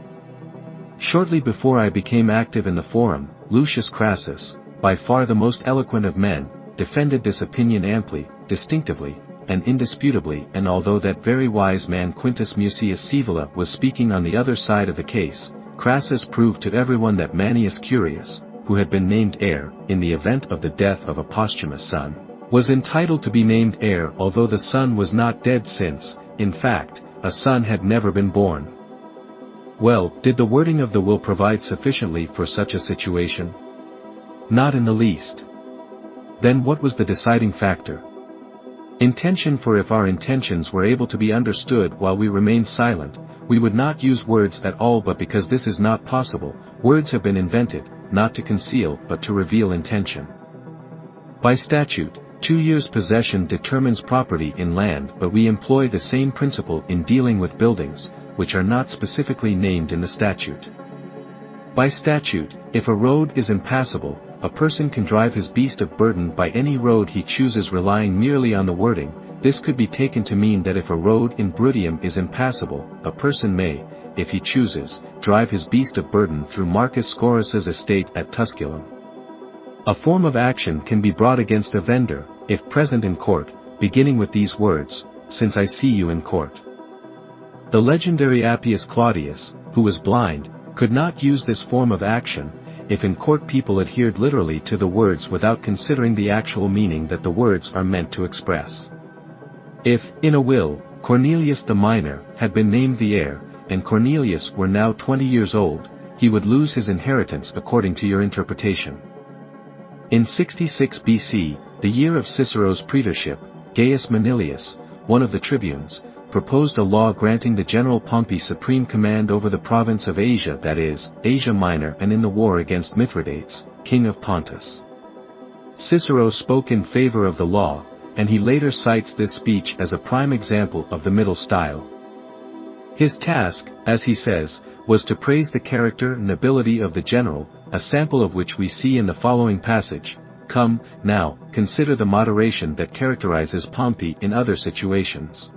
Shortly before I became active in the Forum, Lucius Crassus, by far the most eloquent of men, defended this opinion amply, distinctively, and indisputably, and although that very wise man Quintus Mucius Scaevola was speaking on the other side of the case, Crassus proved to everyone that Manius Curius, who had been named heir, in the event of the death of a posthumous son, was entitled to be named heir although the son was not dead, since, in fact, a son had never been born. Well, did the wording of the will provide sufficiently for such a situation? Not in the least. Then what was the deciding factor? Intention. For if our intentions were able to be understood while we remained silent, we would not use words at all, but because this is not possible, words have been invented, not to conceal but to reveal intention. By statute, 2 years' possession determines property in land, but we employ the same principle in dealing with buildings, which are not specifically named in the statute. By statute, if a road is impassable, a person can drive his beast of burden by any road he chooses, relying merely on the wording. This could be taken to mean that if a road in Bruttium is impassable, a person may, if he chooses, drive his beast of burden through Marcus Scaurus's estate at Tusculum. A form of action can be brought against a vendor, if present in court, beginning with these words, "Since I see you in court." The legendary Appius Claudius, who was blind, could not use this form of action, if in court people adhered literally to the words without considering the actual meaning that the words are meant to express. If, in a will, Cornelius the minor had been named the heir, and Cornelius were now 20 years old, he would lose his inheritance according to your interpretation. In 66 BC, the year of Cicero's praetorship, Gaius Manilius, one of the tribunes, proposed a law granting the general Pompey supreme command over the province of Asia, that is, Asia Minor, and in the war against Mithridates, king of Pontus. Cicero spoke in favor of the law, and he later cites this speech as a prime example of the middle style. His task, as he says, was to praise the character and ability of the general, a sample of which we see in the following passage. Come, now, consider the moderation that characterizes Pompey in other situations.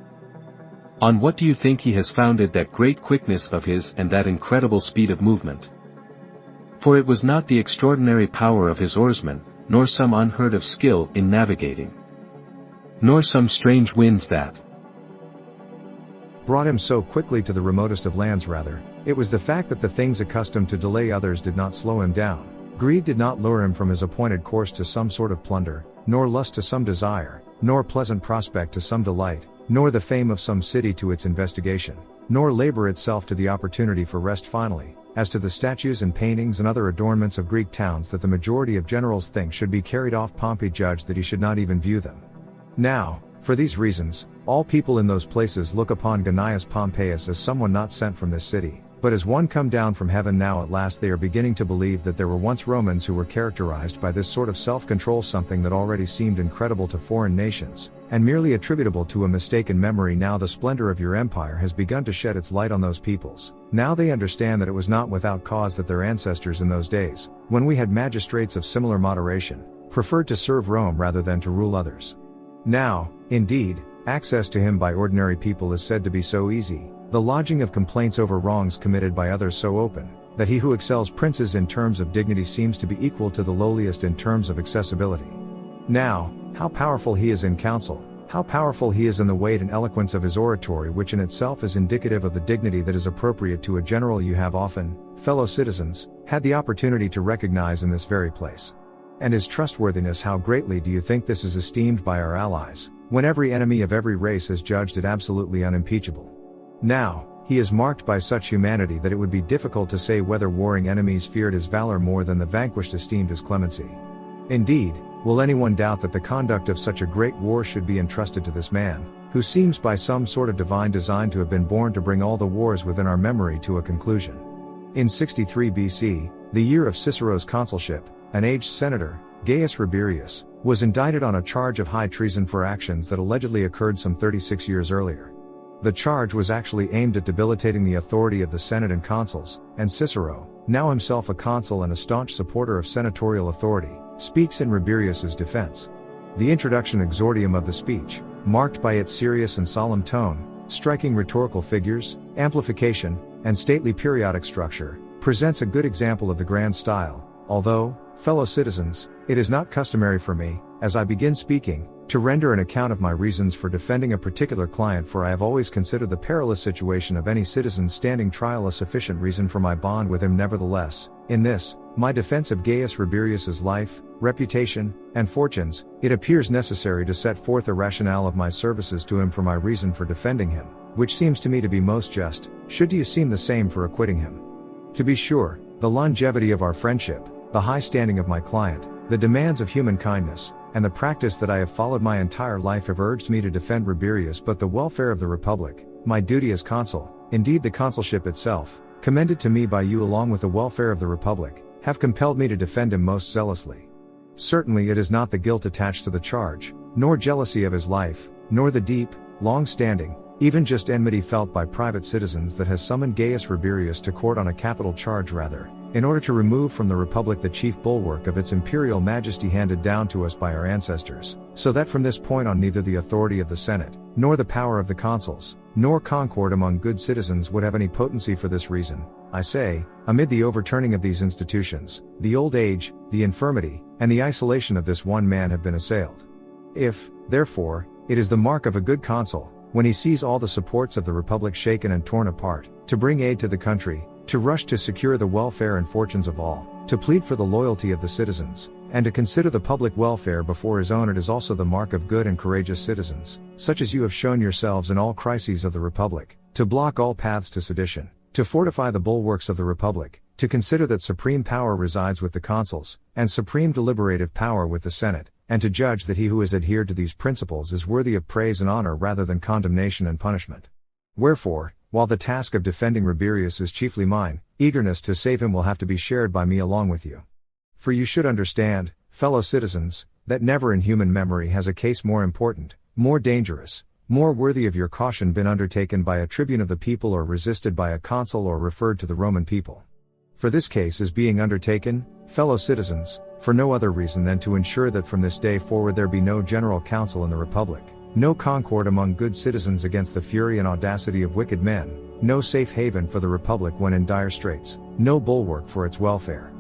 On what do you think he has founded that great quickness of his and that incredible speed of movement? For it was not the extraordinary power of his oarsmen, nor some unheard of skill in navigating, nor some strange winds that brought him so quickly to the remotest of lands. Rather, it was the fact that the things accustomed to delay others did not slow him down. Greed did not lure him from his appointed course to some sort of plunder, nor lust to some desire, nor pleasant prospect to some delight, nor the fame of some city to its investigation, nor labor itself to the opportunity for rest. Finally, as to the statues and paintings and other adornments of Greek towns that the majority of generals think should be carried off, Pompey judged that he should not even view them. Now, for these reasons, all people in those places look upon Gnaeus Pompeius as someone not sent from this city, but as one come down from heaven. Now at last they are beginning to believe that there were once Romans who were characterized by this sort of self-control, something that already seemed incredible to foreign nations, and merely attributable to a mistaken memory. Now the splendor of your empire has begun to shed its light on those peoples. Now they understand that it was not without cause that their ancestors in those days, when we had magistrates of similar moderation, preferred to serve Rome rather than to rule others. Now, indeed, access to him by ordinary people is said to be so easy, the lodging of complaints over wrongs committed by others so open, that he who excels princes in terms of dignity seems to be equal to the lowliest in terms of accessibility. Now, how powerful he is in council, how powerful he is in the weight and eloquence of his oratory, which in itself is indicative of the dignity that is appropriate to a general. You have often, fellow citizens, had the opportunity to recognize in this very place. And his trustworthiness, how greatly do you think this is esteemed by our allies, when every enemy of every race has judged it absolutely unimpeachable? Now, he is marked by such humanity that it would be difficult to say whether warring enemies feared his valor more than the vanquished esteemed his clemency. Indeed, will anyone doubt that the conduct of such a great war should be entrusted to this man, who seems by some sort of divine design to have been born to bring all the wars within our memory to a conclusion? In 63 BC, the year of Cicero's consulship, an aged senator, Gaius Rabirius, was indicted on a charge of high treason for actions that allegedly occurred some 36 years earlier. The charge was actually aimed at debilitating the authority of the Senate and consuls, and Cicero, now himself a consul and a staunch supporter of senatorial authority, speaks in Rabirius's defense. The introduction exordium of the speech, marked by its serious and solemn tone, striking rhetorical figures, amplification, and stately periodic structure, presents a good example of the grand style. Although, fellow citizens, it is not customary for me, as I begin speaking, to render an account of my reasons for defending a particular client, for I have always considered the perilous situation of any citizen's standing trial a sufficient reason for my bond with him. Nevertheless, in this, my defense of Gaius Rabirius's life, reputation, and fortunes, it appears necessary to set forth the rationale of my services to him for my reason for defending him, which seems to me to be most just, should you seem the same for acquitting him. To be sure, the longevity of our friendship, the high standing of my client, the demands of human kindness, and the practice that I have followed my entire life have urged me to defend Rabirius, but the welfare of the Republic, my duty as consul, indeed the consulship itself, commended to me by you along with the welfare of the Republic, have compelled me to defend him most zealously. Certainly it is not the guilt attached to the charge, nor jealousy of his life, nor the deep, long-standing, even just enmity felt by private citizens that has summoned Gaius Rabirius to court on a capital charge. Rather, in order to remove from the Republic the chief bulwark of its imperial majesty handed down to us by our ancestors, so that from this point on neither the authority of the Senate, nor the power of the consuls, nor concord among good citizens would have any potency. For this reason, I say, amid the overturning of these institutions, the old age, the infirmity, and the isolation of this one man have been assailed. If, therefore, it is the mark of a good consul, when he sees all the supports of the Republic shaken and torn apart, to bring aid to the country, to rush to secure the welfare and fortunes of all, to plead for the loyalty of the citizens, and to consider the public welfare before his own, it is also the mark of good and courageous citizens, such as you have shown yourselves in all crises of the Republic, to block all paths to sedition, to fortify the bulwarks of the Republic, to consider that supreme power resides with the consuls, and supreme deliberative power with the Senate, and to judge that he who has adhered to these principles is worthy of praise and honor rather than condemnation and punishment. Wherefore, while the task of defending Rabirius is chiefly mine, eagerness to save him will have to be shared by me along with you. For you should understand, fellow citizens, that never in human memory has a case more important, more dangerous, more worthy of your caution been undertaken by a tribune of the people or resisted by a consul or referred to the Roman people. For this case is being undertaken, fellow citizens, for no other reason than to ensure that from this day forward there be no general council in the Republic, no concord among good citizens against the fury and audacity of wicked men, no safe haven for the Republic when in dire straits, no bulwark for its welfare.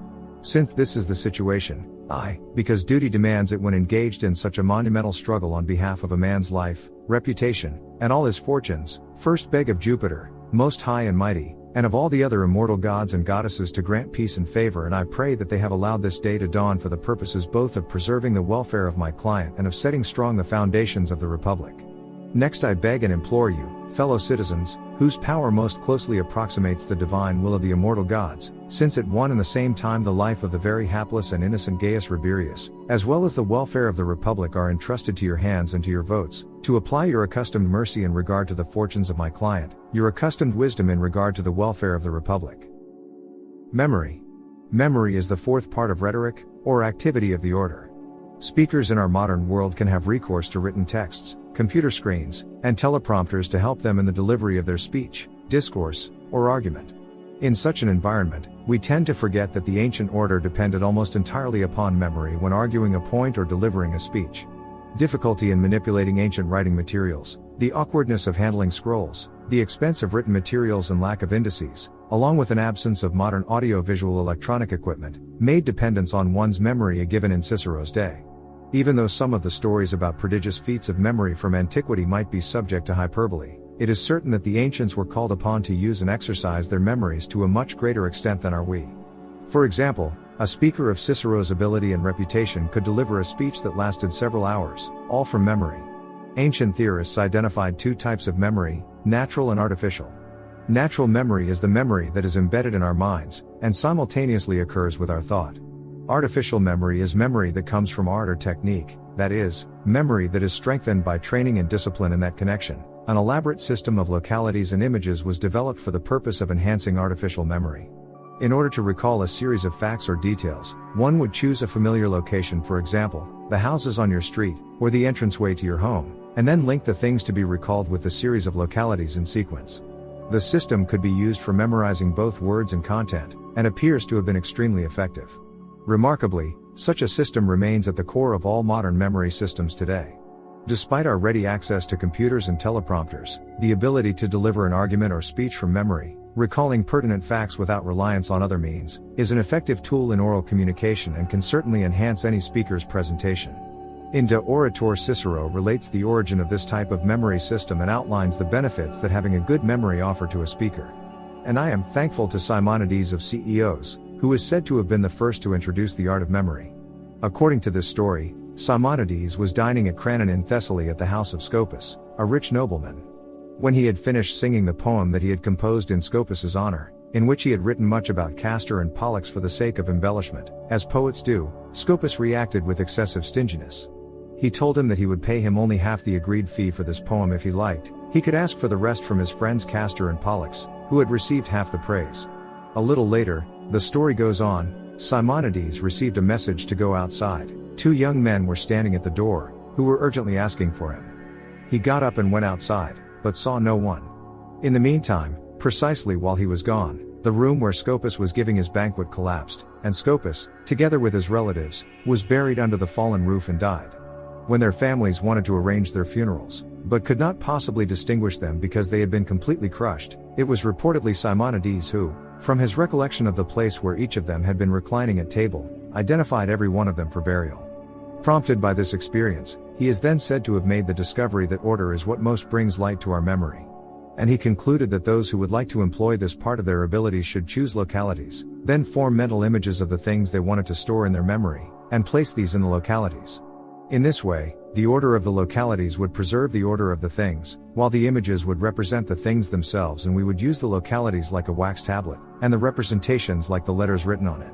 Since this is the situation, I, because duty demands it when engaged in such a monumental struggle on behalf of a man's life, reputation, and all his fortunes, first beg of Jupiter, most high and mighty, and of all the other immortal gods and goddesses to grant peace and favor, and I pray that they have allowed this day to dawn for the purposes both of preserving the welfare of my client and of setting strong the foundations of the Republic. Next I beg and implore you, fellow citizens, whose power most closely approximates the divine will of the immortal gods, since at one and the same time the life of the very hapless and innocent Gaius Rabirius, as well as the welfare of the Republic are entrusted to your hands and to your votes, to apply your accustomed mercy in regard to the fortunes of my client, your accustomed wisdom in regard to the welfare of the Republic. Memory. Memory is the fourth part of rhetoric, or activity of the order. Speakers in our modern world can have recourse to written texts, computer screens, and teleprompters to help them in the delivery of their speech, discourse, or argument. In such an environment, we tend to forget that the ancient order depended almost entirely upon memory when arguing a point or delivering a speech. Difficulty in manipulating ancient writing materials, the awkwardness of handling scrolls, the expense of written materials and lack of indices, along with an absence of modern audio-visual electronic equipment, made dependence on one's memory a given in Cicero's day. Even though some of the stories about prodigious feats of memory from antiquity might be subject to hyperbole, it is certain that the ancients were called upon to use and exercise their memories to a much greater extent than are we. For example, a speaker of Cicero's ability and reputation could deliver a speech that lasted several hours, all from memory. Ancient theorists identified two types of memory, natural and artificial. Natural memory is the memory that is embedded in our minds, and simultaneously occurs with our thought. Artificial memory is memory that comes from art or technique, that is, memory that is strengthened by training and discipline in that connection. An elaborate system of localities and images was developed for the purpose of enhancing artificial memory. In order to recall a series of facts or details, one would choose a familiar location, for example, the houses on your street, or the entranceway to your home, and then link the things to be recalled with the series of localities in sequence. The system could be used for memorizing both words and content, and appears to have been extremely effective. Remarkably, such a system remains at the core of all modern memory systems today. Despite our ready access to computers and teleprompters, the ability to deliver an argument or speech from memory, recalling pertinent facts without reliance on other means, is an effective tool in oral communication and can certainly enhance any speaker's presentation. In De Oratore, Cicero relates the origin of this type of memory system and outlines the benefits that having a good memory offer to a speaker. And I am thankful to Simonides of Ceos, who is said to have been the first to introduce the art of memory. According to this story, Simonides was dining at Cranon in Thessaly at the house of Scopas, a rich nobleman. When he had finished singing the poem that he had composed in Scopus's honor, in which he had written much about Castor and Pollux for the sake of embellishment, as poets do, Scopas reacted with excessive stinginess. He told him that he would pay him only half the agreed fee for this poem if he liked. He could ask for the rest from his friends Castor and Pollux, who had received half the praise. A little later, the story goes on, Simonides received a message to go outside. Two young men were standing at the door, who were urgently asking for him. He got up and went outside, but saw no one. In the meantime, precisely while he was gone, the room where Scopas was giving his banquet collapsed, and Scopas, together with his relatives, was buried under the fallen roof and died. When their families wanted to arrange their funerals, but could not possibly distinguish them because they had been completely crushed, it was reportedly Simonides who, from his recollection of the place where each of them had been reclining at table, identified every one of them for burial. Prompted by this experience, he is then said to have made the discovery that order is what most brings light to our memory. And he concluded that those who would like to employ this part of their abilities should choose localities, then form mental images of the things they wanted to store in their memory, and place these in the localities. In this way, the order of the localities would preserve the order of the things, while the images would represent the things themselves, and we would use the localities like a wax tablet, and the representations like the letters written on it.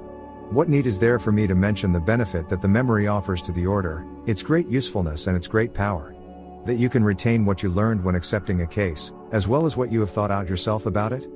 What need is there for me to mention the benefit that the memory offers to the order, its great usefulness and its great power? That you can retain what you learned when accepting a case, as well as what you have thought out yourself about it?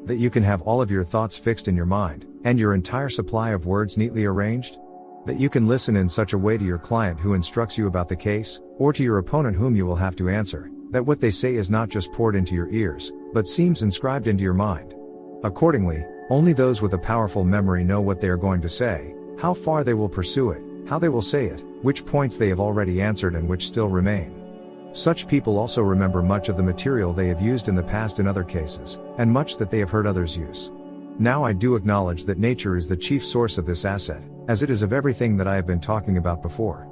That you can have all of your thoughts fixed in your mind, and your entire supply of words neatly arranged? That you can listen in such a way to your client who instructs you about the case, or to your opponent whom you will have to answer, that what they say is not just poured into your ears, but seems inscribed into your mind. Accordingly, only those with a powerful memory know what they are going to say, how far they will pursue it, how they will say it, which points they have already answered and which still remain. Such people also remember much of the material they have used in the past in other cases, and much that they have heard others use. Now I do acknowledge that nature is the chief source of this asset, as it is of everything that I have been talking about before.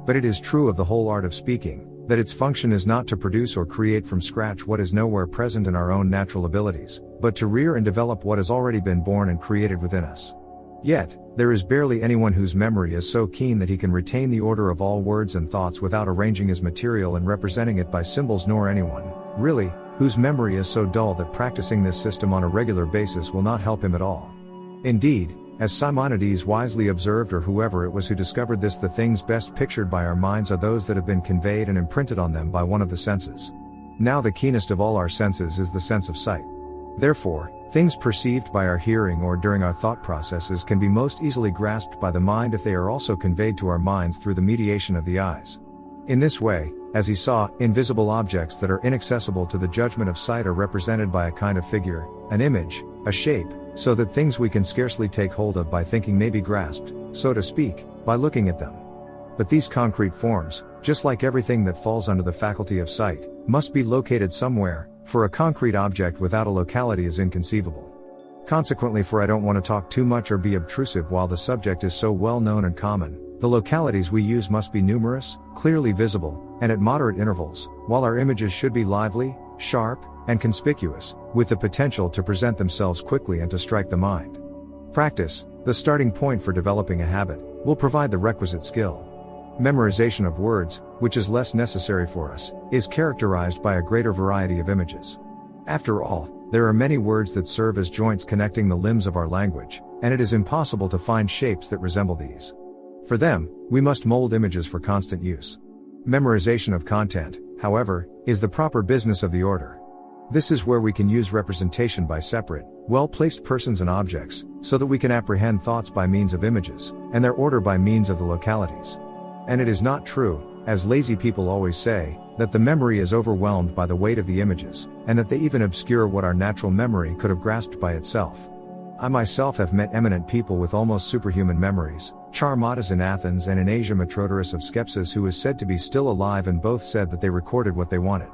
But it is true of the whole art of speaking, that its function is not to produce or create from scratch what is nowhere present in our own natural abilities, but to rear and develop what has already been born and created within us. Yet, there is barely anyone whose memory is so keen that he can retain the order of all words and thoughts without arranging his material and representing it by symbols, nor anyone, really, whose memory is so dull that practicing this system on a regular basis will not help him at all. Indeed, as Simonides wisely observed, or whoever it was who discovered this, the things best pictured by our minds are those that have been conveyed and imprinted on them by one of the senses. Now the keenest of all our senses is the sense of sight. Therefore, things perceived by our hearing or during our thought processes can be most easily grasped by the mind if they are also conveyed to our minds through the mediation of the eyes. In this way, as he saw, invisible objects that are inaccessible to the judgment of sight are represented by a kind of figure, an image, a shape, so that things we can scarcely take hold of by thinking may be grasped, so to speak, by looking at them. But these concrete forms, just like everything that falls under the faculty of sight, must be located somewhere, for a concrete object without a locality is inconceivable. Consequently, for I don't want to talk too much or be obtrusive while the subject is so well known and common, the localities we use must be numerous, clearly visible, and at moderate intervals, while our images should be lively, sharp, and conspicuous, with the potential to present themselves quickly and to strike the mind. Practice, the starting point for developing a habit, will provide the requisite skill. Memorization of words, which is less necessary for us, is characterized by a greater variety of images. After all, there are many words that serve as joints connecting the limbs of our language, and it is impossible to find shapes that resemble these. For them, we must mold images for constant use. Memorization of content, however, is the proper business of the order. This is where we can use representation by separate, well-placed persons and objects, so that we can apprehend thoughts by means of images, and their order by means of the localities. And it is not true, as lazy people always say, that the memory is overwhelmed by the weight of the images, and that they even obscure what our natural memory could have grasped by itself. I myself have met eminent people with almost superhuman memories, Charmadas in Athens and in Asia Metrodorus of Skepsis, who is said to be still alive, and both said that they recorded what they wanted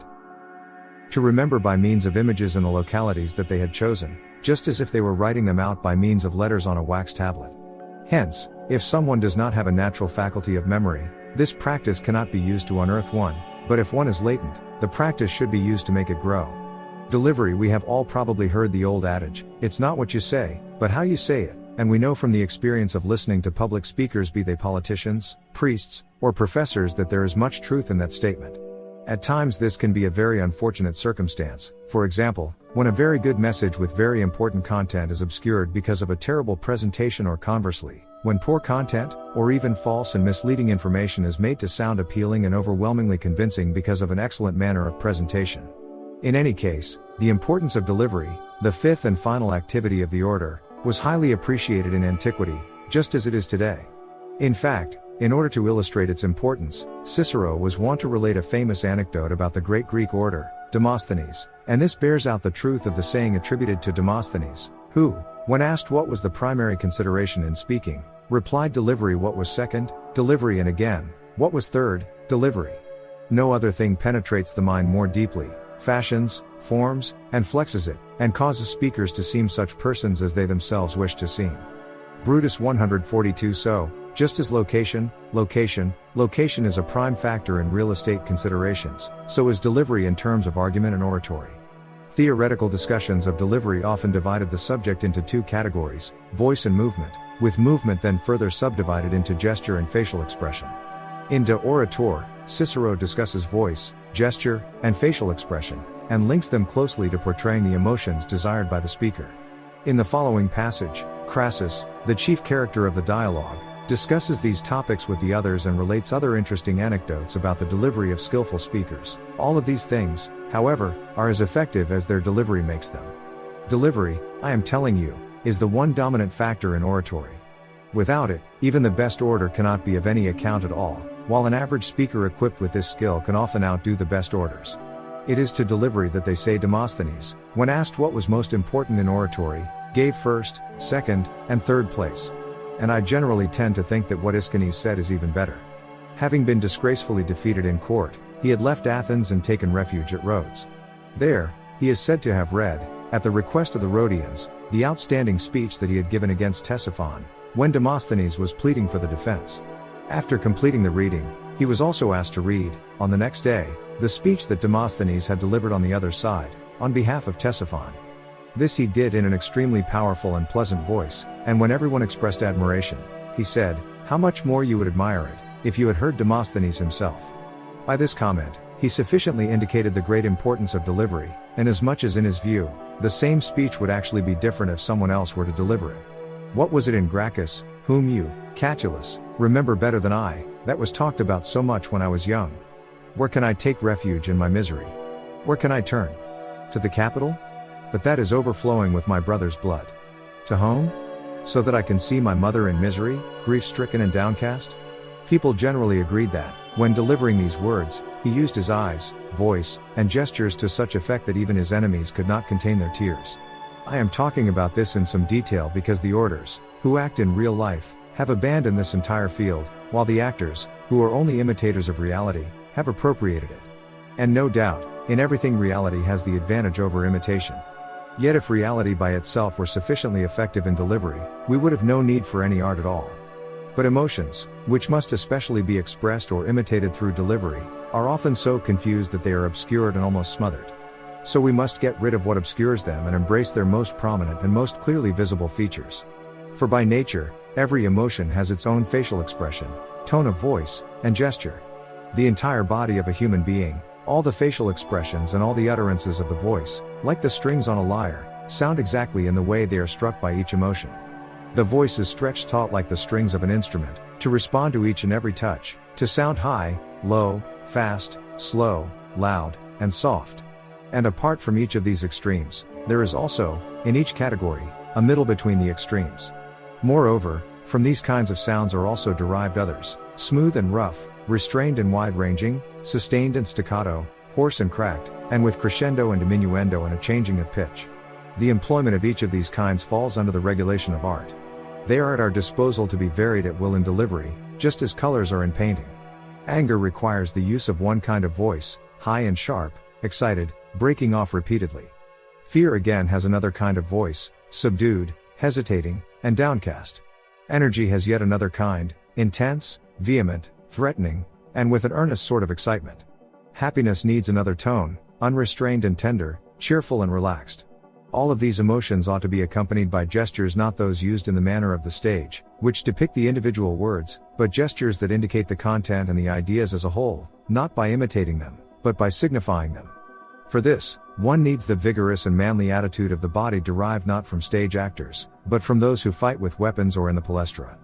to remember by means of images in the localities that they had chosen, just as if they were writing them out by means of letters on a wax tablet. Hence, if someone does not have a natural faculty of memory, this practice cannot be used to unearth one, but if one is latent, the practice should be used to make it grow. Delivery. We have all probably heard the old adage, it's not what you say, but how you say it, and we know from the experience of listening to public speakers, be they politicians, priests, or professors, that there is much truth in that statement. At times this can be a very unfortunate circumstance, for example, when a very good message with very important content is obscured because of a terrible presentation, or conversely, when poor content, or even false and misleading information is made to sound appealing and overwhelmingly convincing because of an excellent manner of presentation. In any case, the importance of delivery, the fifth and final activity of the order, was highly appreciated in antiquity, just as it is today. In fact, in order to illustrate its importance, Cicero was wont to relate a famous anecdote about the great Greek orator, Demosthenes, and this bears out the truth of the saying attributed to Demosthenes, who, when asked what was the primary consideration in speaking, replied delivery. What was second? Delivery. And again, what was third? Delivery. No other thing penetrates the mind more deeply, fashions, forms, and flexes it, and causes speakers to seem such persons as they themselves wish to seem. Brutus 142. So, just as location is a prime factor in real estate considerations, so is delivery in terms of argument and oratory. Theoretical discussions of delivery often divided the subject into two categories, voice and movement, with movement then further subdivided into gesture and facial expression. In De Orator, Cicero discusses voice, gesture, and facial expression, and links them closely to portraying the emotions desired by the speaker. In the following passage, Crassus, the chief character of the dialogue, discusses these topics with the others and relates other interesting anecdotes about the delivery of skillful speakers. All of these things, however, are as effective as their delivery makes them. Delivery, I am telling you, is the one dominant factor in oratory. Without it, even the best orator cannot be of any account at all, while an average speaker equipped with this skill can often outdo the best orators. It is to delivery that they say Demosthenes, when asked what was most important in oratory, gave first, second, and third place. And I generally tend to think that what Aeschines said is even better. Having been disgracefully defeated in court, he had left Athens and taken refuge at Rhodes. There, he is said to have read, at the request of the Rhodians, the outstanding speech that he had given against Ctesiphon, when Demosthenes was pleading for the defense. After completing the reading, he was also asked to read, on the next day, the speech that Demosthenes had delivered on the other side, on behalf of Ctesiphon. This he did in an extremely powerful and pleasant voice, and when everyone expressed admiration, he said, "How much more you would admire it, if you had heard Demosthenes himself." By this comment, he sufficiently indicated the great importance of delivery, inasmuch as in his view, the same speech would actually be different if someone else were to deliver it. What was it in Gracchus, whom you, Catullus, remember better than I, that was talked about so much when I was young? Where can I take refuge in my misery? Where can I turn? To the Capitol? But that is overflowing with my brother's blood. To home? So that I can see my mother in misery, grief-stricken and downcast? People generally agreed that, when delivering these words, he used his eyes, voice, and gestures to such effect that even his enemies could not contain their tears. I am talking about this in some detail because the orators, who act in real life, have abandoned this entire field, while the actors, who are only imitators of reality, have appropriated it. And no doubt, in everything reality has the advantage over imitation. Yet if reality by itself were sufficiently effective in delivery, we would have no need for any art at all. But emotions, which must especially be expressed or imitated through delivery, are often so confused that they are obscured and almost smothered. So we must get rid of what obscures them and embrace their most prominent and most clearly visible features. For by nature, every emotion has its own facial expression, tone of voice, and gesture. The entire body of a human being, all the facial expressions and all the utterances of the voice, like the strings on a lyre, sound exactly in the way they are struck by each emotion. The voice is stretched taut like the strings of an instrument, to respond to each and every touch, to sound high, low, fast, slow, loud, and soft. And apart from each of these extremes, there is also, in each category, a middle between the extremes. Moreover, from these kinds of sounds are also derived others, smooth and rough, restrained and wide-ranging, sustained and staccato, hoarse and cracked, and with crescendo and diminuendo and a changing of pitch. The employment of each of these kinds falls under the regulation of art. They are at our disposal to be varied at will in delivery, just as colors are in painting. Anger requires the use of one kind of voice, high and sharp, excited, breaking off repeatedly. Fear again has another kind of voice, subdued, hesitating, and downcast. Energy has yet another kind, intense, vehement, threatening, and with an earnest sort of excitement. Happiness needs another tone, unrestrained and tender, cheerful and relaxed. All of these emotions ought to be accompanied by gestures, not those used in the manner of the stage, which depict the individual words, but gestures that indicate the content and the ideas as a whole, not by imitating them, but by signifying them. For this, one needs the vigorous and manly attitude of the body derived not from stage actors, but from those who fight with weapons or in the palestra.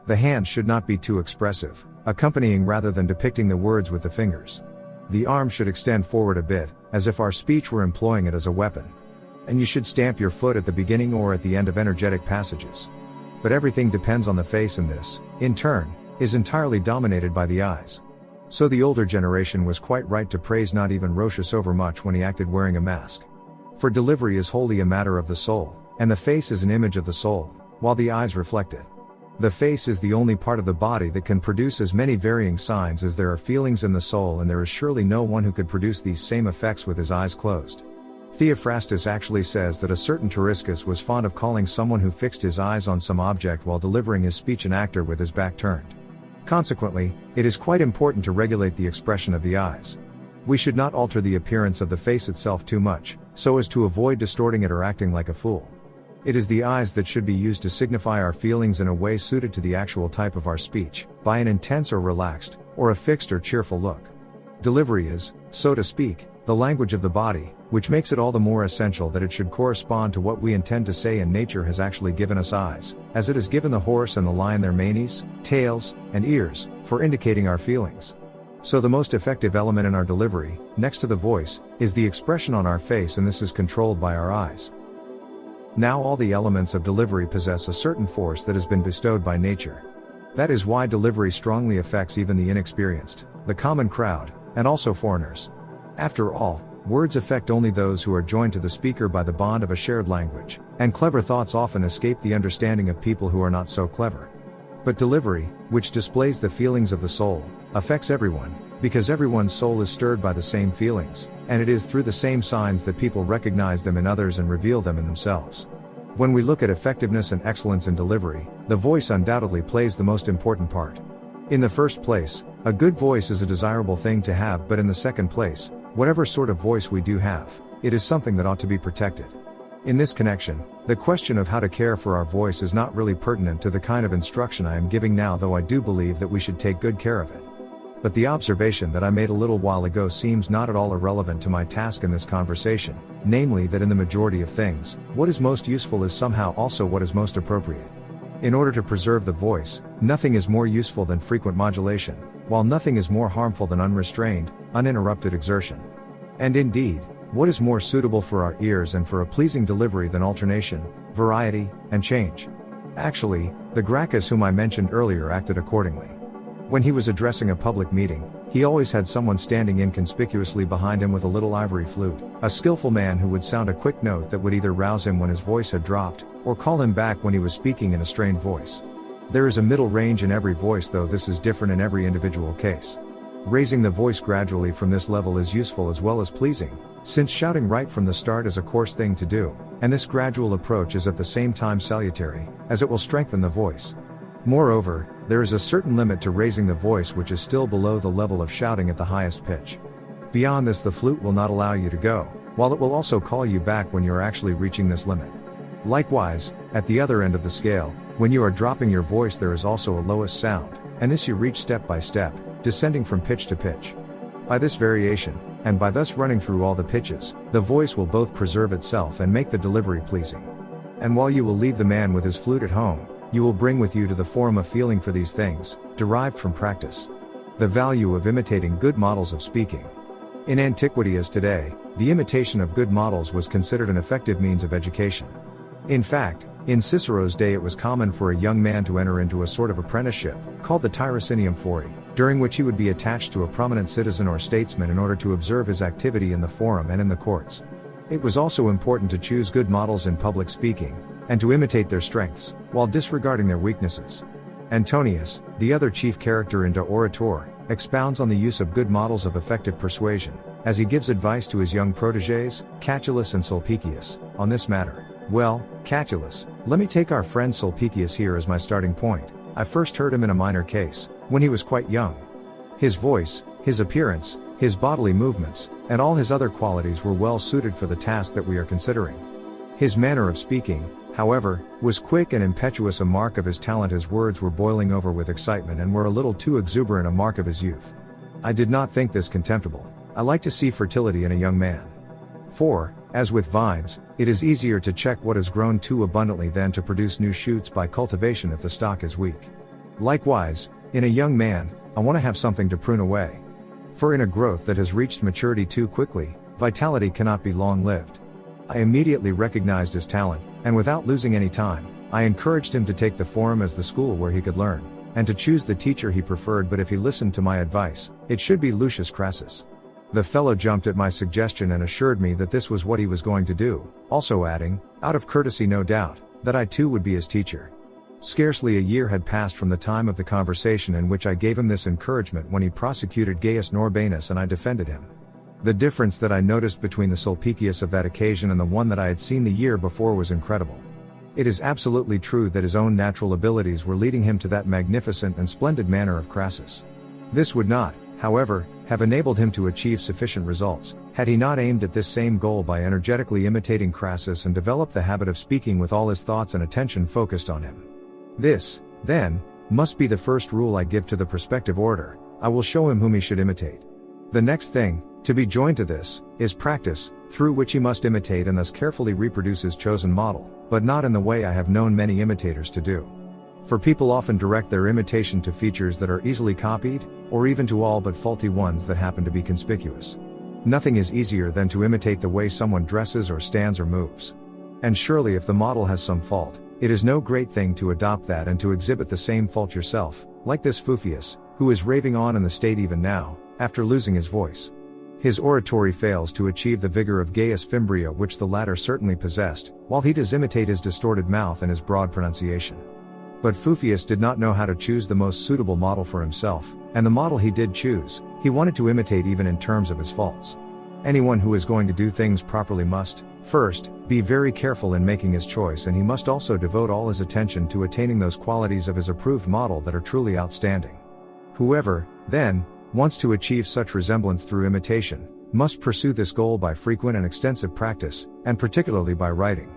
The hands should not be too expressive, accompanying rather than depicting the words with the fingers. The arms should extend forward a bit, as if our speech were employing it as a weapon. And you should stamp your foot at the beginning or at the end of energetic passages. But everything depends on the face, and this, in turn, is entirely dominated by the eyes. So the older generation was quite right to praise not even Roscius overmuch when he acted wearing a mask. For delivery is wholly a matter of the soul, and the face is an image of the soul, while the eyes reflect it. The face is the only part of the body that can produce as many varying signs as there are feelings in the soul, and there is surely no one who could produce these same effects with his eyes closed. Theophrastus actually says that a certain Turiscus was fond of calling someone who fixed his eyes on some object while delivering his speech an actor with his back turned. Consequently, it is quite important to regulate the expression of the eyes. We should not alter the appearance of the face itself too much, so as to avoid distorting it or acting like a fool. It is the eyes that should be used to signify our feelings in a way suited to the actual type of our speech, by an intense or relaxed, or a fixed or cheerful look. Delivery is, so to speak, the language of the body, which makes it all the more essential that it should correspond to what we intend to say, and nature has actually given us eyes, as it has given the horse and the lion their manes, tails, and ears, for indicating our feelings. So the most effective element in our delivery, next to the voice, is the expression on our face, and this is controlled by our eyes. Now all the elements of delivery possess a certain force that has been bestowed by nature. That is why delivery strongly affects even the inexperienced, the common crowd, and also foreigners. After all, words affect only those who are joined to the speaker by the bond of a shared language, and clever thoughts often escape the understanding of people who are not so clever. But delivery, which displays the feelings of the soul, affects everyone, because everyone's soul is stirred by the same feelings, and it is through the same signs that people recognize them in others and reveal them in themselves. When we look at effectiveness and excellence in delivery, the voice undoubtedly plays the most important part. In the first place, a good voice is a desirable thing to have, but in the second place, whatever sort of voice we do have, it is something that ought to be protected. In this connection, the question of how to care for our voice is not really pertinent to the kind of instruction I am giving now, though I do believe that we should take good care of it. But the observation that I made a little while ago seems not at all irrelevant to my task in this conversation, namely that in the majority of things, what is most useful is somehow also what is most appropriate. In order to preserve the voice, nothing is more useful than frequent modulation, while nothing is more harmful than unrestrained, uninterrupted exertion. And indeed, what is more suitable for our ears and for a pleasing delivery than alternation, variety, and change? Actually, the Gracchus whom I mentioned earlier acted accordingly. When he was addressing a public meeting, he always had someone standing inconspicuously behind him with a little ivory flute, a skillful man who would sound a quick note that would either rouse him when his voice had dropped, or call him back when he was speaking in a strained voice. There is a middle range in every voice, though this is different in every individual case. Raising the voice gradually from this level is useful as well as pleasing, since shouting right from the start is a coarse thing to do, and this gradual approach is at the same time salutary, as it will strengthen the voice. Moreover, there is a certain limit to raising the voice which is still below the level of shouting at the highest pitch. Beyond this, the flute will not allow you to go, while it will also call you back when you are actually reaching this limit. Likewise, at the other end of the scale, when you are dropping your voice, there is also a lowest sound, and this you reach step by step, descending from pitch to pitch. By this variation, and by thus running through all the pitches, the voice will both preserve itself and make the delivery pleasing. And while you will leave the man with his flute at home, you will bring with you to the forum a feeling for these things, derived from practice. The value of imitating good models of speaking. In antiquity as today, the imitation of good models was considered an effective means of education. In fact, in Cicero's day it was common for a young man to enter into a sort of apprenticeship, called the tirocinium fori, during which he would be attached to a prominent citizen or statesman in order to observe his activity in the forum and in the courts. It was also important to choose good models in public speaking, and to imitate their strengths, while disregarding their weaknesses. Antonius, the other chief character in De Orator, expounds on the use of good models of effective persuasion, as he gives advice to his young protégés, Catullus and Sulpicius, on this matter. Well, Catullus, let me take our friend Sulpicius here as my starting point. I first heard him in a minor case, when he was quite young. His voice, his appearance, his bodily movements, and all his other qualities were well suited for the task that we are considering. His manner of speaking, however, was quick and impetuous, a mark of his talent. His words were boiling over with excitement and were a little too exuberant, a mark of his youth. I did not think this contemptible. I like to see fertility in a young man. For, as with vines, it is easier to check what has grown too abundantly than to produce new shoots by cultivation if the stock is weak. Likewise, in a young man, I want to have something to prune away. For in a growth that has reached maturity too quickly, vitality cannot be long-lived. I immediately recognized his talent, and without losing any time, I encouraged him to take the forum as the school where he could learn, and to choose the teacher he preferred. But if he listened to my advice, it should be Lucius Crassus. The fellow jumped at my suggestion and assured me that this was what he was going to do, also adding, out of courtesy no doubt, that I too would be his teacher. Scarcely a year had passed from the time of the conversation in which I gave him this encouragement when he prosecuted Gaius Norbanus and I defended him. The difference that I noticed between the Sulpicius of that occasion and the one that I had seen the year before was incredible. It is absolutely true that his own natural abilities were leading him to that magnificent and splendid manner of Crassus. This would not, however, have enabled him to achieve sufficient results, had he not aimed at this same goal by energetically imitating Crassus and developed the habit of speaking with all his thoughts and attention focused on him. This, then, must be the first rule I give to the prospective orator. I will show him whom he should imitate. The next thing, to be joined to this, is practice, through which he must imitate and thus carefully reproduce his chosen model, but not in the way I have known many imitators to do. For people often direct their imitation to features that are easily copied, or even to all but faulty ones that happen to be conspicuous. Nothing is easier than to imitate the way someone dresses or stands or moves. And surely if the model has some fault, it is no great thing to adopt that and to exhibit the same fault yourself, like this Fufius, who is raving on in the state even now, after losing his voice. His oratory fails to achieve the vigor of Gaius Fimbria which the latter certainly possessed, while he does imitate his distorted mouth and his broad pronunciation. But Fufius did not know how to choose the most suitable model for himself, and the model he did choose, he wanted to imitate even in terms of his faults. Anyone who is going to do things properly must, first, be very careful in making his choice, and he must also devote all his attention to attaining those qualities of his approved model that are truly outstanding. Whoever, then, wants to achieve such resemblance through imitation, must pursue this goal by frequent and extensive practice, and particularly by writing.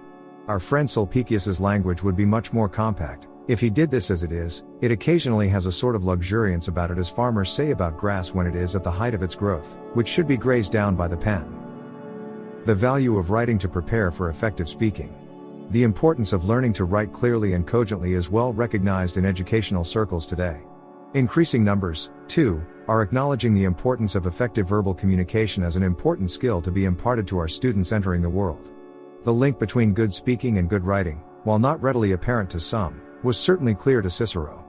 Our friend Sulpicius's language would be much more compact, if he did this as it is. It occasionally has a sort of luxuriance about it, as farmers say about grass when it is at the height of its growth, which should be grazed down by the pen. The value of writing to prepare for effective speaking. The importance of learning to write clearly and cogently is well recognized in educational circles today. Increasing numbers, too, are acknowledging the importance of effective verbal communication as an important skill to be imparted to our students entering the world. The link between good speaking and good writing, while not readily apparent to some, was certainly clear to Cicero.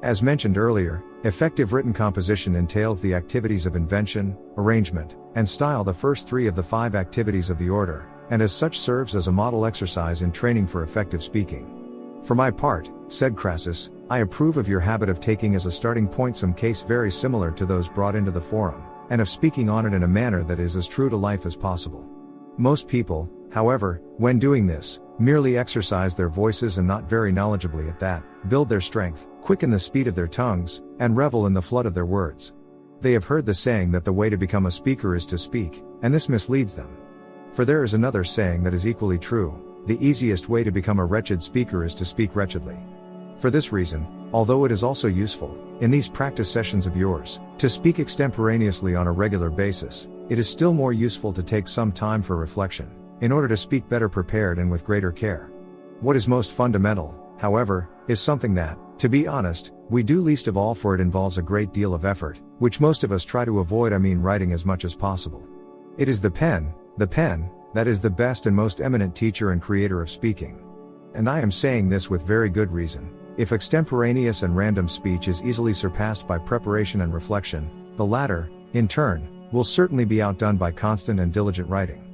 As mentioned earlier, effective written composition entails the activities of invention, arrangement, and style, the first three of the 5 activities of the orator, and as such serves as a model exercise in training for effective speaking. For my part, said Crassus, I approve of your habit of taking as a starting point some case very similar to those brought into the forum, and of speaking on it in a manner that is as true to life as possible. Most people, however, when doing this, merely exercise their voices and not very knowledgeably at that, build their strength, quicken the speed of their tongues, and revel in the flood of their words. They have heard the saying that the way to become a speaker is to speak, and this misleads them. For there is another saying that is equally true: the easiest way to become a wretched speaker is to speak wretchedly. For this reason, although it is also useful, in these practice sessions of yours, to speak extemporaneously on a regular basis, it is still more useful to take some time for reflection, in order to speak better prepared and with greater care. What is most fundamental, however, is something that, to be honest, we do least of all, for it involves a great deal of effort, which most of us try to avoid. I mean writing as much as possible. It is the pen, that is the best and most eminent teacher and creator of speaking. And I am saying this with very good reason. If extemporaneous and random speech is easily surpassed by preparation and reflection, the latter, in turn, will certainly be outdone by constant and diligent writing.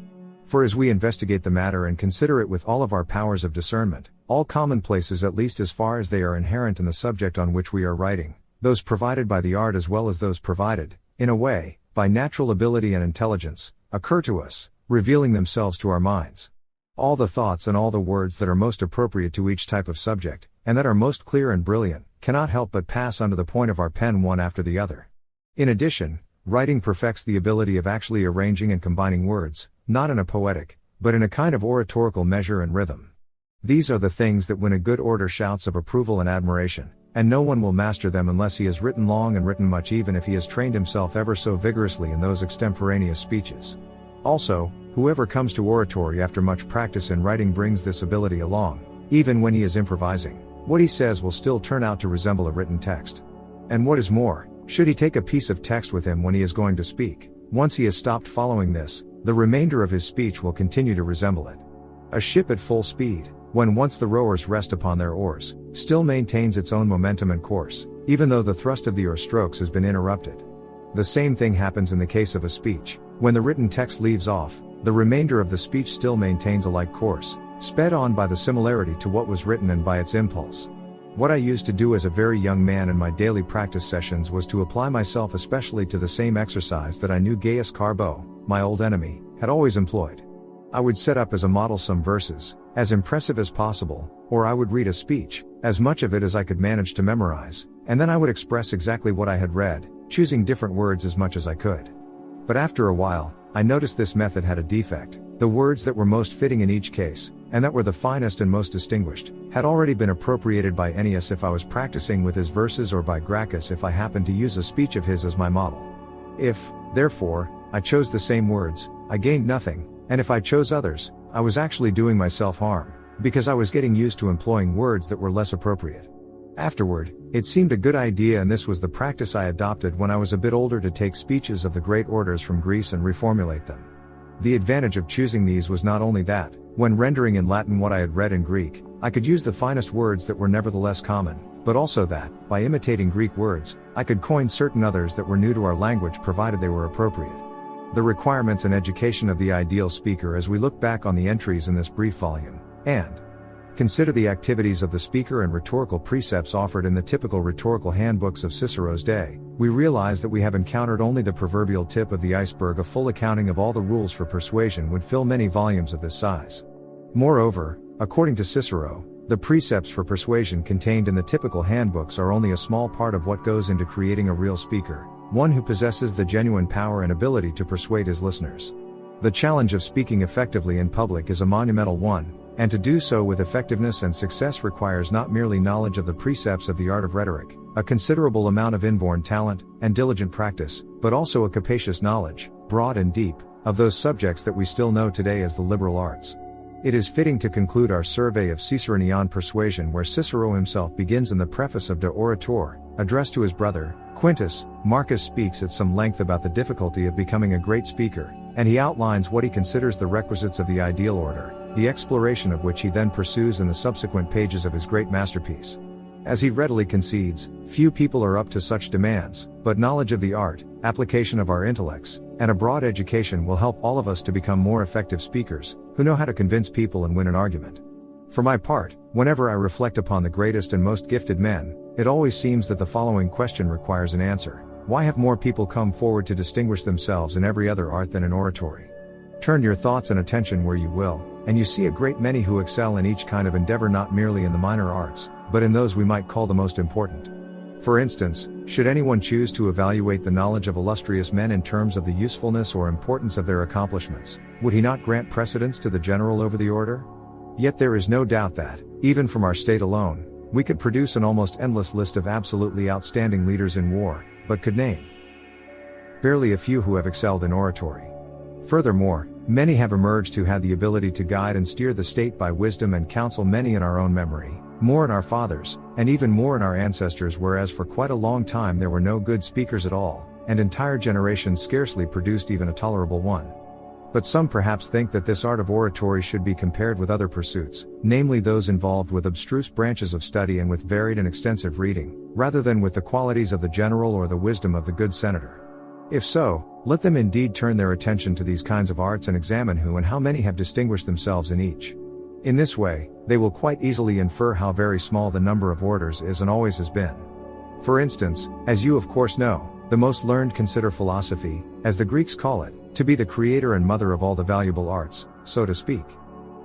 For as we investigate the matter and consider it with all of our powers of discernment, all commonplaces, at least as far as they are inherent in the subject on which we are writing, those provided by the art as well as those provided, in a way, by natural ability and intelligence, occur to us, revealing themselves to our minds. All the thoughts and all the words that are most appropriate to each type of subject, and that are most clear and brilliant, cannot help but pass under the point of our pen one after the other. In addition, writing perfects the ability of actually arranging and combining words, not in a poetic, but in a kind of oratorical measure and rhythm. These are the things that win a good orator shouts of approval and admiration, and no one will master them unless he has written long and written much, even if he has trained himself ever so vigorously in those extemporaneous speeches. Also, whoever comes to oratory after much practice in writing brings this ability along. Even when he is improvising, what he says will still turn out to resemble a written text. And what is more, should he take a piece of text with him when he is going to speak, once he has stopped following this, the remainder of his speech will continue to resemble it. A ship at full speed, when once the rowers rest upon their oars, still maintains its own momentum and course, even though the thrust of the oar strokes has been interrupted. The same thing happens in the case of a speech. When the written text leaves off, the remainder of the speech still maintains a like course, sped on by the similarity to what was written and by its impulse. What I used to do as a very young man in my daily practice sessions was to apply myself especially to the same exercise that I knew Gaius Carbo, my old enemy, had always employed. I would set up as a model some verses, as impressive as possible, or I would read a speech, as much of it as I could manage to memorize, and then I would express exactly what I had read, choosing different words as much as I could. But after a while, I noticed this method had a defect. The words that were most fitting in each case, and that were the finest and most distinguished, had already been appropriated by Ennius if I was practicing with his verses, or by Gracchus if I happened to use a speech of his as my model. If, therefore, I chose the same words, I gained nothing, and if I chose others, I was actually doing myself harm, because I was getting used to employing words that were less appropriate. Afterward, it seemed a good idea, and this was the practice I adopted when I was a bit older, to take speeches of the great orators from Greece and reformulate them. The advantage of choosing these was not only that, when rendering in Latin what I had read in Greek, I could use the finest words that were nevertheless common, but also that, by imitating Greek words, I could coin certain others that were new to our language provided they were appropriate. The requirements and education of the ideal speaker as we look back on the entries in this brief volume, and consider the activities of the speaker and rhetorical precepts offered in the typical rhetorical handbooks of Cicero's day, we realize that we have encountered only the proverbial tip of the iceberg. A full accounting of all the rules for persuasion would fill many volumes of this size. Moreover, according to Cicero, the precepts for persuasion contained in the typical handbooks are only a small part of what goes into creating a real speaker, one who possesses the genuine power and ability to persuade his listeners. The challenge of speaking effectively in public is a monumental one, and to do so with effectiveness and success requires not merely knowledge of the precepts of the art of rhetoric, a considerable amount of inborn talent, and diligent practice, but also a capacious knowledge, broad and deep, of those subjects that we still know today as the liberal arts. It is fitting to conclude our survey of Ciceronian persuasion where Cicero himself begins in the preface of De Orator, addressed to his brother, Quintus. Marcus speaks at some length about the difficulty of becoming a great speaker, and he outlines what he considers the requisites of the ideal order, the exploration of which he then pursues in the subsequent pages of his great masterpiece. As he readily concedes, few people are up to such demands, but knowledge of the art, application of our intellects, and a broad education will help all of us to become more effective speakers, who know how to convince people and win an argument. For my part, whenever I reflect upon the greatest and most gifted men, it always seems that the following question requires an answer: why have more people come forward to distinguish themselves in every other art than in oratory? Turn your thoughts and attention where you will, and you see a great many who excel in each kind of endeavor, not merely in the minor arts, but in those we might call the most important. For instance, should anyone choose to evaluate the knowledge of illustrious men in terms of the usefulness or importance of their accomplishments, would he not grant precedence to the general over the orator? Yet there is no doubt that, even from our state alone, we could produce an almost endless list of absolutely outstanding leaders in war, but could name barely a few who have excelled in oratory. Furthermore, many have emerged who had the ability to guide and steer the state by wisdom and counsel, many in our own memory, more in our fathers, and even more in our ancestors, whereas for quite a long time there were no good speakers at all, and entire generations scarcely produced even a tolerable one. But some perhaps think that this art of oratory should be compared with other pursuits, namely those involved with abstruse branches of study and with varied and extensive reading, rather than with the qualities of the general or the wisdom of the good senator. If so, let them indeed turn their attention to these kinds of arts and examine who and how many have distinguished themselves in each. In this way, they will quite easily infer how very small the number of orators is and always has been. For instance, as you of course know, the most learned consider philosophy, as the Greeks call it, to be the creator and mother of all the valuable arts, so to speak.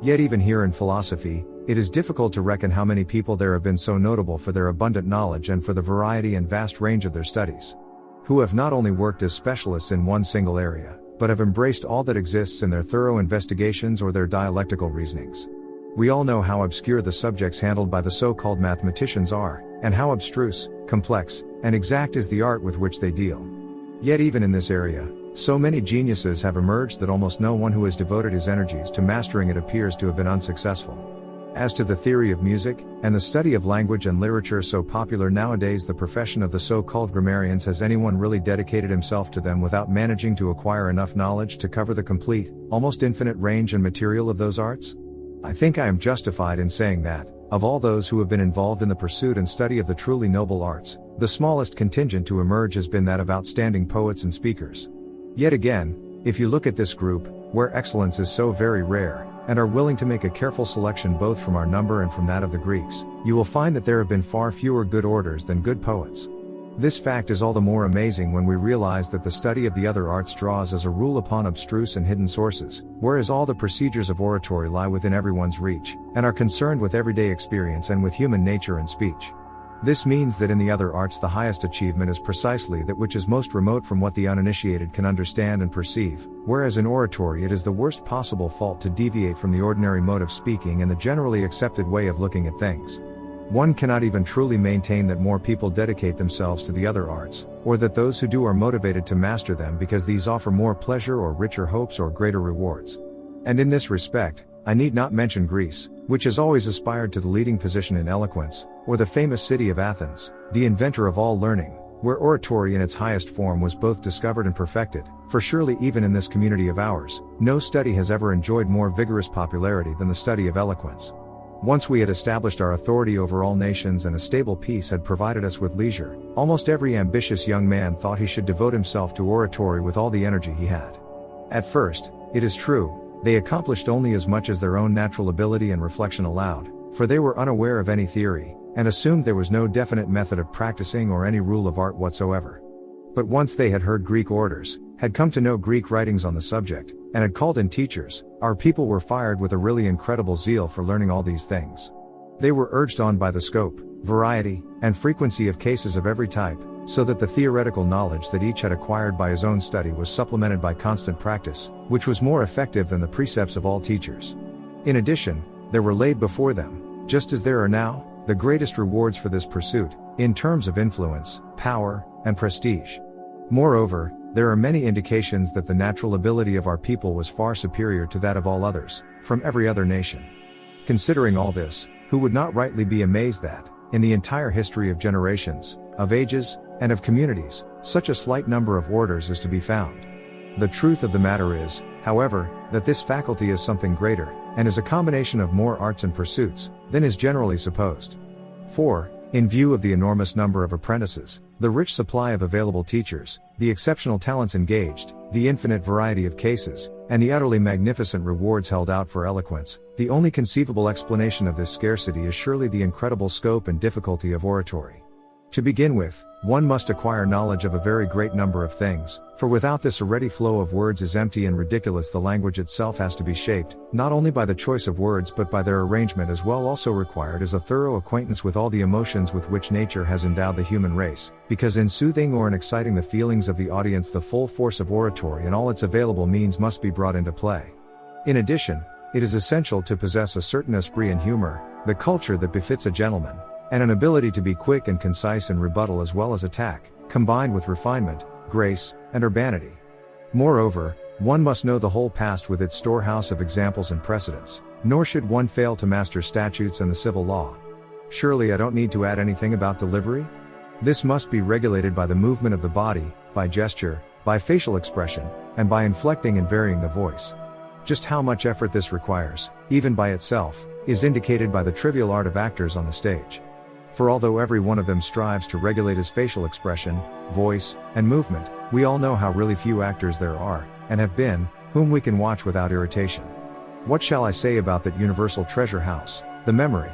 Yet even here in philosophy, it is difficult to reckon how many people there have been so notable for their abundant knowledge and for the variety and vast range of their studies, who have not only worked as specialists in one single area, but have embraced all that exists in their thorough investigations or their dialectical reasonings. We all know how obscure the subjects handled by the so-called mathematicians are, and how abstruse, complex, and exact is the art with which they deal. Yet even in this area, so many geniuses have emerged that almost no one who has devoted his energies to mastering it appears to have been unsuccessful. As to the theory of music, and the study of language and literature so popular nowadays, the profession of the so-called grammarians, has anyone really dedicated himself to them without managing to acquire enough knowledge to cover the complete, almost infinite range and material of those arts? I think I am justified in saying that, of all those who have been involved in the pursuit and study of the truly noble arts, the smallest contingent to emerge has been that of outstanding poets and speakers. Yet again, if you look at this group, where excellence is so very rare, and are willing to make a careful selection both from our number and from that of the Greeks, you will find that there have been far fewer good orators than good poets. This fact is all the more amazing when we realize that the study of the other arts draws as a rule upon abstruse and hidden sources, whereas all the procedures of oratory lie within everyone's reach, and are concerned with everyday experience and with human nature and speech. This means that in the other arts the highest achievement is precisely that which is most remote from what the uninitiated can understand and perceive, whereas in oratory it is the worst possible fault to deviate from the ordinary mode of speaking and the generally accepted way of looking at things. One cannot even truly maintain that more people dedicate themselves to the other arts, or that those who do are motivated to master them because these offer more pleasure or richer hopes or greater rewards. And in this respect, I need not mention Greece, which has always aspired to the leading position in eloquence, or the famous city of Athens, the inventor of all learning, where oratory in its highest form was both discovered and perfected, for surely even in this community of ours, no study has ever enjoyed more vigorous popularity than the study of eloquence. Once we had established our authority over all nations and a stable peace had provided us with leisure, almost every ambitious young man thought he should devote himself to oratory with all the energy he had. At first, it is true, they accomplished only as much as their own natural ability and reflection allowed, for they were unaware of any theory, and assumed there was no definite method of practicing or any rule of art whatsoever. But once they had heard Greek orators, had come to know Greek writings on the subject, and had called in teachers, our people were fired with a really incredible zeal for learning all these things. They were urged on by the scope, variety, and frequency of cases of every type, so that the theoretical knowledge that each had acquired by his own study was supplemented by constant practice, which was more effective than the precepts of all teachers. In addition, there were laid before them, just as there are now, the greatest rewards for this pursuit, in terms of influence, power, and prestige. Moreover, there are many indications that the natural ability of our people was far superior to that of all others, from every other nation. Considering all this, who would not rightly be amazed that, in the entire history of generations, of ages, and of communities, such a slight number of orators is to be found? The truth of the matter is, however, that this faculty is something greater, and is a combination of more arts and pursuits, than is generally supposed. For, in view of the enormous number of apprentices, the rich supply of available teachers, the exceptional talents engaged, the infinite variety of cases, and the utterly magnificent rewards held out for eloquence, the only conceivable explanation of this scarcity is surely the incredible scope and difficulty of oratory. To begin with, one must acquire knowledge of a very great number of things, for without this a ready flow of words is empty and ridiculous. The language itself has to be shaped, not only by the choice of words but by their arrangement as well. Also required is a thorough acquaintance with all the emotions with which nature has endowed the human race, because in soothing or in exciting the feelings of the audience the full force of oratory and all its available means must be brought into play. In addition, it is essential to possess a certain esprit and humor, the culture that befits a gentleman, and an ability to be quick and concise in rebuttal as well as attack, combined with refinement, grace, and urbanity. Moreover, one must know the whole past with its storehouse of examples and precedents, nor should one fail to master statutes and the civil law. Surely I don't need to add anything about delivery? This must be regulated by the movement of the body, by gesture, by facial expression, and by inflecting and varying the voice. Just how much effort this requires, even by itself, is indicated by the trivial art of actors on the stage. For although every one of them strives to regulate his facial expression, voice, and movement, we all know how really few actors there are, and have been, whom we can watch without irritation. What shall I say about that universal treasure house, the memory?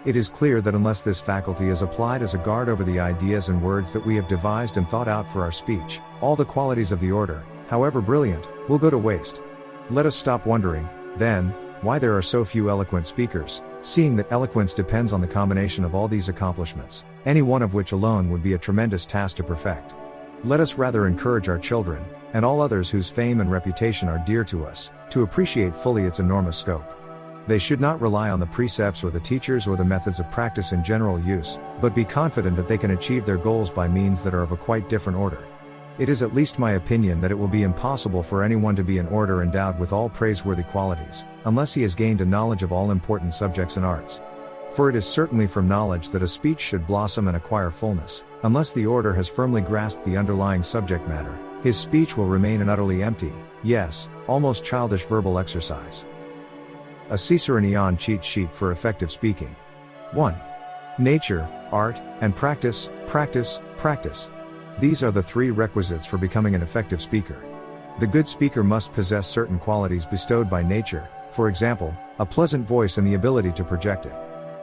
It is clear that unless this faculty is applied as a guard over the ideas and words that we have devised and thought out for our speech, all the qualities of the orator, however brilliant, will go to waste. Let us stop wondering, then, why there are so few eloquent speakers, seeing that eloquence depends on the combination of all these accomplishments, any one of which alone would be a tremendous task to perfect. Let us rather encourage our children, and all others whose fame and reputation are dear to us, to appreciate fully its enormous scope. They should not rely on the precepts or the teachers or the methods of practice in general use, but be confident that they can achieve their goals by means that are of a quite different order. It is at least my opinion that it will be impossible for anyone to be an orator endowed with all praiseworthy qualities, unless he has gained a knowledge of all important subjects and arts. For it is certainly from knowledge that a speech should blossom and acquire fullness. Unless the orator has firmly grasped the underlying subject matter, his speech will remain an utterly empty, yes, almost childish verbal exercise. A Ciceronian cheat sheet for effective speaking. 1. Nature, art, and practice, practice, practice. These are the three requisites for becoming an effective speaker. The good speaker must possess certain qualities bestowed by nature, for example, a pleasant voice and the ability to project it.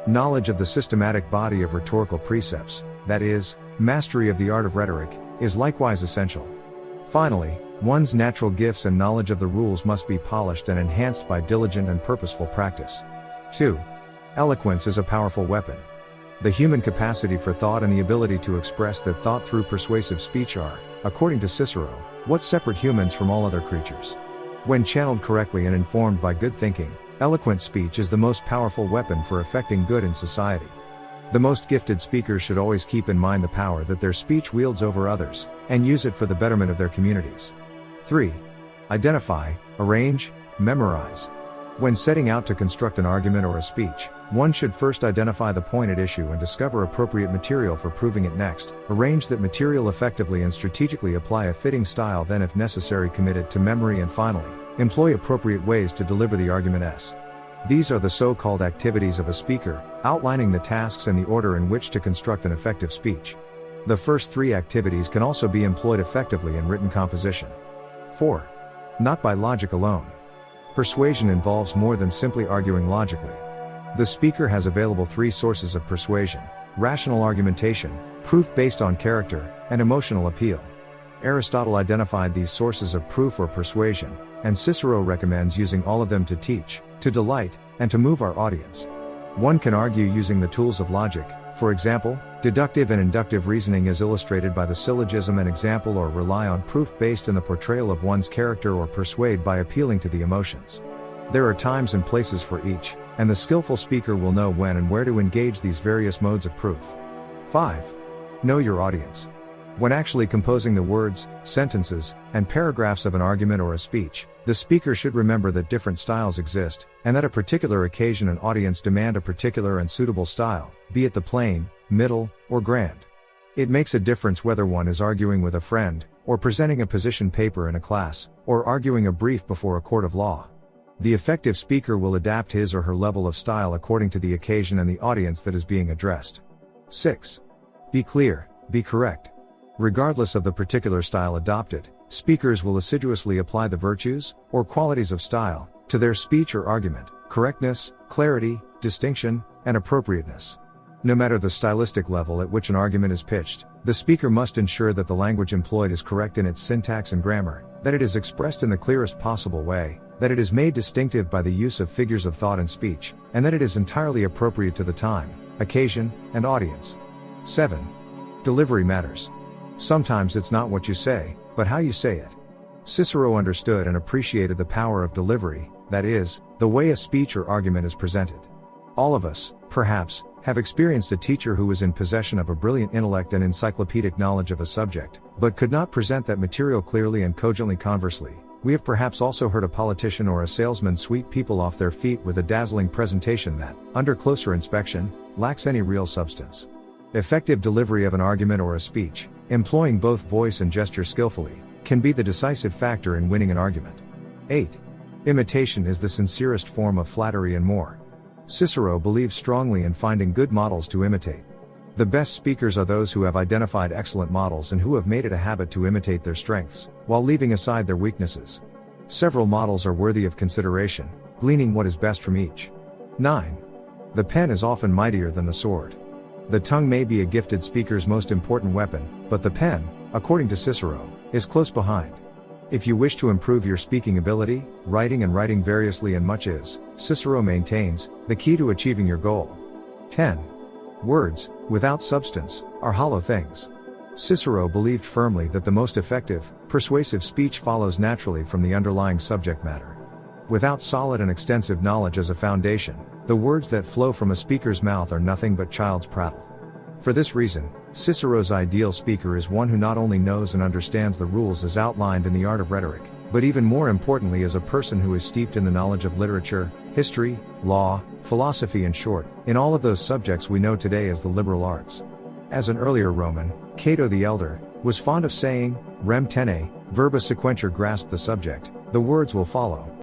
Knowledge of the systematic body of rhetorical precepts, that is, Mastery of the art of rhetoric is likewise essential. Finally, one's natural gifts and knowledge of the rules must be polished and enhanced by diligent and purposeful practice. 2. Eloquence is a powerful weapon. The human capacity for thought and the ability to express that thought through persuasive speech are, according to Cicero, what separate humans from all other creatures. When channeled correctly and informed by good thinking, eloquent speech is the most powerful weapon for effecting good in society. The most gifted speakers should always keep in mind the power that their speech wields over others, and use it for the betterment of their communities. 3. Identify, arrange, memorize. When setting out to construct an argument or a speech, one should first identify the point at issue and discover appropriate material for proving it next, arrange that material effectively and strategically apply a fitting style, then if necessary commit it to memory, and finally, employ appropriate ways to deliver the argument. These are the so-called activities of a speaker, outlining the tasks and the order in which to construct an effective speech. The first three activities can also be employed effectively in written composition. 4. Not by logic alone. Persuasion involves more than simply arguing logically. The speaker has available three sources of persuasion: rational argumentation, proof based on character, and emotional appeal. Aristotle identified these sources of proof or persuasion, and Cicero recommends using all of them to teach, to delight, and to move our audience. One can argue using the tools of logic, for example, deductive and inductive reasoning as illustrated by the syllogism and example, or rely on proof based in the portrayal of one's character, or persuade by appealing to the emotions. There are times and places for each, and the skillful speaker will know when and where to engage these various modes of proof. 5. Know your audience. When actually composing the words, sentences, and paragraphs of an argument or a speech, the speaker should remember that different styles exist, and that a particular occasion and audience demand a particular and suitable style, be it the plain, middle, or grand. It makes a difference whether one is arguing with a friend, or presenting a position paper in a class, or arguing a brief before a court of law. The effective speaker will adapt his or her level of style according to the occasion and the audience that is being addressed. 6. Be clear, be correct. Regardless of the particular style adopted, speakers will assiduously apply the virtues, or qualities of style, to their speech or argument: correctness, clarity, distinction, and appropriateness. No matter the stylistic level at which an argument is pitched, the speaker must ensure that the language employed is correct in its syntax and grammar, that it is expressed in the clearest possible way, that it is made distinctive by the use of figures of thought and speech, and that it is entirely appropriate to the time, occasion, and audience. 7. Delivery matters. Sometimes it's not what you say, but how you say it. Cicero understood and appreciated the power of delivery, that is, the way a speech or argument is presented. All of us, perhaps, have experienced a teacher who was in possession of a brilliant intellect and encyclopedic knowledge of a subject, but could not present that material clearly and cogently. Conversely, we have perhaps also heard a politician or a salesman sweep people off their feet with a dazzling presentation that, under closer inspection, lacks any real substance. Effective delivery of an argument or a speech, employing both voice and gesture skillfully, can be the decisive factor in winning an argument. 8. Imitation is the sincerest form of flattery and more. Cicero believed strongly in finding good models to imitate. The best speakers are those who have identified excellent models and who have made it a habit to imitate their strengths, while leaving aside their weaknesses. Several models are worthy of consideration, gleaning what is best from each. 9. The pen is often mightier than the sword. The tongue may be a gifted speaker's most important weapon, but the pen, according to Cicero, is close behind. If you wish to improve your speaking ability, writing and writing variously and much is, Cicero maintains, the key to achieving your goal. 10. Words, without substance, are hollow things. Cicero believed firmly that the most effective, persuasive speech follows naturally from the underlying subject matter. Without solid and extensive knowledge as a foundation, the words that flow from a speaker's mouth are nothing but child's prattle. For this reason, Cicero's ideal speaker is one who not only knows and understands the rules as outlined in the art of rhetoric, but even more importantly is a person who is steeped in the knowledge of literature, history, law, philosophy, in short, in all of those subjects we know today as the liberal arts. As an earlier Roman, Cato the Elder, was fond of saying, rem tene, verba sequentur, grasp the subject, the words will follow.